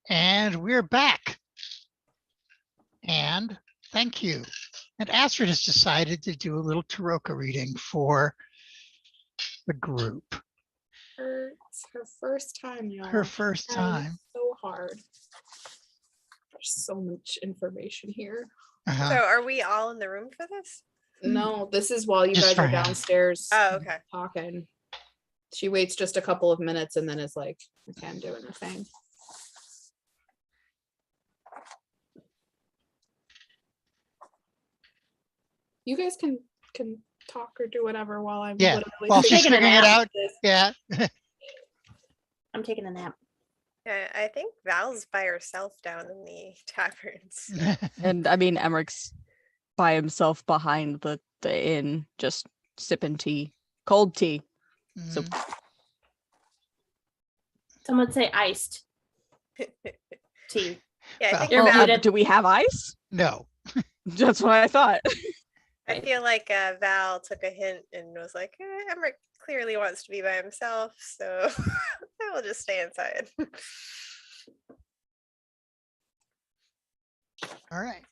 And we're back. And thank you. And Astrid has decided to do a little Taroka reading for the group. It's her first time, y'all. Her first Trying time. So hard. There's so much information here. Uh-huh. So are we all in the room for this? No, this is while you Just guys for are him. downstairs Oh, okay. talking. She waits just a couple of minutes and then is like, okay, I'm doing the thing. You guys can talk or do whatever while I'm Yeah, literally while she's taking a figuring it nap. out. Yeah. I'm taking a nap. Yeah, I think Val's by herself down in the taverns. And I mean, Emmerich's by himself behind the inn, just sipping tea, cold tea. So Mhm. Some would say iced tea. Yeah, I Well, think You're Val, muted. do we have ice? No. That's what I thought. I feel like Val took a hint and was like, Emmerich clearly wants to be by himself, so I will just stay inside. All right.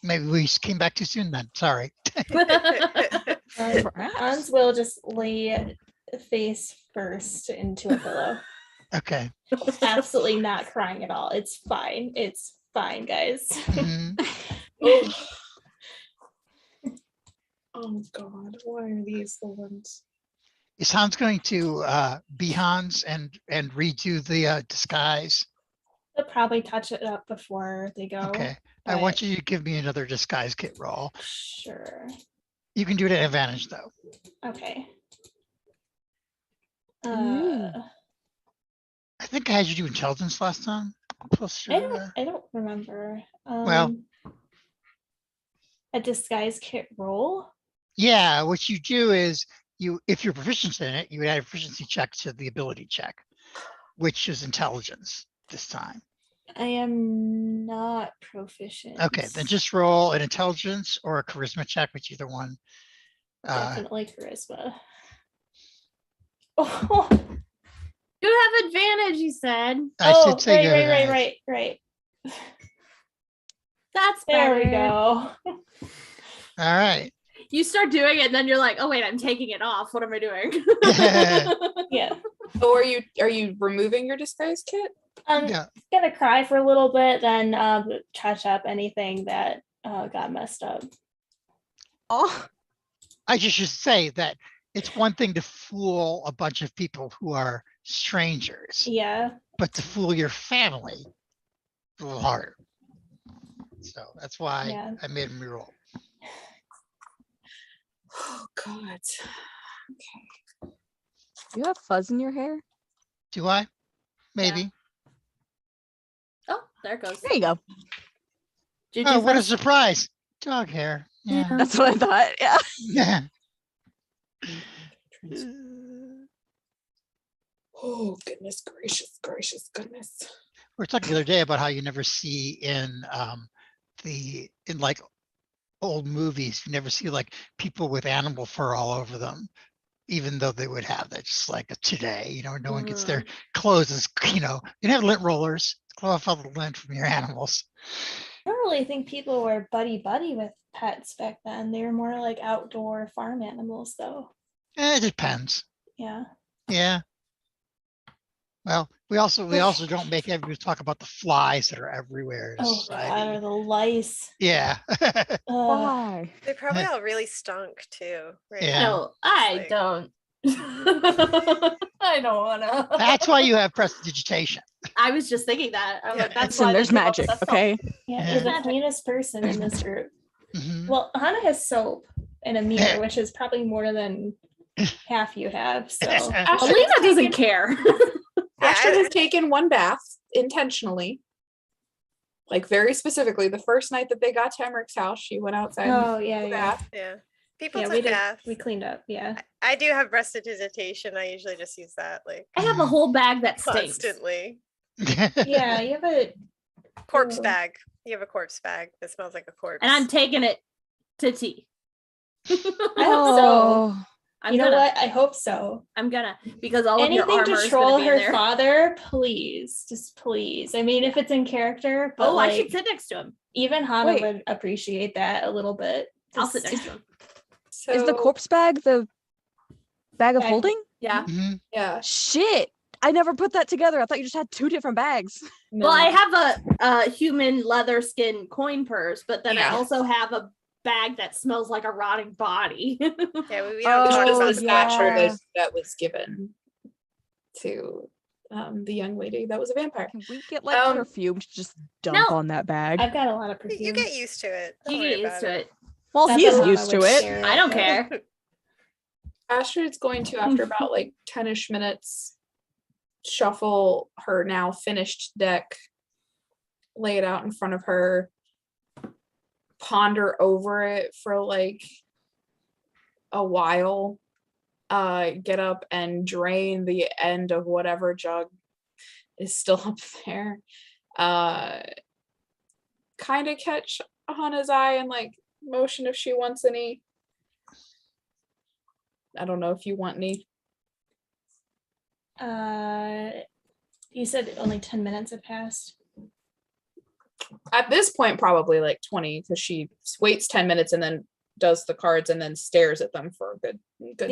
Maybe we came back too soon then. Sorry. Perhaps. Hans will just lay face first into a pillow. Okay. Absolutely not crying at all. It's fine. It's fine, guys. Mhm. Oh. Oh God, why are these the ones? Is Hans going to be Hans and redo the disguise? They'll probably touch it up before they go. Okay. I want but you to give me another disguise kit roll. Sure. You can do it at advantage though. Okay. Ooh. I think I had you do intelligence last time. Plus, I don't remember. Well- A disguise kit roll. yeah, what you do is if you're proficient in it, you would add a proficiency check to the ability check, which is intelligence this time. I am not proficient. Okay, then just roll an intelligence or a charisma check, which either one. Definitely charisma. Oh, You have advantage, you said. I oh, should say you have advantage. right. That's There better. we go. All right. You start doing it, and then you're like, oh wait, I'm taking it off. What am I doing? Yeah. Oh, are you removing your disguise kit? Yeah. Gonna cry for a little bit, then touch up anything that got messed up. Oh, I just should say that it's one thing to fool a bunch of people who are strangers, Yeah. but to fool your family, is a little harder. So that's why Yeah. I made him reroll. Oh God. you have fuzz in your hair? Do I? Maybe. Oh, there it goes. There you go. Juju Oh, what a fuzz. surprise. Dog hair. Yeah. That's what I thought. Yeah. Yeah. Oh goodness gracious goodness. We were talking the other day about how you never see in like old movies, you never see like people with animal fur all over them, even though they would have that just like today, no one gets their clothes as, you can have lint rollers, blow off all the lint from your animals. I don't really think people were buddy with pets back then. They were more like outdoor farm animals, though. It depends. Yeah. Yeah. Well, we also don't make everybody talk about the flies that are everywhere in Oh society. God, or the lice. Yeah. Why? They probably all really stunk too. Right? Yeah. No, I Like- don't. I don't wanna. That's why you have prestidigitation. I was just thinking that. I'm like, Yeah. that's Listen, why there's they come up magic, with that okay? Yeah, Yeah. you're the cleanest person in this group. Mhm. Well, Hannah has soap and a mirror, Yeah. which is probably more than half you have. So Astrid Alina has doesn't taken- care. Astrid I- has taken one bath intentionally. Like very specifically, the first night that they got to Emmerich's house, she went outside and oh took yeah, a yeah. bath. Yeah. People Yeah, took we did. baths. We cleaned up. Yeah. I do have prestidigitation. I usually just use that like I have a whole bag that stinks. constantly. Yeah, you have a Corpse Oh. bag. You have a corpse bag that smells like a corpse. And I'm taking it to tea. I have soap. Oh, I'm You know gonna. what? I hope so. I'm gonna, because all of your Anything armor to is gonna troll be in her there. father, please, just please. I mean, if it's in character, but Oh, I should like, sit next to him. even Hannah Wait. would appreciate that a little bit. I'll sit Just- next to him. So Is the corpse bag the bag of Bag- holding? Yeah. Mhm. Yeah. Shit. I never put that together. I thought you just had 2 different bags. Well, I no. have a human leather skin coin purse, but then I Yeah. also have a bag that smells like a rotting body. Yeah, we don't It's talk just about the the satchel yeah. that was given to the young lady that was a vampire. Can we get like Um, perfume to just dump No. on that bag? I've got a lot of You perfume. get used to it. Don't You worry get used about to it. Well, Not he's that Hannah used to would it. share I don't but- care. Astrid's going to, after about like 10-ish minutes, shuffle her now finished deck, lay it out in front of her, ponder over it for like a while, get up and drain the end of whatever jug is still up there. Kind of catch Hannah's eye and like motion if she wants any. I don't know if you want any. You said only 10 minutes have passed. At this point, probably like 20, because she waits 10 minutes and then does the cards and then stares at them for a good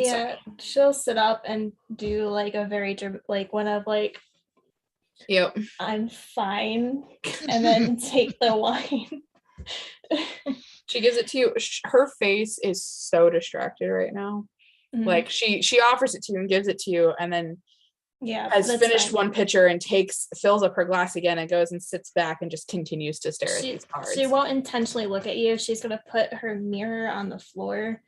Yeah, second. she'll sit up and do like a very like one of like Yep. I'm fine, and then take the wine. She gives it to you. Her face is so distracted right now. Mhm. Like she offers it to you and gives it to you, and then yeah, has that's finished fine. one pitcher and fills up her glass again and goes and sits back and just continues to stare at She, these cards. she won't intentionally look at you. She's gonna put her mirror on the floor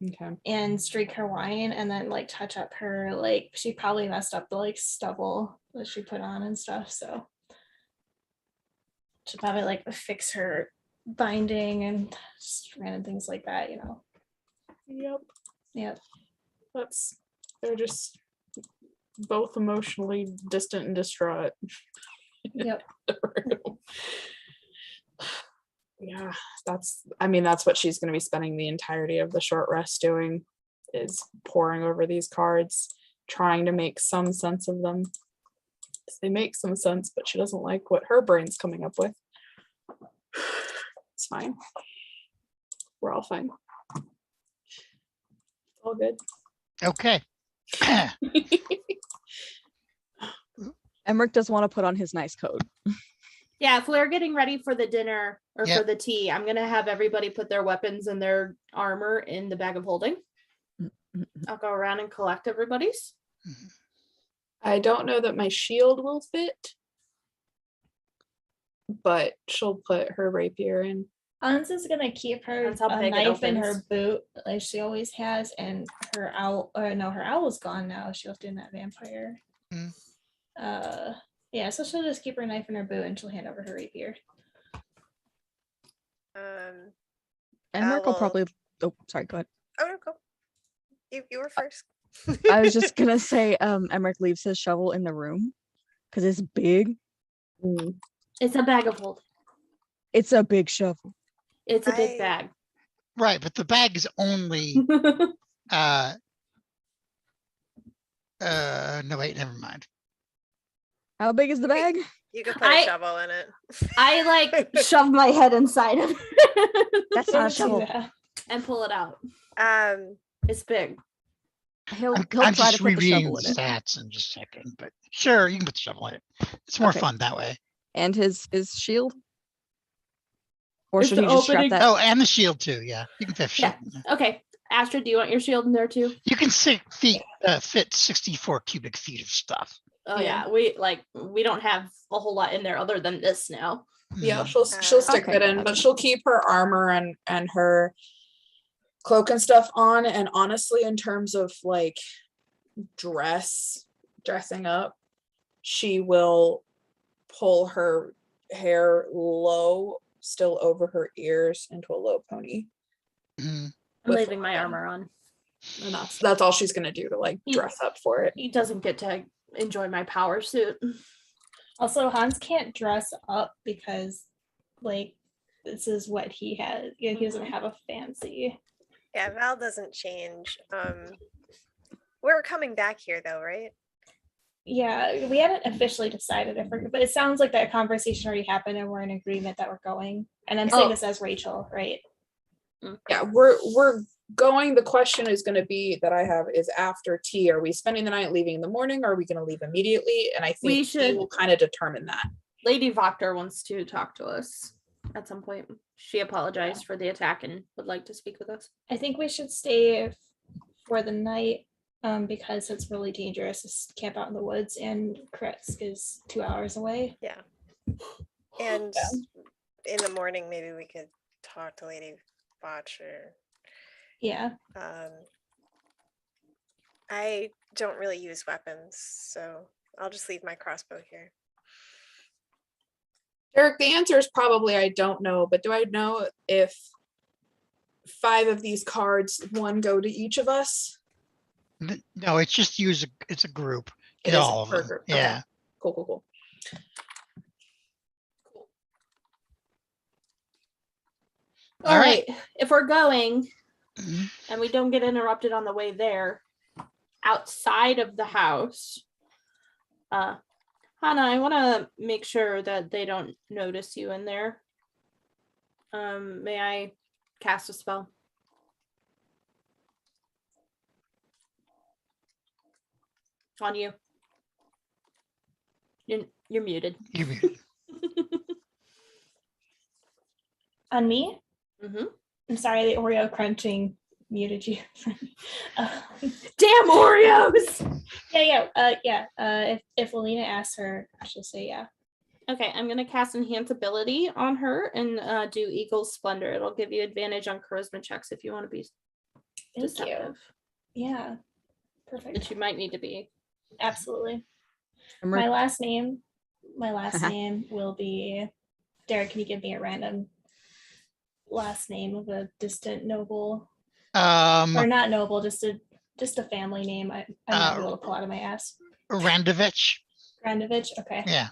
Okay. and streak her wine, and then like touch up her like she probably messed up the like stubble that she put on and stuff. So she'll probably like fix her binding and just random things like that. You know. Yep. Yep. They're just both emotionally distant and distraught. Yep. Yeah, that's what she's going to be spending the entirety of the short rest doing, is poring over these cards, trying to make some sense of them. They make some sense, but she doesn't like what her brain's coming up with. It's fine. We're all fine. All good. Okay. Emmerich does want to put on his nice coat. Yeah, if we're getting ready for the dinner or Yep. for the tea, I'm gonna have everybody put their weapons and their armor in the bag of holding. I'll go around and collect everybody's. I don't know that my shield will fit, but she'll put her rapier in. Hans is gonna keep her That's how a big it knife in her opens. boot like she always has, and her owl. Or no, her owl's gone now. She was doing that vampire. Mm. Yeah, so she'll just keep her knife in her boot and she'll hand over her rapier. Emmerich will will- probably. Oh, sorry. Go ahead. Oh no, go. You were first. I was just gonna say, Emmerich leaves his shovel in the room because it's big. It's a bag of holding. It's a big shovel. It's a big I- bag. Right, but the bag is only no wait, never mind. How big is the bag? You could put I- a shovel in it. I like shove my head inside of it That's not a Don't do shovel. that. and pull it out. Um, It's big. He'll I'm try just to put the rereading shovel the in it. stats in just a second, but sure, you can put the shovel in it. It's more Okay. fun that way. And his shield. Or It's should the he just strap opening- that? Oh, and the shield too. Yeah, you can fit Yeah. shield in there. Okay. Astrid, do you want your shield in there too? You can fit 64 cubic feet of stuff. Oh Yeah. yeah. We don't have a whole lot in there other than this now. Yeah, Mhm. she'll stick Okay, that in, but okay. she'll keep her armor and her cloak and stuff on. And honestly, in terms of like dressing up, she will pull her hair low, still over her ears, into a low pony. Mhm. I'm With leaving my like, armor on. And that's all she's gonna do to like dress up for it. He doesn't get to enjoy my power suit. Also, Hans can't dress up because, like, this is what he has. You know, he doesn't have a fancy Yeah, Val doesn't change. We're coming back here though, right? Yeah, we haven't officially decided if we're, but it sounds like that conversation already happened and we're in agreement that we're going. And I'm saying Oh. this as Rachel, right? Yeah, we're going. The question is going to be that I have is after tea. Are we spending the night, leaving in the morning, or are we going to leave immediately? And I think We tea should- will kind of determine that. Lady Voctor wants to talk to us at some point. She apologized for the attack and would like to speak with us. I think we should stay for the night because it's really dangerous to camp out in the woods, and Kretsk is 2 hours away. Yeah. And in the morning, maybe we could talk to Lady Botcher. Yeah. I don't really use weapons, so I'll just leave my crossbow here. Derek, the answer is probably I don't know, but do I know if 5 of these cards, 1 go to each of us? No, it's just it's a group. It Get is all of per them. group. Okay. Yeah. Cool. All right. If we're going Mhm. and we don't get interrupted on the way there, outside of the house, Hannah, I want to make sure that they don't notice you in there. May I cast a spell? On you. You're muted. You muted. On me? Mm-hmm. I'm sorry, the Oreo crunching muted you. Damn Oreos! If Alina asks her, she'll say yeah. Okay, I'm gonna cast Enhance Ability on her and do Eagle's Splendor. It'll give you advantage on charisma checks if you want to be Thank deceptive, you. Yeah. Perfect. which you might need to be. Absolutely. Emmerich, My last name will be Derek. Can you give me a random last name of a distant noble, or not noble, just a family name? I'm not able to pull out of my ass. Randovich. Grandovich. Okay. Yeah.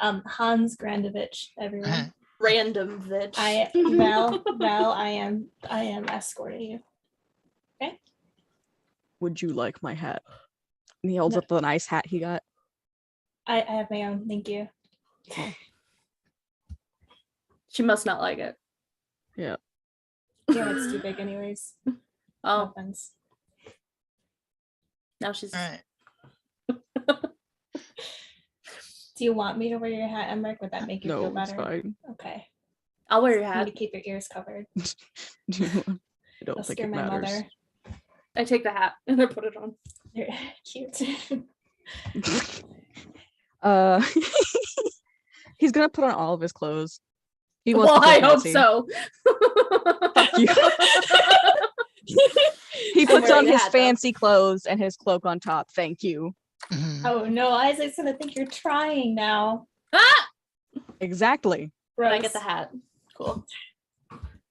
Hans Grandovich. Everyone. Random bitch. Val. I am escorting you. would you like my hat? And he holds No. up the nice hat he got. I have my own. Thank you. She must not like it. Yeah. Yeah, it's too big, anyways. No Oh, offense. now she's. All right. Do you want me to wear your hat, Emmerich? Would that make you No, feel it's better? fine. Okay. I'll wear your You need hat. to keep your ears covered. I don't I'll think scare it my matters. mother. I take the hat and I put it on. They're cute. He's gonna put on all of his clothes. He Well, wants to I feel hope fancy. so. Fuck you. He I'm puts on wearing a his hat, though. fancy clothes and his cloak on top. Thank you. Mhm. Oh no, Isaac's gonna think you're trying now. Ah! Exactly. But I get Gross. the hat. Cool.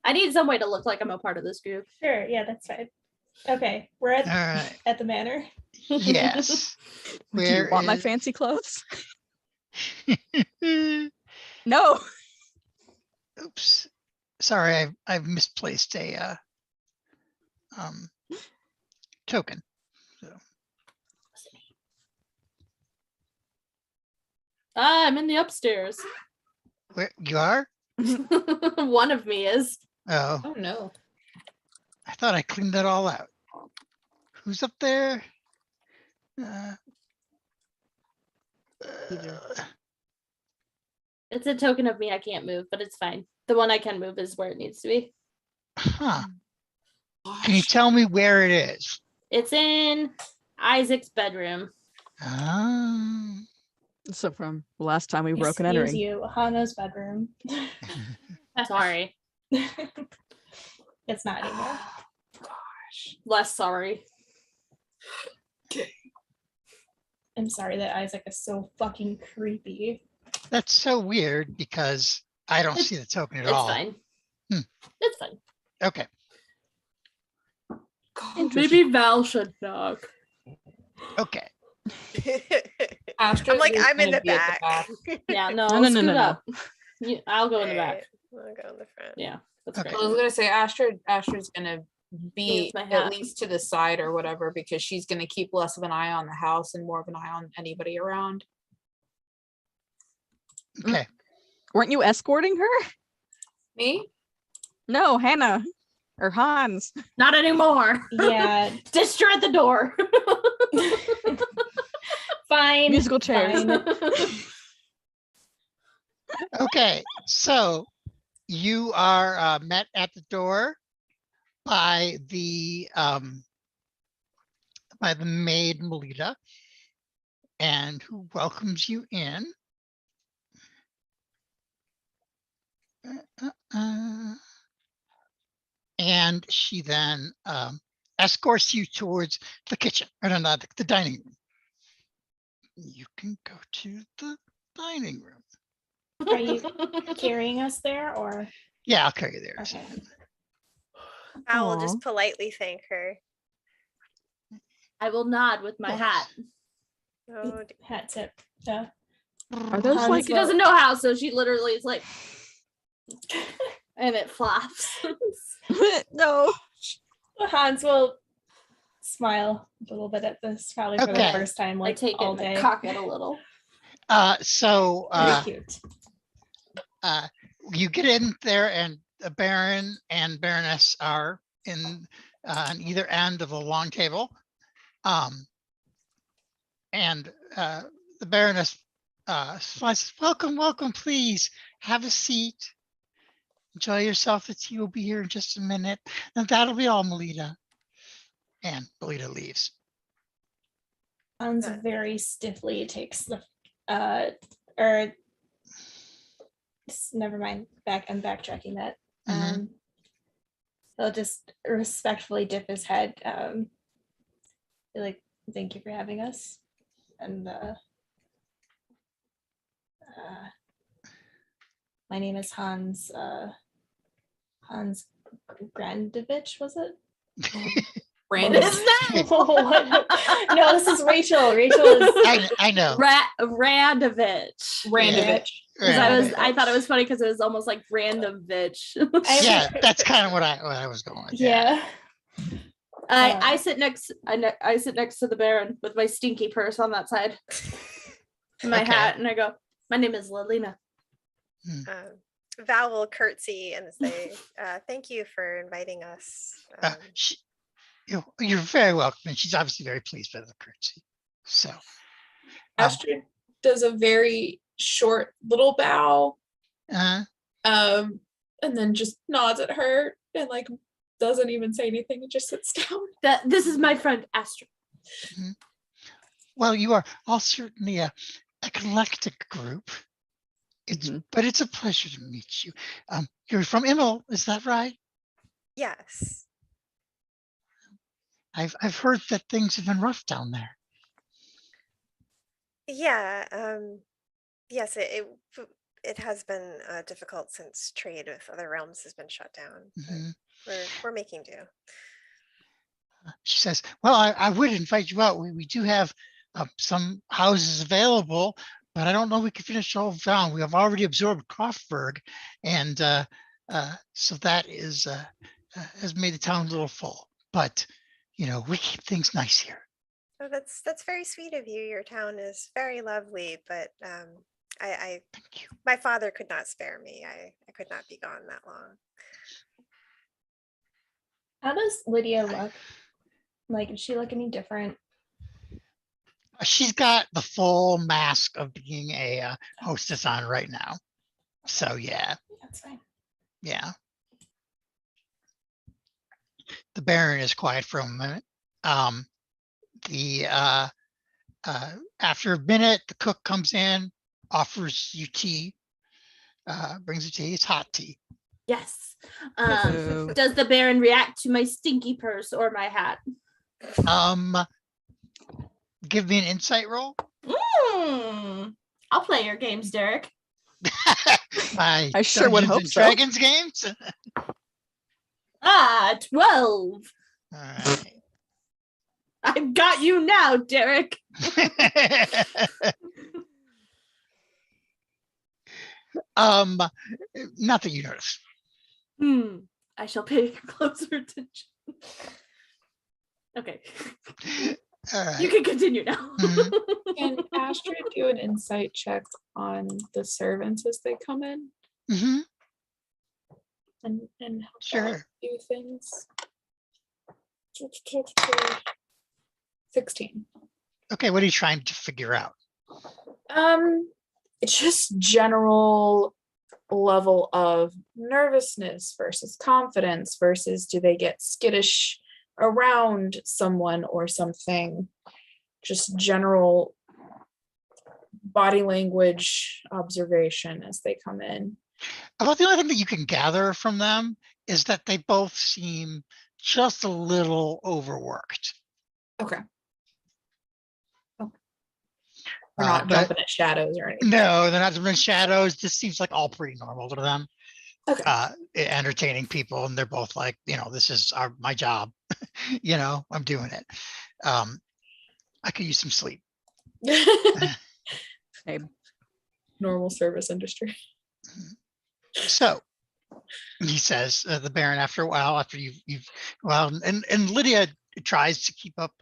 I need some way to look like I'm a part of this group. Sure, yeah, that's fine. Okay, we're All right. at the manor. Yes. Do you want my is- fancy clothes? No. Oops. Sorry, I've misplaced a token. I'm in the upstairs. Where you are? One of me is. Oh, Oh no. I thought I cleaned that all out. Who's up there? It's a token of me. I can't move, but it's fine. The one I can move is where it needs to be. Huh. Can you tell me where it is? It's in Isaac's bedroom. Ah. So from the last time we broke and Excuse entering. you, Hana's bedroom. Sorry. It's not anymore. Less sorry. I'm sorry that Isaac is so fucking creepy. That's so weird because I don't see the token at It's all. fine. Hmm. It's fine. Okay. Maybe Val should knock. Okay. Astrid I'm like, is I'm in gonna the be at back. Yeah, no, No, no, no, scoot no, no. up. I'll go in the back. Alright, I'll go in the front. Yeah, that's Okay. great. I was gonna say Astrid's gonna be Here's my at hat. least to the side or whatever, because she's going to keep less of an eye on the house and more of an eye on anybody around. Okay. Weren't you escorting her? Me? No, Hannah or Hans. Not anymore. Yeah. Destroy the door. Fine. Musical chairs. fine. Okay. So you are met at the door by the maid Melita, and who welcomes you in. And she then escorts you towards the kitchen, or no, not the dining room. You can go to the dining room. Are you carrying us there or? Yeah, I'll carry you there. Okay. I will Aw. just politely thank her. I will nod with my Of hat. Oh, Hat tip. Yeah. Are those Hans like She doesn't know how, so she literally is like, and it flops. no? Hans will smile a little bit at this, probably for Okay. the first time, I like take it all and day. I cock it a little. So Very cute. you get in there, and the Baron and Baroness are on either end of a long table. And the Baroness says, welcome, welcome, please have a seat. Enjoy yourself. The tea will be here in just a minute. And that'll be all, Melita. And Melita leaves. Hans very stiffly takes the or never mind. I'm backtracking that. Mhm. He'll just respectfully dip his head. Be like, thank you for having us. And my name is Hans Hans Grandovich, was it? Brandon. What is that? What? No, this is Rachel. Rachel is I know. Radovich. Randovich. Yeah. I thought it was funny because it was almost like random bitch. Yeah, that's kind of what I was going with. yeah. I sit next to the Baron with my stinky purse on that side, and my Okay. hat, and I go, "My name is Lelina." Val will curtsy and say, thank you for inviting us. You're very welcome. And she's obviously very pleased with the curtsy. So Astrid does a very short little bow, and then just nods at her and like doesn't even say anything and just sits down. This is my friend Astrid. well, you are all certainly a eclectic group. But it's a pleasure to meet you. You're from Immel, is that right? Yes. I've heard that things have been rough down there. Yeah. Yes, it has been difficult since trade with other realms has been shut down. Mhm. We're making do. She says, well, I would invite you out. We do have some houses available, but I don't know we can finish all down. We have already absorbed Kaufberg, and so that has made the town a little full. But we keep things nice here. Oh, that's very sweet of you. Your town is very lovely, but I Thank you. my father could not spare me. I could not be gone that long. How does Lydia look? Like, does she look any different? She's got the full mask of being a hostess on right now. So yeah, That's fine. yeah. The Baron is quiet for a minute. After a minute, the cook comes in, offers you tea, brings you tea. It's hot tea. Yes. Boo. Does the Baron react to my stinky purse or my hat? Give me an insight roll. I'll play your games, Derek. My I sure would Dungeons hope and so. Dragons games. 12. All right. I've got you now, Derek. Not that you notice. I shall pay closer attention. Okay, All right. you can continue now. Mhm. Can Astrid do an insight check on the servants as they come in Mhm. and help out Sure. do things? 16. Okay, what are you trying to figure out? It's just general level of nervousness versus confidence versus do they get skittish around someone or something? Just general body language observation as they come in. About the only thing that you can gather from them is that they both seem just a little overworked. Okay. We're not But jumping at shadows or anything. no, they're not in shadows. This seems like all pretty normal to them. Okay. Entertaining people, and they're both like, this is my job. I'm doing it. I could use some sleep. Same. Normal service industry. So he says, the Baron, after a while, after and Lydia tries to keep up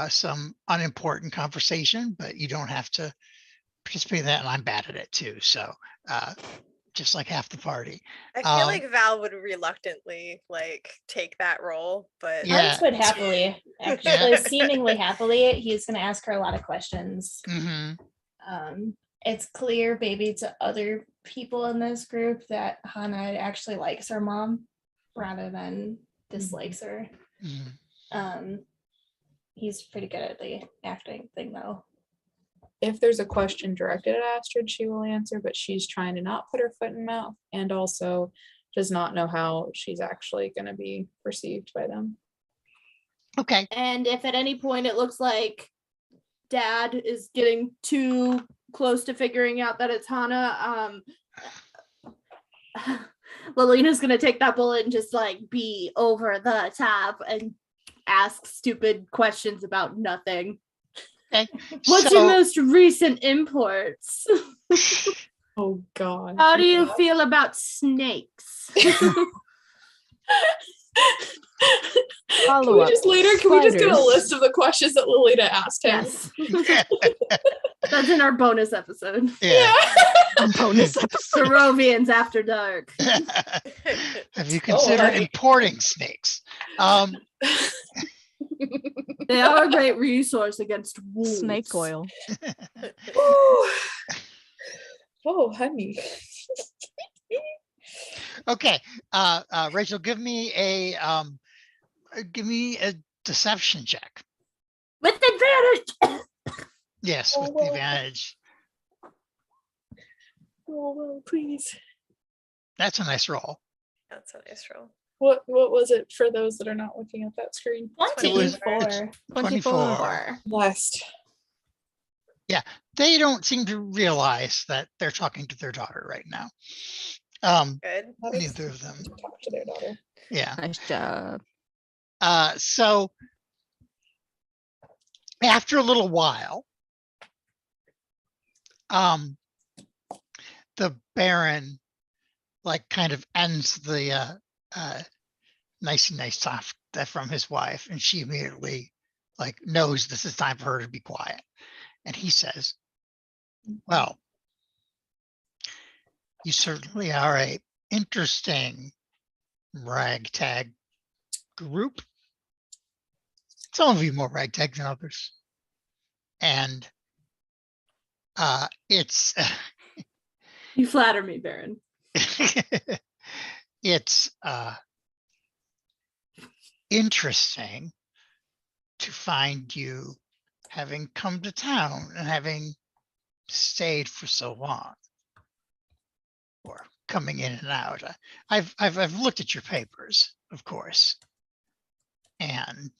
some unimportant conversation, but you don't have to participate in that, and I'm bad at it too. So just like half the party. I feel like Val would reluctantly take that role, but Yeah. Hans would happily, actually, seemingly happily. He's going to ask her a lot of questions. Mm-hmm. It's clear, maybe to other people in this group, that Hannah actually likes her mom rather than dislikes her. Mm-hmm. He's pretty good at the acting thing, though. If there's a question directed at Astrid, she will answer, but she's trying to not put her foot in mouth and also does not know how she's actually going to be perceived by them. Okay. And if at any point it looks like Dad is getting too close to figuring out that it's Hannah, Lalena's gonna take that bullet and just be over the top and ask stupid questions about nothing. Okay. What's your most recent imports? Oh God. How do you feel about snakes? Follow Can we up. just get a Spiders. list of the questions that Lolita asked him? Yes. That's in our bonus episode. Yeah. Bonus episode. Barovians After Dark. Have you considered honey. importing snakes? They are a great resource against wolves. Snake oil. Oh, honey. Okay. Rachel, give me a deception check. With advantage. Yes, with the advantage. Oh, well, please. That's a nice roll. that's a nice roll. What was it for those that are not looking at that screen? 24. 24. Blessed. They don't seem to realize that they're talking to their daughter right now. Good. Neither of them. Talk to their daughter. Yeah. Nice job. So after a little while, the Baron kind of ends the nice talk from his wife, and she immediately knows this is time for her to be quiet. And he says, well, you certainly are a interesting ragtag group. Some of you more ragtag than others. And it's You flatter me, Baron. it's interesting to find you having come to town and having stayed for so long, or coming in and out. I've looked at your papers, of course, and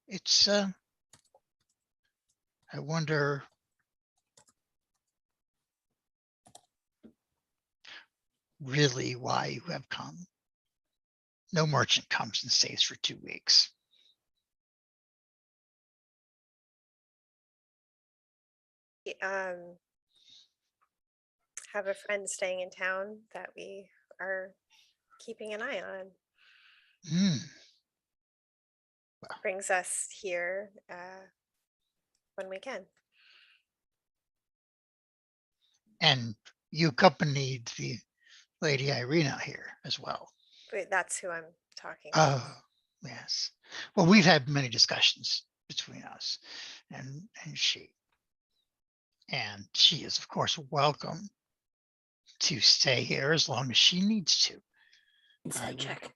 it's I wonder really why you have come. No merchant comes and stays for 2 weeks. Have a friend staying in town that we are keeping an eye on. Hmm. Brings us here when we can. And you accompanied the Lady Irina here as well. Wait, that's who I'm talking about. Oh, yes. Well, we've had many discussions between us and she. And she is, of course, welcome to stay here as long as she needs to. Insight check.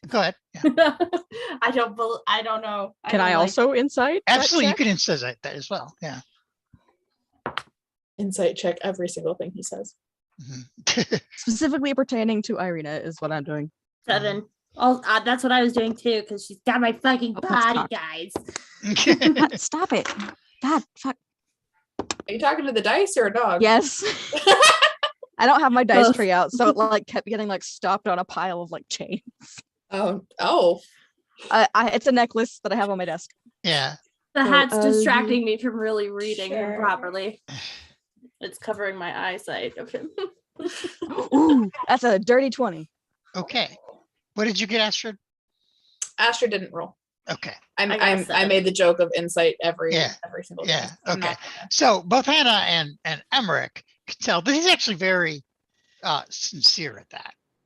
Go ahead. Yeah. I don't know. Can I don't like- also insight? that Absolutely, you check? can insight that as well. Yeah. Insight check every single thing he says. Mhm. Specifically pertaining to Irina is what I'm doing. 7. Oh, that's what I was doing too, because she's got my fucking Oh, that's body, cocked. guys. God, stop it. God, fuck. Are you talking to the dice or a dog? Yes. I don't have my dice Both. tree out, so it like kept getting like stopped on a pile of like chain. Oh. It's a necklace that I have on my desk. Yeah. The So, hat's you- distracting me from really reading him Sure. properly. It's covering my eyesight of him. Ooh, that's a dirty 20. Okay. What did you get, Astrid? Astrid didn't roll. Okay. I got a I 7. made the joke of insight every Yeah. single Yeah, time. I'm not okay. So both Hannah and Emmerich can tell that he's actually very sincere at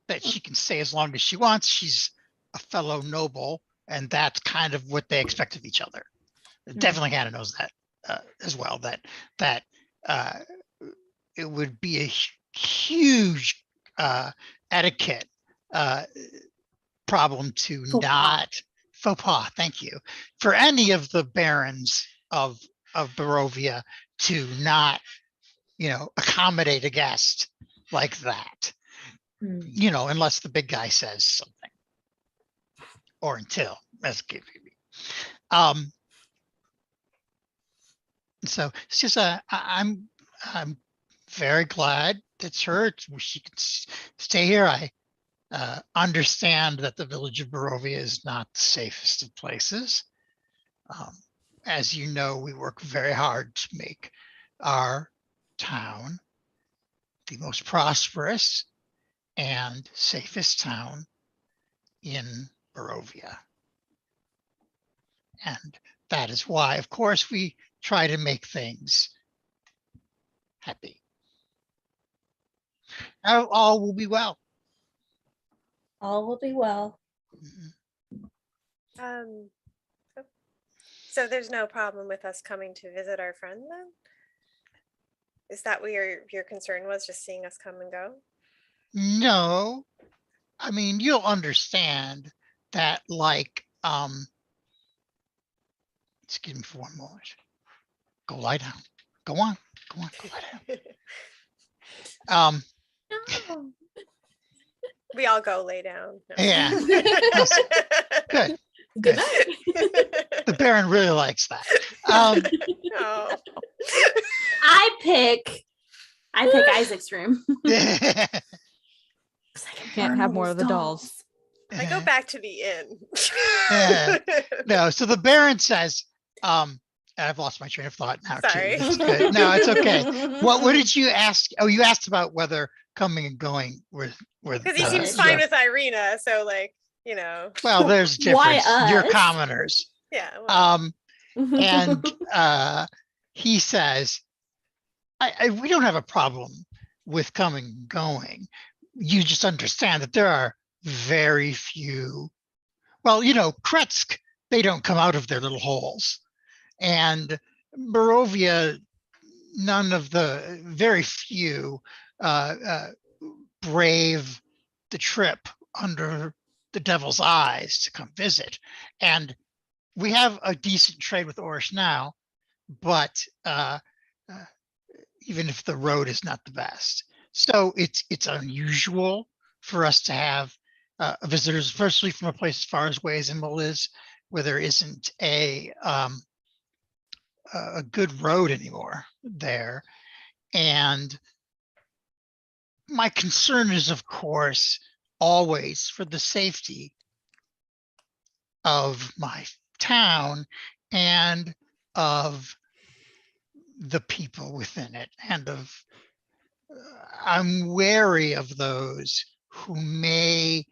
that she can stay as long as she wants. She's a fellow noble, and that's kind of what they expect of each other. Definitely Hannah knows that as well, that it would be a huge etiquette problem to Faux pas. not faux pas, thank you, for any of the barons of Barovia to not, accommodate a guest like that, unless the big guy says something, or until, as it may be. So it's just I'm very glad it's her. She can stay here. I understand that the village of Barovia is not the safest of places. As you know, we work very hard to make our town the most prosperous and safest town in Barovia. And that is why, of course, we try to make things happy. All will be well. All will be well. Um, so there's no problem with us coming to visit our friend then? Is that what your concern was, just seeing us come and go? No, I mean, you'll understand that, like, excuse me for one moment. Go lie down. Go on, go lie down. No. We all go lay down. No. Yeah. Good. Good night. The Baron really likes that. Oh. I pick Isaac's room. Can't have more of the dolls. I go back to the inn. Yeah. No, so the Baron says, I've lost my train of thought now. Sorry. Too. It's good. No, it's okay. What did you ask? Oh, you asked about whether coming and going were Because he seems fine with Irina, so well, there's Why difference. You're us? commoners. yeah. Well, And he says, we don't have a problem with coming and going. You just understand that there are very few. Well, Kretsk, they don't come out of their little holes. And Barovia, very few brave the trip under the devil's eyes to come visit. And we have a decent trade with Orish now, but even if the road is not the best. So it's unusual for us to have visitors, especially from a place as far away as Imel is, where there isn't a good road anymore there. And my concern is, of course, always for the safety of my town and of the people within it, and I'm wary of those who may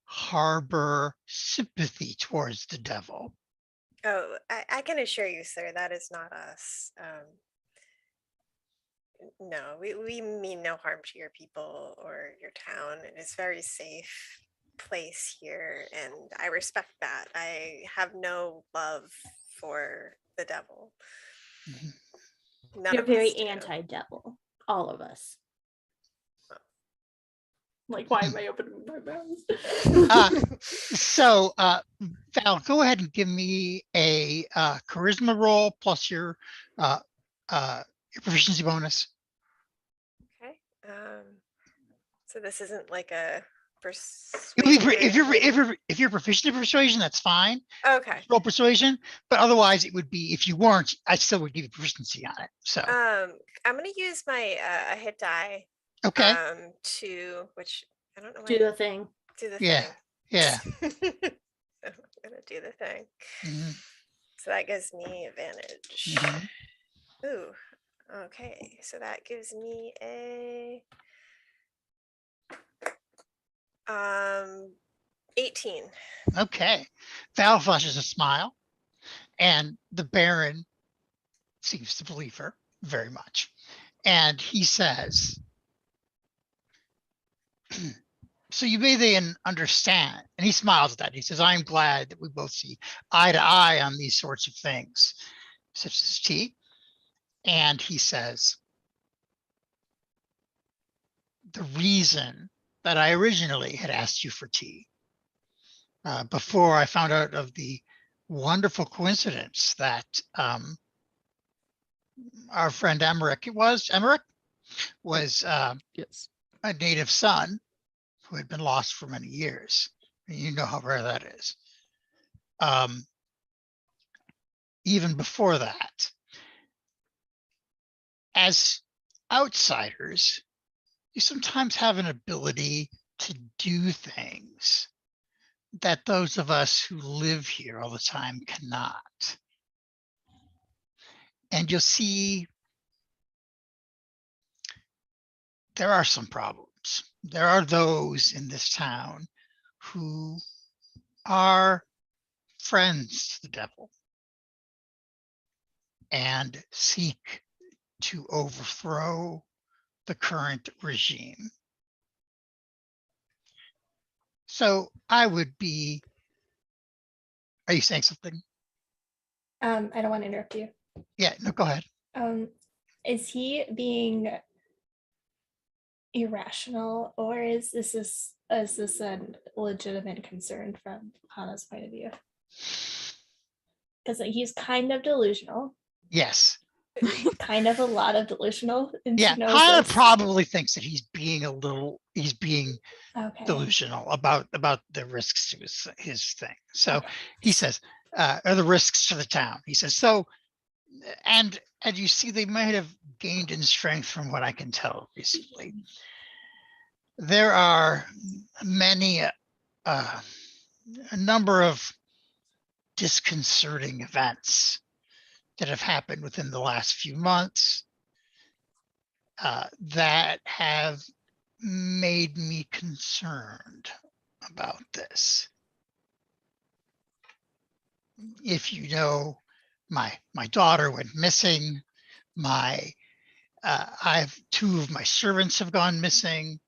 harbor sympathy towards the devil. Oh, I can assure you, sir, that is not us. No, we mean no harm to your people or your town. It is a very safe place here, and I respect that. I have no love for the devil. Mhm. None You're of us very do. anti-devil, all of us. Like, why am I opening my mouth? So, Val, go ahead and give me a charisma roll plus your proficiency bonus. Okay. So this isn't like a If you're proficient in persuasion, that's fine. Okay. Roll persuasion, but otherwise it would be, if you weren't, I still would give you proficiency on it. So I'm gonna use my a hit die okay, to which I don't know why Do the thing. do the yeah, thing. yeah. So I'm gonna do the thing. Mhm, So that gives me advantage. mhm. Ooh, okay. So that gives me a 18. Okay. Val flashes a smile, and the Baron seems to believe her very much. And he says, so you may then understand. And he smiles at that. He says, I'm glad that we both see eye to eye on these sorts of things, such as tea. And he says, the reason that I originally had asked you for tea, before I found out of the wonderful coincidence that our friend Emmerich was Yes. a native son who had been lost for many years. You know how rare that is. Even before that, as outsiders, you sometimes have an ability to do things that those of us who live here all the time cannot. And you'll see there are some problems. There are those in this town who are friends to the devil and seek to overthrow the current regime. So I would be, are you saying something? I don't want to interrupt you. Yeah, no, go ahead. Is he being irrational, or is this a legitimate concern from Hannah's point of view? Because he's kind of delusional, Yes. kind of a lot of delusional. And Yeah, she knows Hannah this. probably thinks that he's being Okay. delusional about the risks to his thing. So Okay. he says, or the risks to the town. He says, so, and you see, they might have gained in strength from what I can tell recently. There are many, a number of disconcerting events that have happened within the last few months that have made me concerned about this. If you know, my daughter went missing. I have 2 of my servants have gone missing.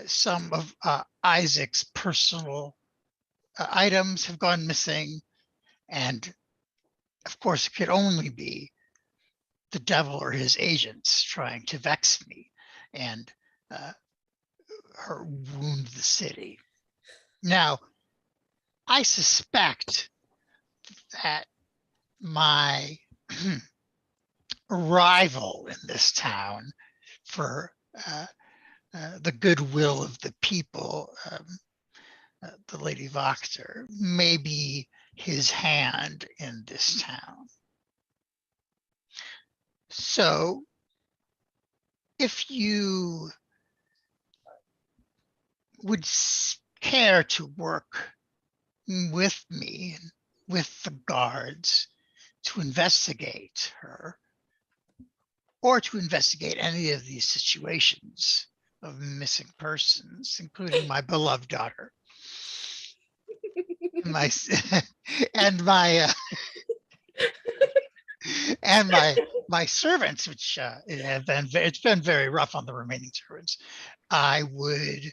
Some of Isaac's personal items have gone missing, and of course, it could only be the devil or his agents trying to vex me and wound the city. Now, I suspect that my arrival in this town for the goodwill of the people, the Lady Wachter, may be his hand in this town. So if you would care to work with me and with the guards to investigate her, or to investigate any of these situations, of missing persons, including my beloved daughter. My and my and my servants, which have been it's been very rough on the remaining servants. I would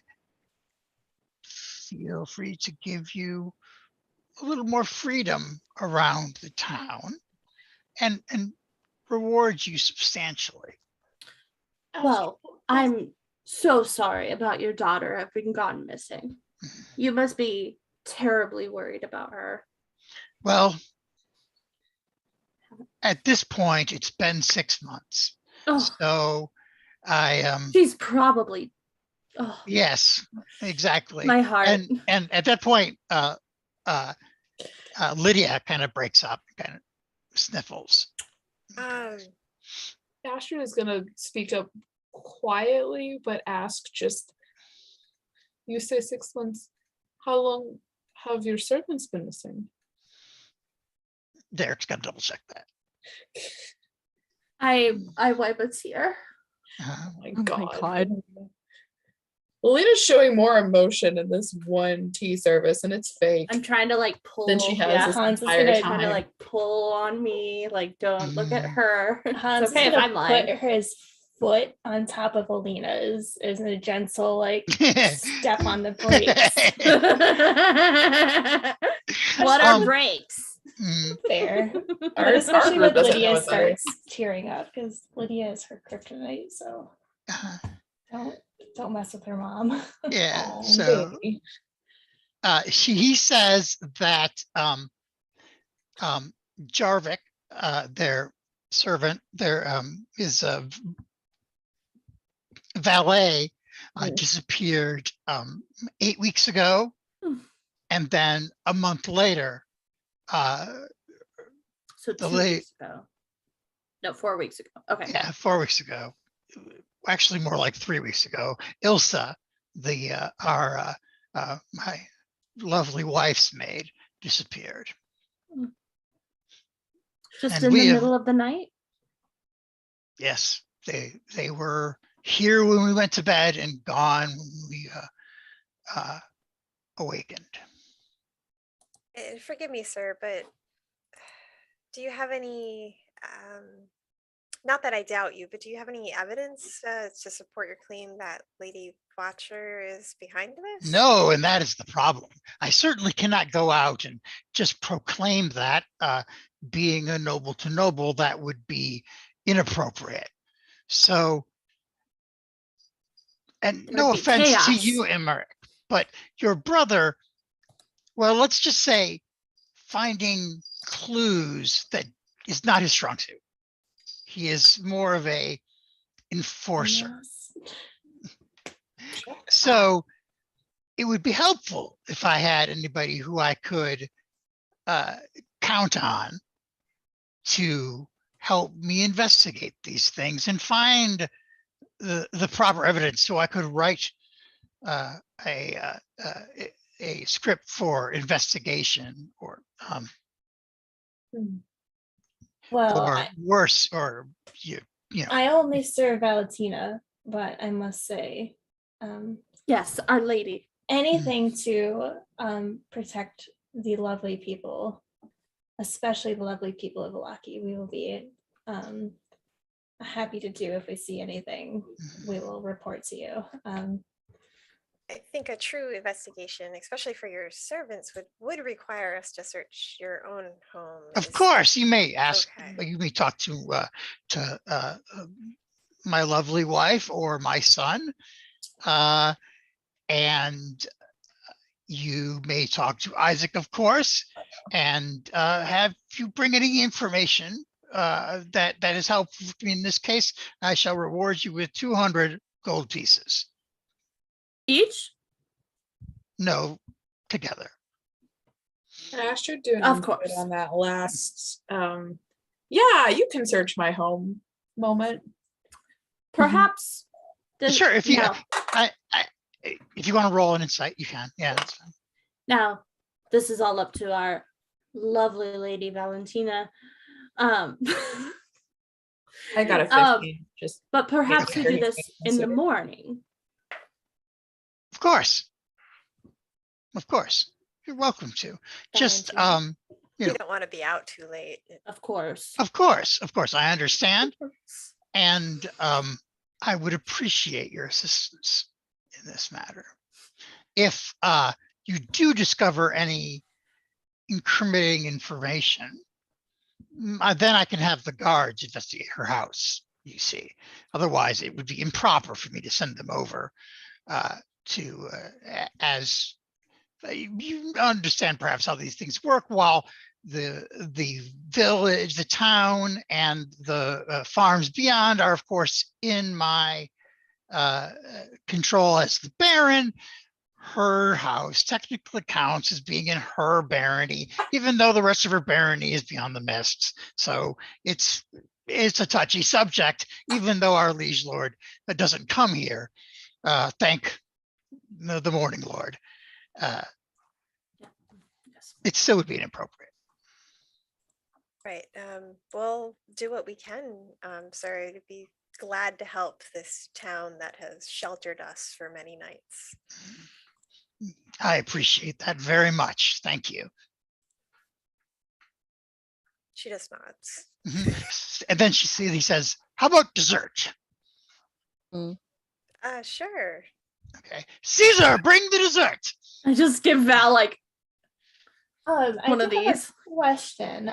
feel free to give you a little more freedom around the town and reward you substantially. Well, I'm so sorry about your daughter having gone missing. You must be terribly worried about her. Well, at this point, it's been 6 months. Oh, So I she's probably, oh, yes, exactly. my heart. And at that point, Lydia kind of breaks up and kind of sniffles. Astrid is gonna speak up quietly, but ask just, you say 6 months, how long have your servants been missing? Derek's gonna double check that. I wipe a tear. Oh my Oh god. my God. Lena's showing more emotion in this one tea service, and it's fake. I'm trying to like pull. Than she has Yeah, this Hans is entire gonna trying to time. like pull on me. Like, don't look at her. Hans It's okay is if gonna I'm lying. put his foot on top of Alina's as a gentle like step on the brakes. What are breaks? Fair. But Our especially group when doesn't know Lydia what that is. starts tearing up because Lydia is her kryptonite, so don't mess with her mom. Yeah. Oh, So baby. he says that Jarvik, their servant, his valet, disappeared 8 weeks ago, and then a month later, So The 2 late- weeks ago. No, 4 weeks ago. Okay. yeah, 4 weeks ago, actually more like 3 weeks ago, Ilsa, my lovely wife's maid, disappeared. Just And in we the have- middle of the night. Yes, they were here when we went to bed and gone when we awakened. And forgive me, sir, but do you have any, not that I doubt you, but do you have any evidence to support your claim that Lady Watcher is behind this? No, and that is the problem. I certainly cannot go out and just proclaim that, being a noble to noble, that would be inappropriate. So, and There'd no be offense to chaos. you, Emmerich, but your brother, well, let's just say finding clues that is not his strong suit. He is more of a enforcer. So it would be helpful if I had anybody who I could count on to help me investigate these things and find the proper evidence so I could write a script for investigation or Well, worse, or you know. I only serve Valentina, but I must say, Yes, Our Lady. anything to protect the lovely people, especially the lovely people of Valaki, we will be happy to do. If we see anything, we will report to you. I think a true investigation, especially for your servants, would require us to search your own home. Of course, you may ask, Okay. you may talk to my lovely wife or my son, and you may talk to Isaac, of course, and have you bring any information that is helpful to me in this case. I shall reward you with 200 gold pieces. Each? No, together. Astrid doing Of good course. on that last yeah, you can search my home moment. Perhaps. Sure, if you No. if you want to roll an insight, you can. Yeah, that's fine. Now, this is all up to our lovely Lady Valentina. I got a 15. Just But perhaps we do Okay. this in the morning. course. Of course. You're welcome to. Just, Valentine. you We know, don't want to be out too late. Of course. of course, I understand. And I would appreciate your assistance in this matter. If you do discover any incriminating information, then I can have the guards investigate her house, you see. Otherwise, it would be improper for me to send them over as you understand perhaps how these things work, while the village, the town, and the farms beyond are, of course, in my control as the Baron. Her house technically counts as being in her barony, even though the rest of her barony is beyond the mists. So it's a touchy subject, even though our liege lord doesn't come here. Thank the Morning Lord. It still would be inappropriate. Right. We'll do what we can, sir, to be glad to help this town that has sheltered us for many nights. I appreciate that very much. Thank you. She just nods. And then he says, how about dessert? Sure. Okay. Caesar, bring the dessert. I just give Val like I one of do have a these. question.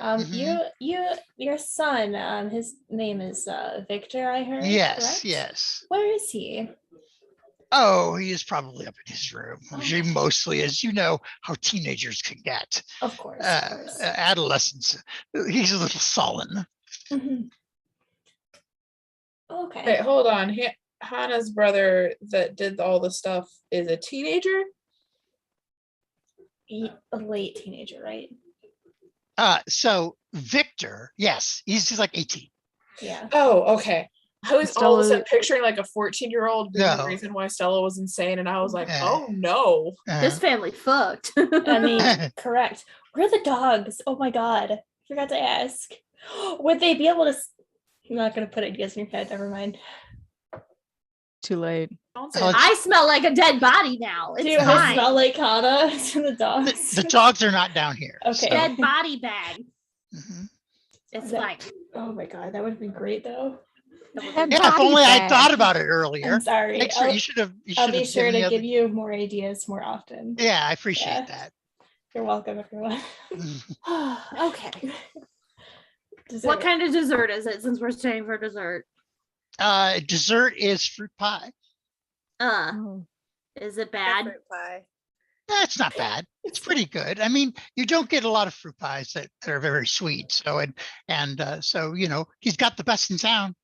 Your son, his name is Victor, I heard. Yes, correct? yes. Where is he? Oh, he is probably up in his room. She Okay. mostly, as you know, how teenagers can get. Of course. Adolescents. He's a little sullen. Mhm. Okay. Wait, hold on. Hannah's brother that did all the stuff is a teenager? A late teenager, right? So Victor, yes, he's like 18. Yeah. Oh, okay. I was all of a Stella- sudden picturing like a 14-year-old being the No. reason why Stella was insane, and I was like, Yeah. oh no. This family fucked. I mean, correct. Where are the dogs? Oh my god. Forgot to ask. Would they be able to I'm not gonna put ideas in your head, never mind. Too late. Don't say Oh, I smell like a dead body now. It's Do you fine. smell like Hana to the dogs? the dogs are not down here. Okay. so- Dead body bag. Mhm. It's That- fine. Oh my god, that would have been great though. Dead Yeah, if body only I bag. thought about it earlier. I'm sorry. Thanks you should have. I'll be sure to give you more ideas more often. Yeah, I appreciate Yeah. that. You're welcome, everyone. Okay. Dessert. What kind of dessert is it, since we're staying for dessert? Dessert is fruit pie. Oh. Is it No bad? fruit pie. That's not bad. It's pretty good. I mean, you don't get a lot of fruit pies that are very sweet. So so he's got the best in town.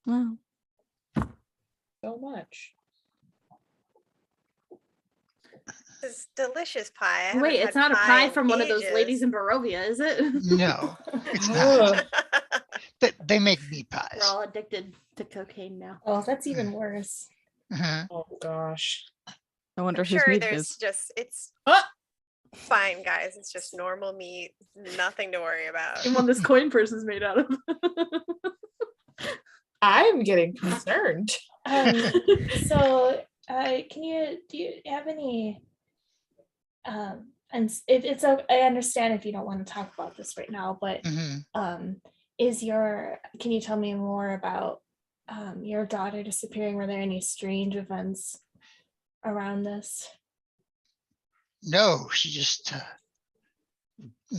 Well, so much. It's delicious pie. I Wait, haven't it's had not a pie in from one of those ages. ladies in Barovia, is it? No, it's Ugh. not. They make meat We're pies. all addicted to cocaine now. Oh, that's even worse. Uh-huh. Oh gosh. I wonder I'm whose sure meat it there's is. just it's Ah! fine, guys. It's just normal meat. Nothing to worry about. And what this coin purse is made out of. I'm getting concerned. So do you have any and it's I understand if you don't want to talk about this right now, but Mhm. can you tell me more about your daughter disappearing? Were there any strange events around this? No, she just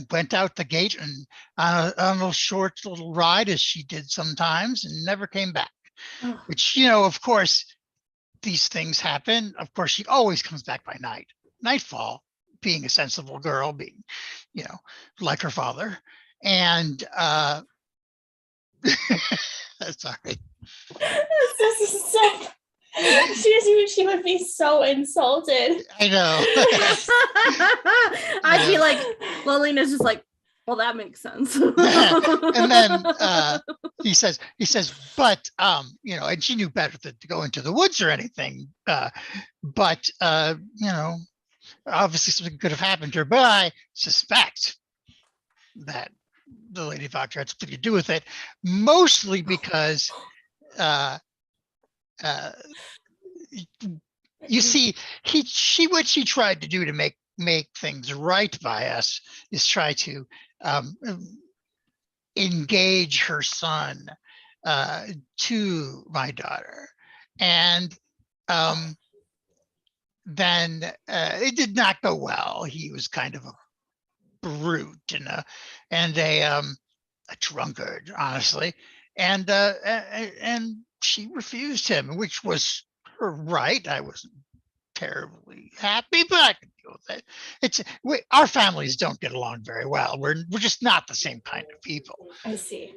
went out the gate and on a short little ride, as she did sometimes, and never came back. Oh. Which, of course, these things happen. Of course, she always comes back by nightfall, being a sensible girl, being, like her father. And sorry. This is so she would be so insulted. I know. I'd be like, Lilina's just like, well, that makes sense. And then he says, but and she knew better than to go into the woods or anything. But obviously something could have happened to her. But I suspect that the Lady Doctor had something to do with it, mostly because You see, what she tried to do to make things right by us is try to engage her son to my daughter, and then it did not go well. He was kind of a brute and a drunkard, honestly, and she refused him, which was her right. I wasn't terribly happy, but I could deal with it. Our families don't get along very well. We're just not the same kind of people. I see.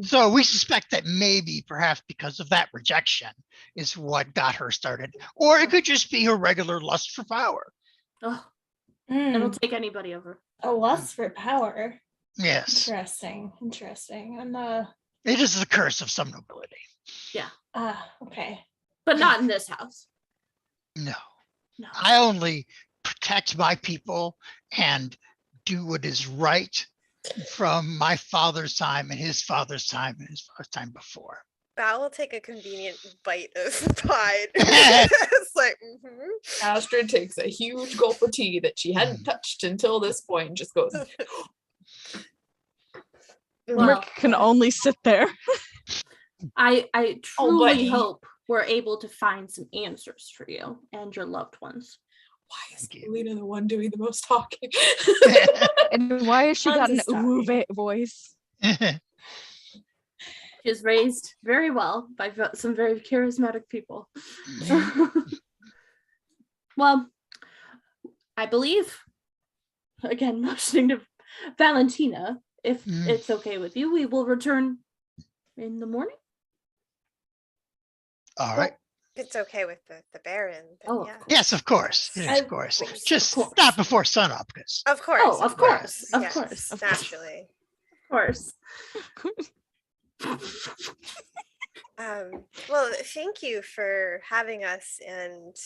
So we suspect that maybe perhaps because of that rejection is what got her started, or it could just be her regular lust for power. Oh, it'll take anybody over. A lust for power. Yes. Interesting. And it is the curse of some nobility. Yeah. Okay. But not in this house. No. No. I only protect my people and do what is right from my father's time and his father's time and his father's time before. Val will take a convenient bite of pie. It's like, Astrid takes a huge gulp of tea that she hadn't touched until this point and just goes, Well, Rick can only sit there. I buddy. truly hope we're able to find some answers for you and your loved ones. why is Lena the one doing the most talking? And why has she got an Tons of ooh voice? She was raised very well by some very charismatic people. Well, I believe, again, motioning to Valentina, if it's okay with you, we will return in the morning. All right. it's okay with the Baron. Then Oh, of yeah. course. Yes, of course. Yes, of course. Just not before sunup, because Of course. Oh, of course. Of yes, course. Of course. naturally. Of course. Well, thank you for having us, and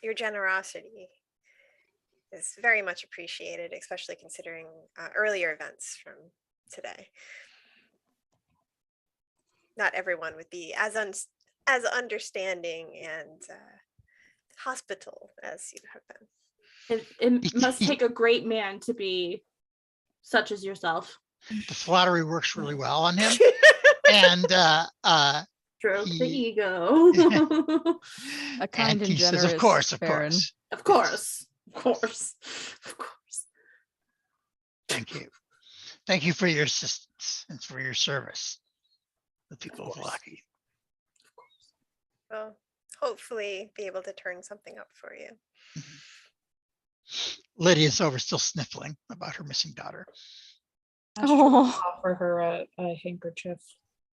your generosity is very much appreciated, especially considering earlier events from today. Not everyone would be as understanding and hospitable as you have been. It must take a great man to be such as yourself. the flattery works really well on him. And Stroke the he- ego. A kind and he generous says, of course, Baron. Of course. Of course. Of course. Thank you. Thank you for your assistance and for your service. The people of Lucky. Well, hopefully be able to turn something up for you. Lydia's over still sniffling about her missing daughter. Oh, Offer her a handkerchief.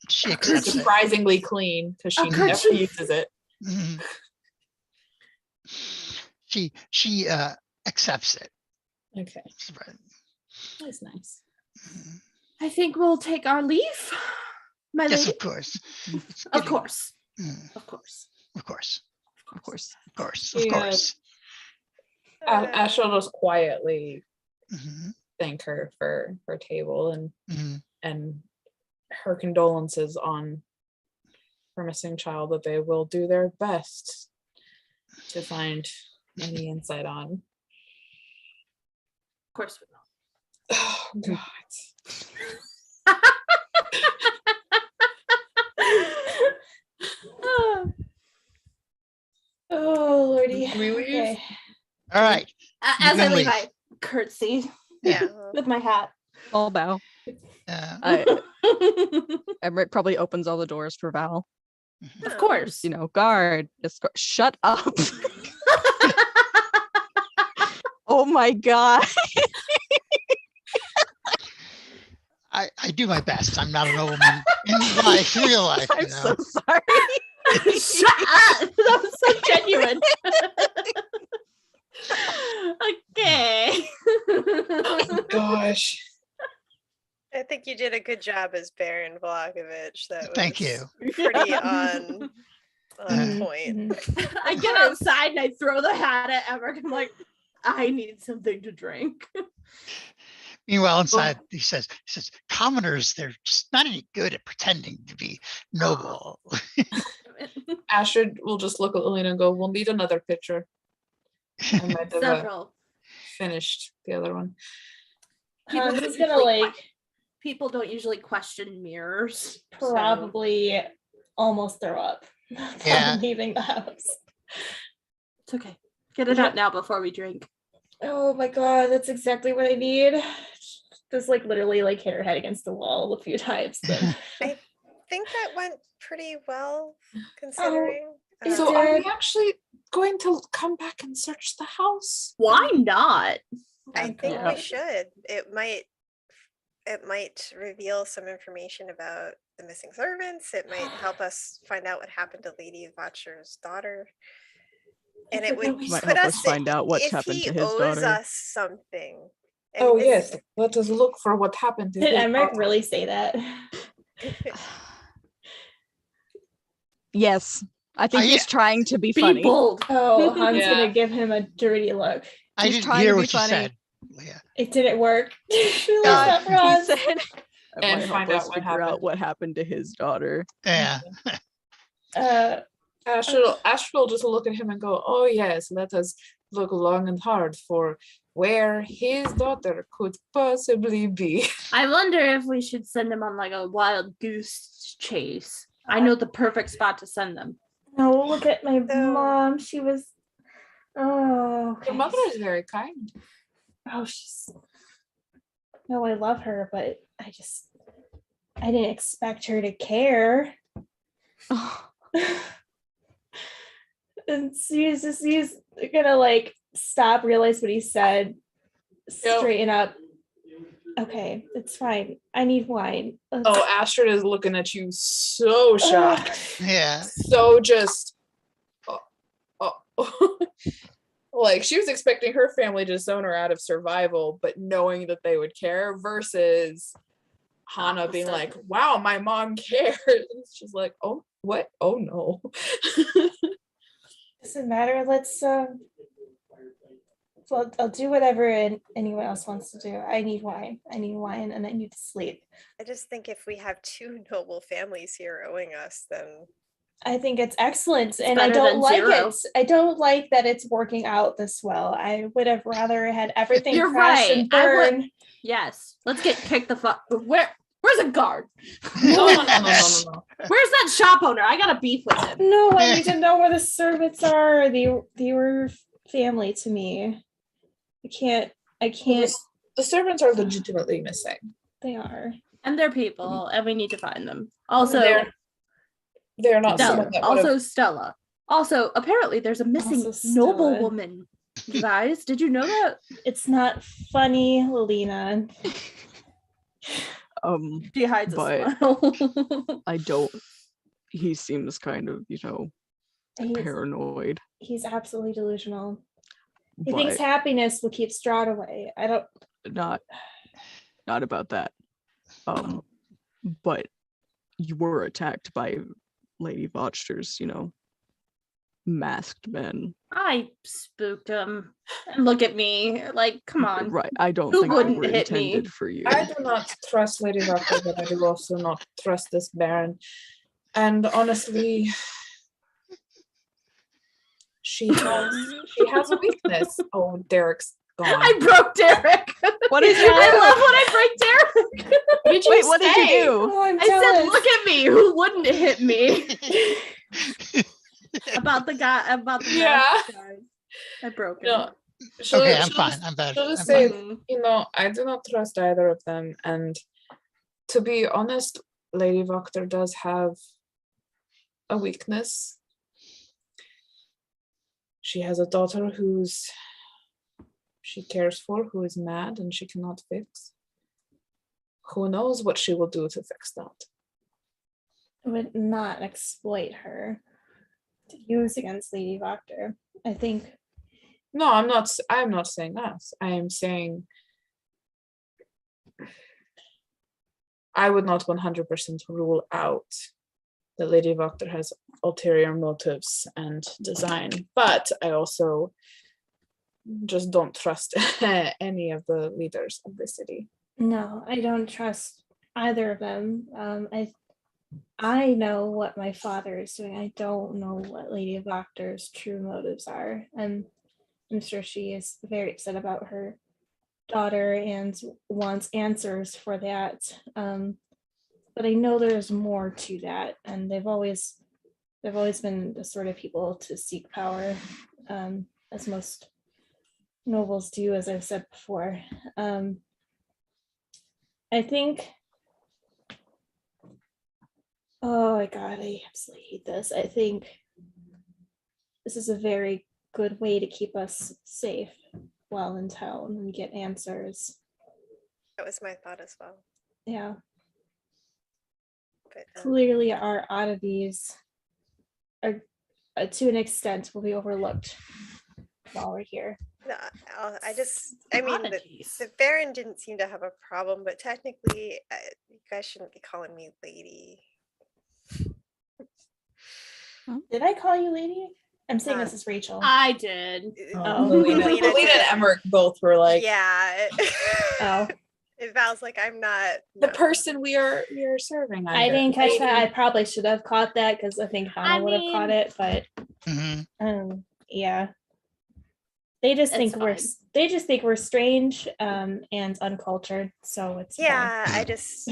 She It's accepts it. surprisingly clean because she A never kerchief. uses it. Mhm. She accepts it. Okay, It's right. that's nice. Mhm. I think we'll take our leave, my Yes, lady. of course. It's Of getting- course. Mhm. Of course. Of course. of course. Of course. Of Yeah. course. Ash will just quietly Mhm. thank her for her table Mhm. and her condolences on her missing child, that they will do their best to find any insight on. Of course we will. Oh God. Oh lordy. Can we leave? Okay. All right. As I can leave, leave. I curtsy Yeah. with my hat. All bow. Uh, Emmerich probably opens all the doors for Val. Of course. You know, guard, escort. Shut up. Oh my god. I do my best. I'm not a nobleman in life, real life. I'm You know? so sorry. Shut up. That was so genuine. Okay. Oh gosh. I think you did a good job as Baron Vlahovic. That Thank was you. pretty on Mhm. point. I get outside and I throw the hat at Emmerich. I'm like, I need something to drink. Meanwhile, inside, he says, commoners, they're just not any good at pretending to be noble. Astrid will just look at Lillian and go, we'll need another picture. I might have Several. finished the other one. Hans People is gonna usually like People don't usually question mirrors. so- probably almost throw up upon Yeah. leaving the house. It's okay. Get it out now before we drink. Oh my god, that's exactly what I need. Just like literally like hit her head against the wall a few times. But I think that went pretty well considering. Is So are we it- actually going to come back and search the house? Why not? I think Yeah. we should. It might reveal some information about the missing servants. It might help us find out what happened to Lady Vacher's daughter. And it would Might put help us us find out what's if happened he to his owes daughter. us something. And Oh this- yes, let us look for what happened to did his Emmerich daughter. really say that? Yes, I think he's yeah. trying to be Be funny. bold. Oh, Han's Yeah. gonna give him a dirty look. I He's didn't trying to hear be what you funny. said, Leah. It didn't work. She No, loves that for He Hans. said, "It And might find help us out what figure out happened." what happened to his daughter." Yeah. Astrid will just look at him and go, oh yes, let us look long and hard for where his daughter could possibly be. I wonder if we should send them on like a wild goose chase. I know the perfect spot to send them. No, look at my So- mom. She was. Oh, Your mother is very kind. Oh, she's. No, I love her, but I didn't expect her to care. And he's gonna like stop, realize what he said, Yep. straighten up. Okay, it's fine. I need wine. Oh, Astrid is looking at you so shocked. Yeah. So just like she was expecting her family to disown her out of survival, but knowing that they would care versus Hannah being like, wow, my mom cares. She's like, oh, what? Oh no. Doesn't matter. Let's well, I'll do whatever anyone else wants to do. I need wine. And I need to sleep. I just think if we have two noble families here owing us, then I think it's excellent, and I better don't than like zero. it. I don't like that it's working out this well. I would have rather had everything You're crash right. and I would- burn. Yes. Let's get kicked the fuck. Where's a guard? No. Where's that shop owner? I got a beef with him. No, I need to know where the servants are. They were family to me. I can't. The servants are legitimately missing. They are. And they're people, and we need to find them. Also, They're not Stella. someone that would have. Also, Stella. Also, apparently, there's a missing Also noble Stella. woman. You guys, did you know that? It's not funny, Lilina. She hides But- a smile. I don't. He seems kind of, He's, paranoid. he's absolutely delusional. He But thinks happiness will keep Strahd away. I don't. not about that. But you were attacked by Lady Vochter's, masked men. I spooked him. And look at me. Like, come on. Right. I don't Who think they wouldn't were hit me? intended for you. I do not trust Lady Vacher, but I do also not trust this Baron. And honestly, she has a weakness. Oh, Derek's gone. I broke Derek. What did you I do? love when I break Derek. What did you Wait, what did you say? do? Oh, I'm I said, jealous. look at me. Who wouldn't hit me? about the guy. Yeah. masked guy. I broke him. No, she'll- Okay, I'm she'll fine. just- I'm better. she'll just I'm say, fine. I do not trust either of them. And to be honest, Lady Vacher does have a weakness. She has a daughter she cares for, who is mad and she cannot fix. Who knows what she will do to fix that? I would not exploit her to use against Lady Vacher. I think No, I'm not saying that. I am saying I would not 100% rule out that Lady Vacher has ulterior motives and design, but I also just don't trust any of the leaders of the city. No, I don't trust either of them. I know what my father is doing. I don't know what Lady Voctor's true motives are. And I'm sure she is very upset about her daughter and wants answers for that. But I know there's more to that, and they've always been the sort of people to seek power, as most nobles do, as I've said before. I think, oh my God, I absolutely hate this. I think this is a very good way to keep us safe while in town and get answers. That was my thought as well. Yeah, But clearly our oddities are, to an extent, will be overlooked while we're here. no, I mean, Oddities. the Baron didn't seem to have a problem, but technically, you guys shouldn't be calling me lady. Did I call you lady? I'm saying Uh, this is Rachel. I did. Oh. Lelina Lelina and did. Emmerich both were like, Yeah. Oh, It Val's like, I'm not. the no. person we are serving. I under. didn't catch that. I Lady. probably should have caught that because I think I Hannah would have caught mean- it, but Mhm. yeah. They just It's think we're fine. they just think we're strange and uncultured. So it's fine. Yeah, I just,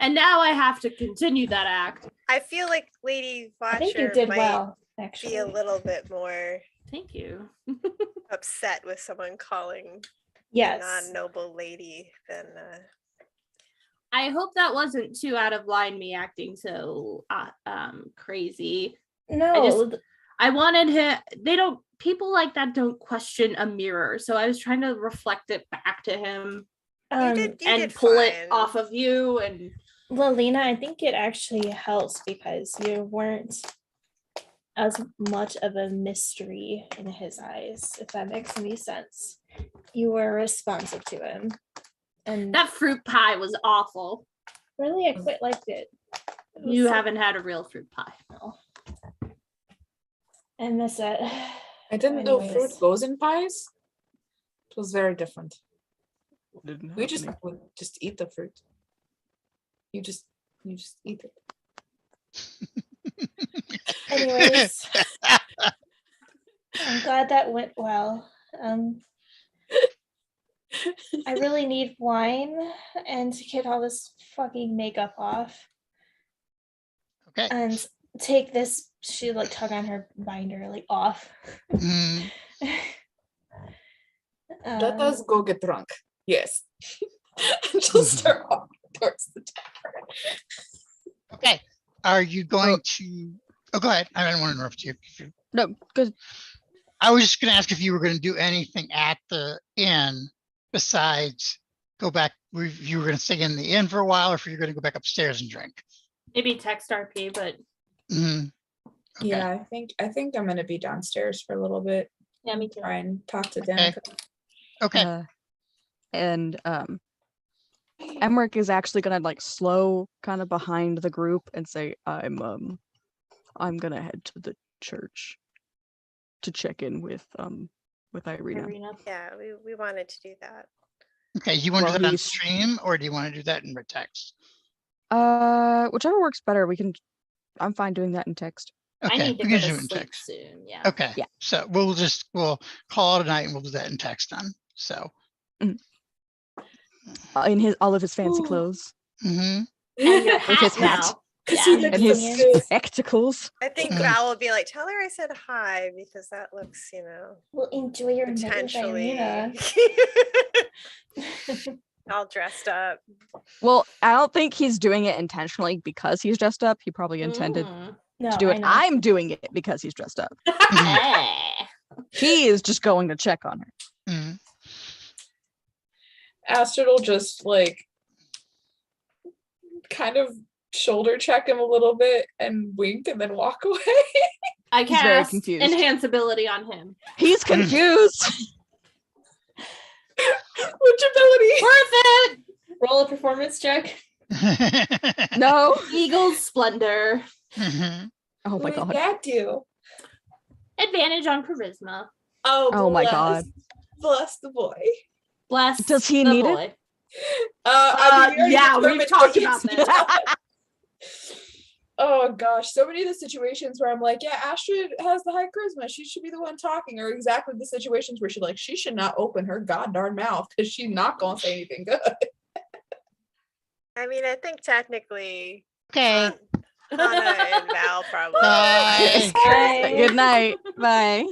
And now I have to continue that act. I feel like Lady I think you Watcher did might well, be actually. a little bit more Thank you. upset with someone calling a Yes. non-noble lady than. I hope that wasn't too out of line, me acting so crazy. No, I wanted him. People like that don't question a mirror. So I was trying to reflect it back to him You did and pull it fine. off of you. And Lalina, I think it actually helps because you weren't as much of a mystery in his eyes, if that makes any sense. You were responsive to him. And that fruit pie was awful. really, I quite liked it. It was You so- haven't had a real fruit pie. No. I miss it. I didn't know Anyways. fruit goes in pies. It was very different. Didn't We have just any. would just eat the fruit. You just eat it. Anyways, I'm glad that went well. I really need wine and to get all this fucking makeup off Okay. and take this. She like tug on her binder like off. Mm, Let us go get drunk. Yes. And just start walking towards the tavern. okay. Are you going to? Oh, go ahead. I didn't want to interrupt you. No, good. I was just going to ask if you were going to do anything at the inn besides go back. If you were going to stay in the inn for a while, or if you're going to go back upstairs and drink. Maybe text RP, but Mhm. Okay. Yeah, I think I'm gonna be downstairs for a little bit. yeah, me too. Try and talk to Okay. Danica. Okay. And Emmerich is actually gonna like slow kind of behind the group and say, I'm gonna head to the church to check in with Irina. Arena. Yeah, we wanted to do that. Okay. You want to Well, do that on he's- stream, or do you want to do that in text? Whichever works better. I'm fine doing that in text. I Okay. need to We go can do to it in sleep text. soon. Yeah. Okay. Yeah. So we'll call it a night and we'll do that in text then. So. In all of his fancy Ooh. clothes Mhm. And your With hat his hat. now. Because Yeah. he looks and his so good. spectacles. I think Mm. Val will be like, tell her I said hi because that looks, Well, enjoy your night with potentially Irina. all dressed up. Well, I don't think he's doing it intentionally because he's dressed up. He probably intended Mm. No, to do I it. know. I'm doing it because he's dressed up. Eh. He is just going to check on her. Mhm. Astrid will just like kind of shoulder check him a little bit and wink and then walk away. I He's very cast confused. enhance ability on him. He's confused. Which ability? Worth it. Roll a performance check. No. Eagle's splendor. Mhm. Oh my What does god. that do? Advantage on charisma. Oh my God. Bless the boy. Bless. Does he the need it? boy. I mean, we already Yeah, we've determined talked what about he's this. done. Oh gosh, so many of the situations where I'm like, yeah, Astrid has the high charisma. She should be the one talking, or exactly the situations where she should not open her goddamn mouth because she's not gonna say anything good. I mean, I think technically Okay. Hannah and Val probably. Bye. Bye. Good night. Bye.